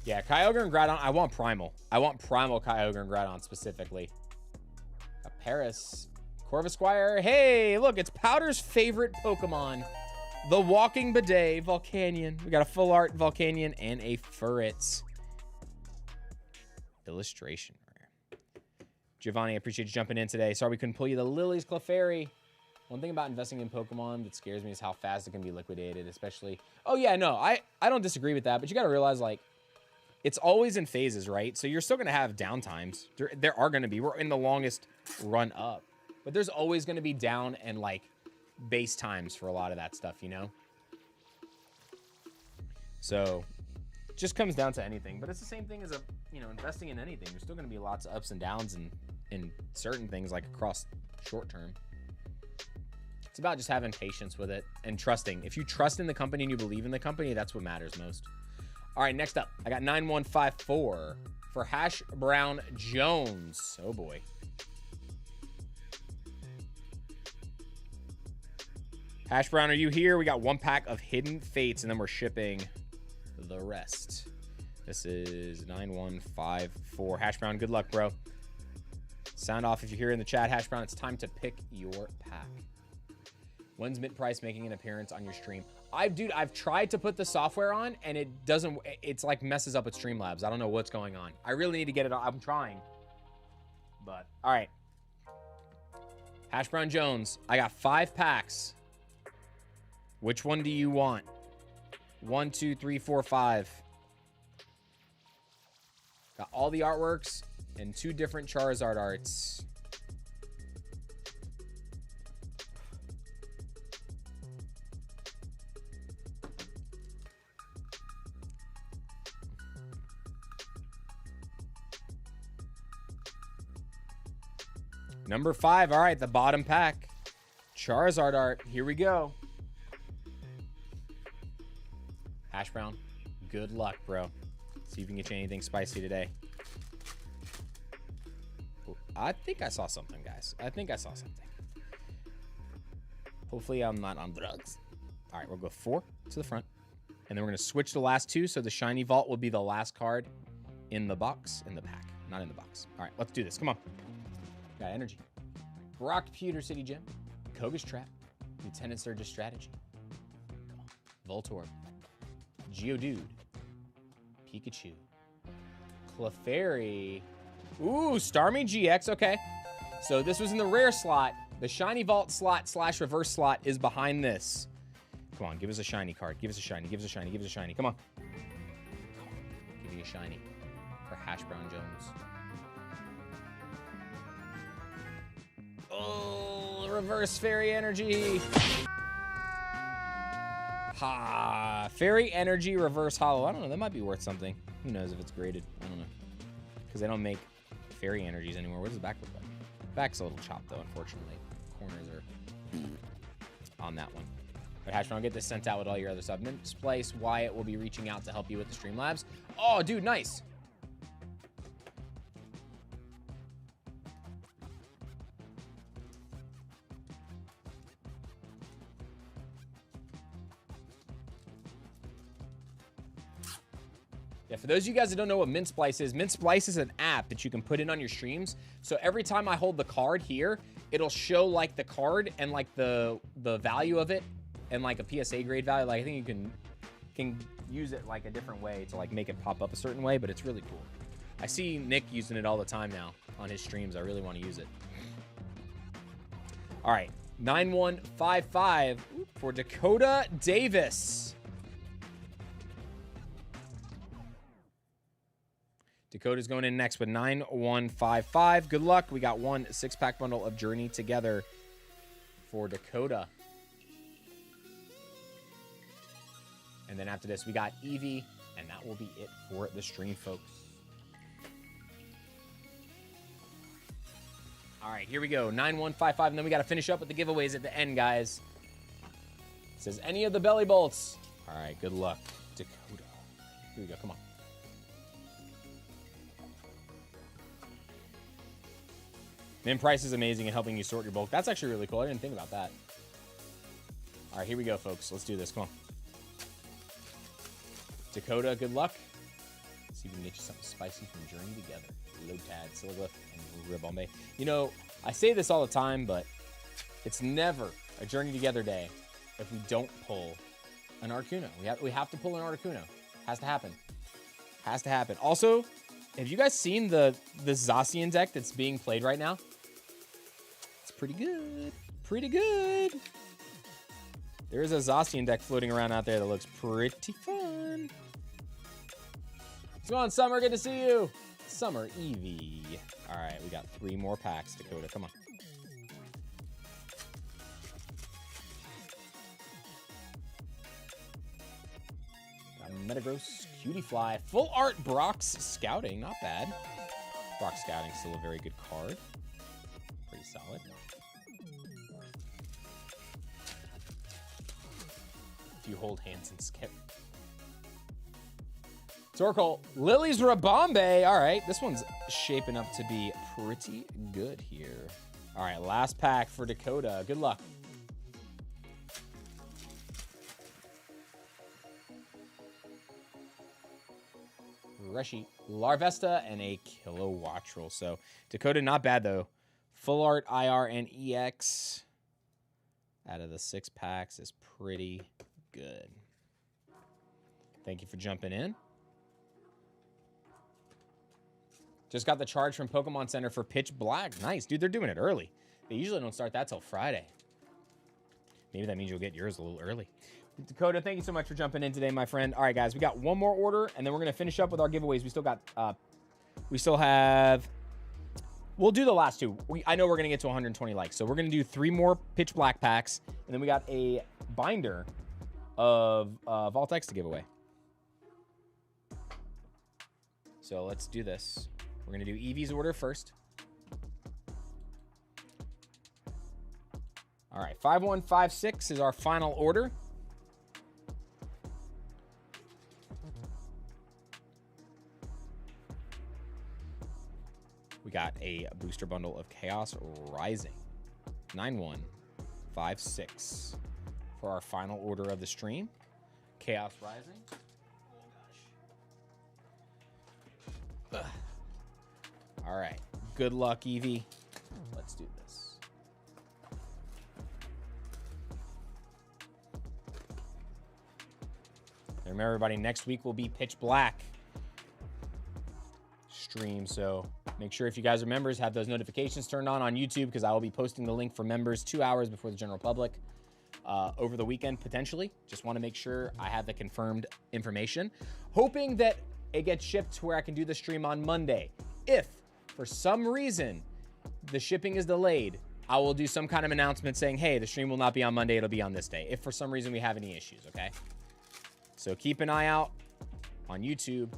Yeah, Kyogre and Groudon. I want Primal. I want Primal Kyogre and Groudon specifically. Got Paris. Corvisquire. Hey, look, it's Powder's favorite Pokemon. The Walking Bidet, Volcanion. We got a full art Volcanion and a Furret. Illustration rare. Giovanni, I appreciate you jumping in today. Sorry we couldn't pull you the Lilies Clefairy. One thing about investing in Pokemon that scares me is how fast it can be liquidated, especially... Oh, yeah, no, I don't disagree with that, but you got to realize, like, it's always in phases, right? So you're still going to have downtimes. There are going to be. We're in the longest run up. But there's always going to be down and, like, base times for a lot of that stuff, you know? So, it just comes down to anything. But it's the same thing as, investing in anything. There's still going to be lots of ups and downs in certain things, like, across short term. It's about just having patience with it and trusting. If you trust in the company and you believe in the company, that's what matters most. All right, next up, I got 9154 for Hash Brown Jones. Oh, boy. Hash Brown, are you here? We got one pack of Hidden Fates, and then we're shipping the rest. This is 9154. Hash Brown, good luck, bro. Sound off if you're here in the chat. Hash Brown, it's time to pick your pack. When's Mint Price making an appearance on your stream? Dude, I've tried to put the software on, and it doesn't, it's like messes up with Streamlabs. I don't know what's going on. I really need to get it on. I'm trying. But, all right. Hash Brown Jones, I got 5 packs. Which one do you want? 1, 2, 3, 4, 5. Got all the artworks and 2 different Charizard arts. Number 5. All right, the bottom pack. Charizard art. Here we go. Hash Brown, good luck, bro. See if you can get you anything spicy today. Ooh, I think I saw something, guys. I think I saw something. Hopefully I'm not on drugs. All right, we'll go 4 to the front. And then we're going to switch the last 2. So the Shiny Vault will be the last card in the box, in the pack. Not in the box. All right, let's do this. Come on. Got energy. Brock Pewter City Gem. Koga's Trap. Lieutenant Surge's Strategy. Voltorb. Geodude. Pikachu. Clefairy. Ooh, Starmie GX. Okay. So this was in the rare slot. The Shiny Vault slot / reverse slot is behind this. Come on, give us a shiny card. Give us a shiny. Give us a shiny. Give us a shiny. Come on. Come on. Give me a shiny for Hash Brown Jones. Oh, reverse Fairy Energy. Ha. Fairy Energy reverse hollow. I don't know. That might be worth something. Who knows if it's graded? I don't know. Because they don't make Fairy Energies anymore. What does the back look like? Back's a little chopped, though, unfortunately. Corners are on that one. But Hash Brown, get this sent out with all your other stuff. Misplace Wyatt will be reaching out to help you with the Streamlabs. Oh, dude, nice. Yeah, for those of you guys that don't know what Mint Splice is is an app that you can put in on your streams. So every time I hold the card here, it'll show like the card and like the value of it and like a PSA grade value. Like I think you can use it like a different way to like make it pop up a certain way, but it's really cool. I see Nick using it all the time now on his streams. I really want to use it. All right, 9155 for Dakota Davis. Dakota's going in next with 9155. Good luck. We got one 6-pack bundle of Journey Together for Dakota. And then after this, we got Eevee, and that will be it for the stream, folks. All right, here we go. 9155, and then we got to finish up with the giveaways at the end, guys. It says any of the belly bolts. All right, good luck, Dakota. Here we go. Come on. Min price is amazing in helping you sort your bulk. That's actually really cool. I didn't think about that. All right, here we go, folks. Let's do this. Come on. Dakota, good luck. Let's see if we can get you something spicy from Journey Together. Lotad, Silva, and Ribombay. You know, I say this all the time, but it's never a Journey Together day if we don't pull an Articuno. We have to pull an Articuno. Has to happen. Has to happen. Also, have you guys seen the Zacian deck that's being played right now? It's pretty good. Pretty good. There is a Zacian deck floating around out there that looks pretty fun. What's going on, Summer? Good to see you. Summer Eevee. All right, we got 3 more packs, Dakota. Come on. Got Metagross, Cutie Fly, Full Art Brock's Scouting. Not bad. Brock's Scouting still a very good card. Pretty solid. If you hold hands and skip. Torkoal, Lily's Ribombay. All right, this one's shaping up to be pretty good here. All right, last pack for Dakota. Good luck. Reshi, Larvesta, and a Kilowattrel. So Dakota, not bad though. Full Art, IR, and EX out of the 6 packs is pretty good. Thank you for jumping in. Just got the charge from Pokemon Center for Pitch Black. Nice, dude. They're doing it early. They usually don't start that till Friday. Maybe that means you'll get yours a little early. Dakota, thank you so much for jumping in today, my friend. All right, guys, we got one more order, and then we're going to finish up with our giveaways. We'll do the last 2. I know we're going to get to 120 likes, so we're going to do 3 more Pitch Black packs, and then we got a binder of Vault-X to give away. So let's do this. We're going to do Eevee's order first. All right, 5156 is our final order. We got a booster bundle of Chaos Rising. 9156 for our final order of the stream. Chaos Rising. Oh, gosh. All right. Good luck, Eevee. Let's do this. And remember, everybody, next week will be Pitch Black stream, so make sure if you guys are members, have those notifications turned on YouTube, because I will be posting the link for members 2 hours before the general public over the weekend, potentially. Just want to make sure I have the confirmed information, hoping that it gets shipped to where I can do the stream on Monday. If for some reason the shipping is delayed, I will do some kind of announcement saying, hey, the stream will not be on Monday, it'll be on this day, if for some reason we have any issues, okay? So keep an eye out on YouTube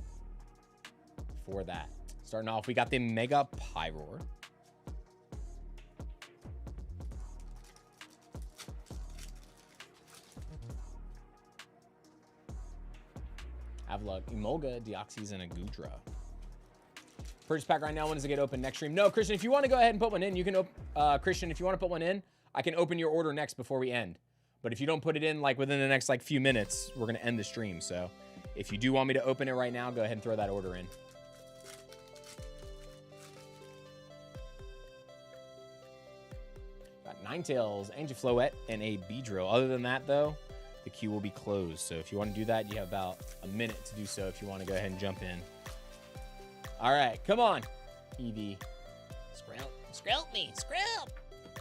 for that. Starting off, we got the Mega Pyroar. Avalugg, Emolga, Deoxys, and a Goodra. Purchase pack right now. When does it get open? Next stream? No, Christian, if you want to go ahead and put one in, you can, Christian, if you want to put one in, I can open your order next before we end. But if you don't put it in, like, within the next, like, few minutes, we're going to end the stream. So if you do want me to open it right now, go ahead and throw that order in. Got Ninetales, Angifloette, and a Beedrill. Other than that, though, the queue will be closed. So if you want to do that, you have about a minute to do so if you want to go ahead and jump in. All right, come on, Eevee. Scrap me, scrap.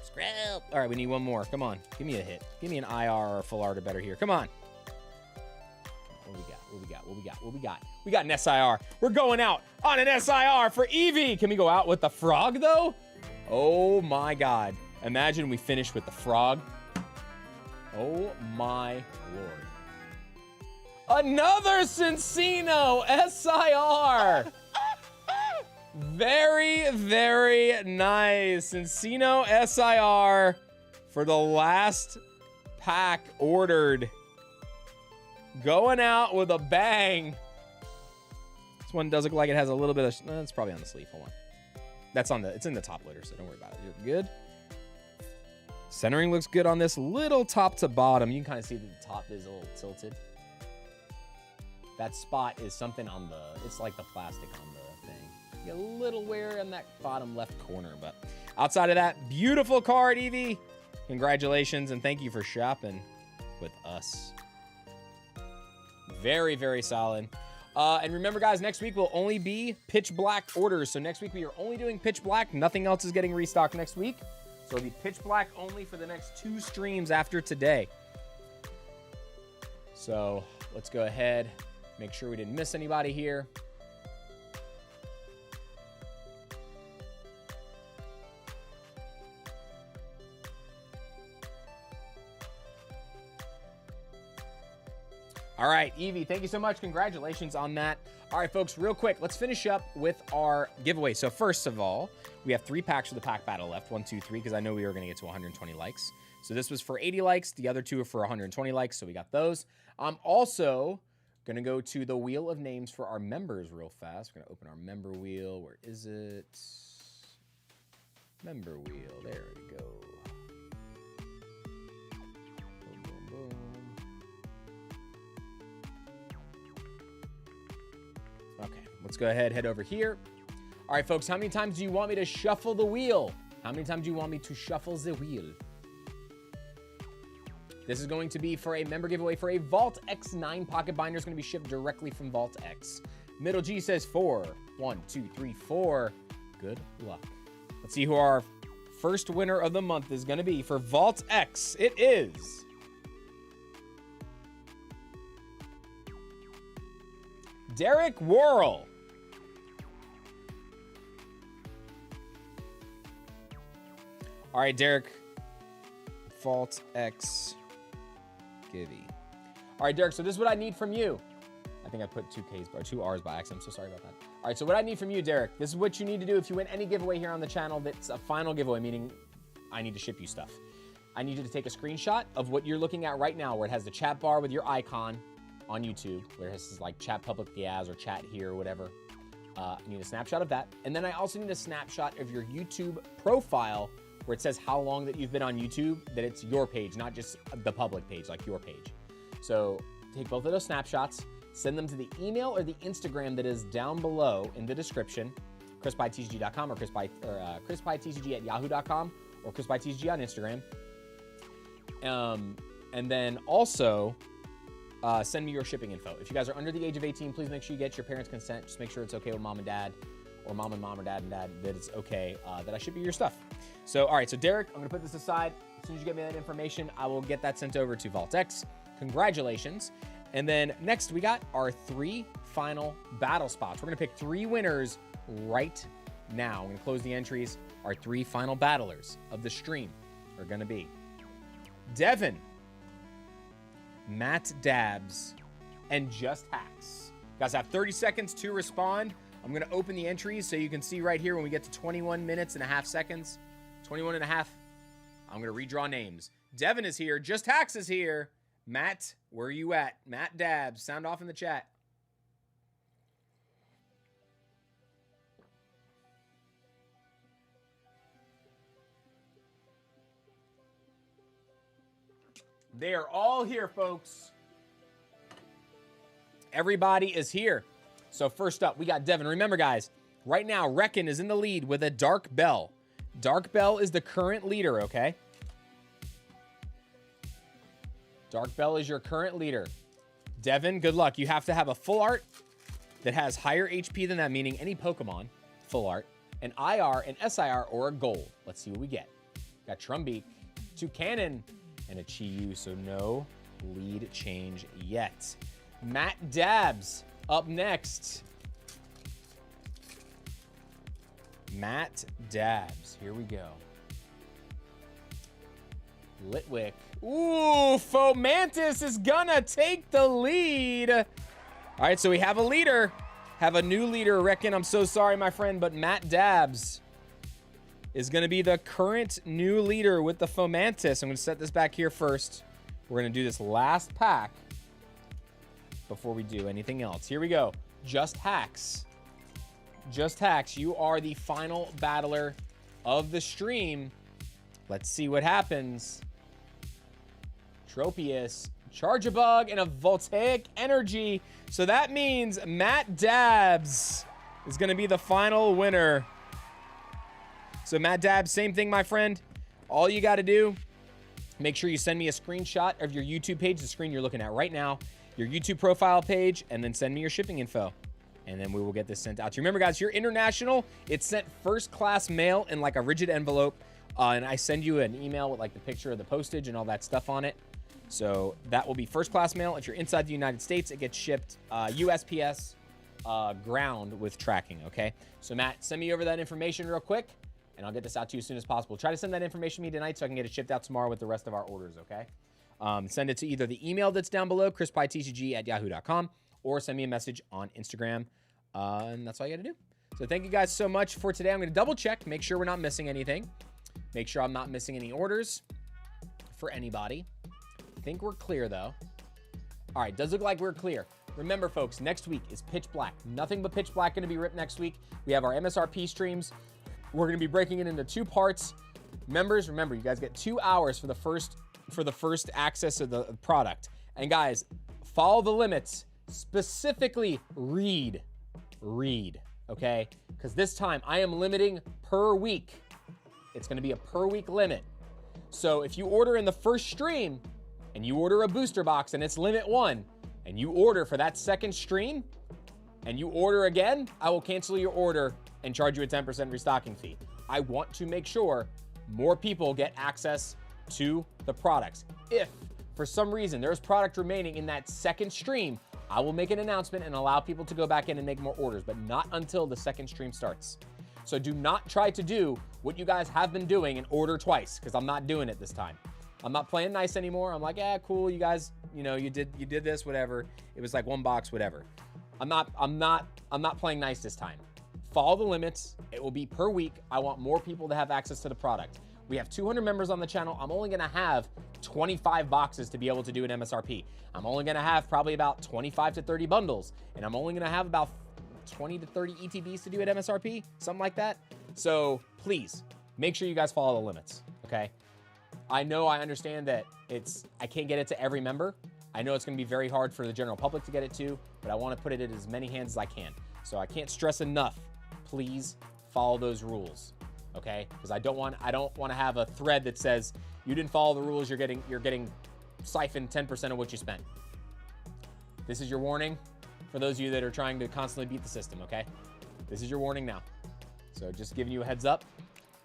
Scrap. All right, we need one more. Come on. Give me a hit. Give me an IR or a full art or better here. Come on. What we got? What we got? What we got? What we got? We got an SIR. We're going out on an SIR for Eevee. Can we go out with the frog, though? Oh, my God. Imagine we finish with the frog. Oh, my Lord. Another Cincino SIR. Very, very nice. Cincino SIR for the last pack ordered. Going out with a bang. This one does look like it has a little bit of... it's probably on the sleeve. Hold on. That's on the... It's in the top loader, so don't worry about it. You're good. Centering looks good on this. Little top to bottom. You can kind of see that the top is a little tilted. That spot is something on the... It's like the plastic on the thing. You get a little wear in that bottom left corner, but outside of that, beautiful card, Eevee. Congratulations, and thank you for shopping with us. Very, very solid. And remember, guys, next week will only be pitch black orders. So next week we are only doing pitch black. Nothing else is getting restocked next week. So it'll be pitch black only for the next 2 streams after today. So let's go ahead, make sure we didn't miss anybody here. All right, Eevee, thank you so much. Congratulations on that. All right, folks, real quick, let's finish up with our giveaway. So first of all, we have 3 packs of the pack battle left. 1, 2, 3, because I know we were going to get to 120 likes. So this was for 80 likes. The other 2 are for 120 likes, so we got those. I'm also going to go to the wheel of names for our members real fast. We're going to open our member wheel. Where is it? Member wheel. There we go. Boom, boom, boom. Okay, let's go ahead, head over here. All right, folks, how many times do you want me to shuffle the wheel? How many times do you want me to shuffle the wheel? This is going to be for a member giveaway for a Vault X9 pocket binder. It's going to be shipped directly from Vault X. Middle G says 4. 1, 2, 3, 4. Good luck. Let's see who our first winner of the month is going to be for Vault X. It is... Derek Worrell. All right, Derek. Vault X Givey. All right, Derek, so this is what I need from you. I think I put 2 Ks or 2 Rs by accident. I'm so sorry about that. All right, so what I need from you, Derek, this is what you need to do if you win any giveaway here on the channel that's a final giveaway, meaning I need to ship you stuff. I need you to take a screenshot of what you're looking at right now, where it has the chat bar with your icon on YouTube, where it has like chat publicly as or chat here or whatever. I need a snapshot of that. And then I also need a snapshot of your YouTube profile where it says how long that you've been on YouTube, that it's your page, not just the public page, like your page. So take both of those snapshots, send them to the email or the Instagram that is down below in the description, chrispytcg.com or chrispytcg@yahoo.com or chrispytcg on Instagram. And then also, send me your shipping info. If you guys are under the age of 18, please make sure you get your parents' consent. Just make sure it's okay with mom and dad, or mom and mom or dad and dad, that it's okay that I ship you your stuff. So, all right, so Derek, I'm gonna put this aside. As soon as you get me that information, I will get that sent over to Vault X. Congratulations. And then next, we got our 3 final battle spots. We're gonna pick 3 winners right now. I'm gonna close the entries. Our 3 final battlers of the stream are gonna be Devin, Matt Dabs, and Just Hacks. You guys have 30 seconds to respond. I'm going to open the entries so you can see right here when we get to 21 minutes and a half seconds. 21 and a half. I'm going to redraw names. Devin is here. Just Hacks is here. Matt, where are you at? Matt Dabs, sound off in the chat. They are all here, folks. Everybody is here. So first up, we got Devin. Remember, guys, right now, Reckon is in the lead with a Dark Bell. Dark Bell is the current leader, okay? Dark Bell is your current leader. Devin, good luck. You have to have a full art that has higher HP than that, meaning any Pokemon, full art, an IR, an SIR, or a gold. Let's see what we get. Got Trumbeak, 2 Cannon, and a Chi-Yu, so no lead change yet. Matt Dabs up next. Matt Dabs, here we go. Litwick. Ooh, Fomantis is gonna take the lead. All right, so we have a leader. Have a new leader, Reckon. I'm so sorry, my friend, but Matt Dabs is gonna be the current new leader with the Fomantis. I'm gonna set this back here first. We're gonna do this last pack before we do anything else. Here we go. Just Hacks. Just Hacks, you are the final battler of the stream. Let's see what happens. Tropius, Charge-a-Bug, and a Voltaic Energy. So that means Matt Dabs is going to be the final winner. So Matt Dabs, same thing, my friend. All you got to do, make sure you send me a screenshot of your YouTube page, the screen you're looking at right now, your YouTube profile page, and then send me your shipping info. And then we will get this sent out to you. Remember, guys, if you're international, it's sent first-class mail in like a rigid envelope. And I send you an email with like the picture of the postage and all that stuff on it. So that will be first-class mail. If you're inside the United States, it gets shipped USPS ground with tracking, okay? So, Matt, send me over that information real quick, and I'll get this out to you as soon as possible. Try to send that information to me tonight so I can get it shipped out tomorrow with the rest of our orders, okay? Send it to either the email that's down below, chrispytcg@yahoo.com, or send me a message on Instagram, and that's all you got to do. So thank you guys so much for today. I'm going to double-check, make sure we're not missing anything. Make sure I'm not missing any orders for anybody. I think we're clear, though. All right, does look like we're clear. Remember, folks, next week is Pitch Black. Nothing but Pitch Black going to be ripped next week. We have our MSRP streams. We're going to be breaking it into 2 parts. Members, remember, you guys get 2 hours for the first access of the product. And guys, follow the limits. Specifically, read, okay? Because this time I am limiting per week. It's going to be a per week limit. So if you order in the first stream and you order a booster box and it's limit 1 and you order for that second stream and you order again, I will cancel your order and charge you a 10% restocking fee. I want to make sure more people get access to the products. If for some reason there's product remaining in that second stream, I will make an announcement and allow people to go back in and make more orders, but not until the second stream starts. So do not try to do what you guys have been doing and order twice, because I'm not doing it this time. I'm not playing nice anymore. I'm like, yeah, cool, you guys, you know, you did this, whatever. It was like 1 box, whatever. I'm not playing nice this time. Follow the limits. It will be per week. I want more people to have access to the product. We have 200 members on the channel. I'm only gonna have 25 boxes to be able to do an MSRP. I'm only gonna have probably about 25 to 30 bundles, and I'm only gonna have about 20 to 30 ETBs to do at MSRP, something like that. So please make sure you guys follow the limits, okay? I understand that I can't get it to every member. I know it's gonna be very hard for the general public to get it to, but I wanna put it in as many hands as I can. So I can't stress enough, please follow those rules, okay? Because I don't want to have a thread that says you didn't follow the rules, you're getting siphoned 10% of what you spent. This is your warning for those of you that are trying to constantly beat the system, okay? This is your warning now. So just giving you a heads up.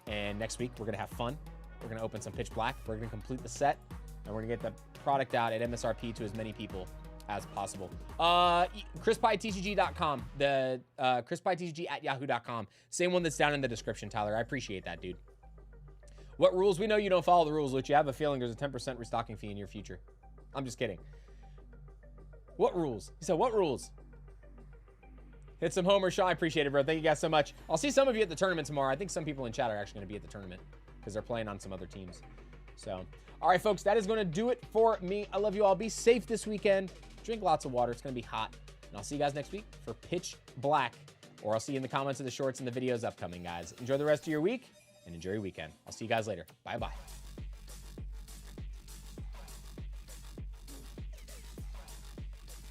And next week, we're gonna have fun. We're gonna open some Pitch Black. We're gonna complete the set, and we're gonna get the product out at MSRP to as many people as possible. CHRISPYTCG.com, the CHRISPYTCG@yahoo.com. Same one that's down in the description, Tyler. I appreciate that, dude. What rules? We know you don't follow the rules, Luch. I have a feeling there's a 10% restocking fee in your future. I'm just kidding. What rules? He said, what rules? Hit some Homer Shaw. I appreciate it, bro. Thank you guys so much. I'll see some of you at the tournament tomorrow. I think some people in chat are actually going to be at the tournament because they're playing on some other teams. So, all right, folks, that is going to do it for me. I love you all. Be safe this weekend. Drink lots of water. It's going to be hot. And I'll see you guys next week for Pitch Black, or I'll see you in the comments of the shorts and the videos upcoming, guys. Enjoy the rest of your week and enjoy your weekend. I'll see you guys later. Bye-bye.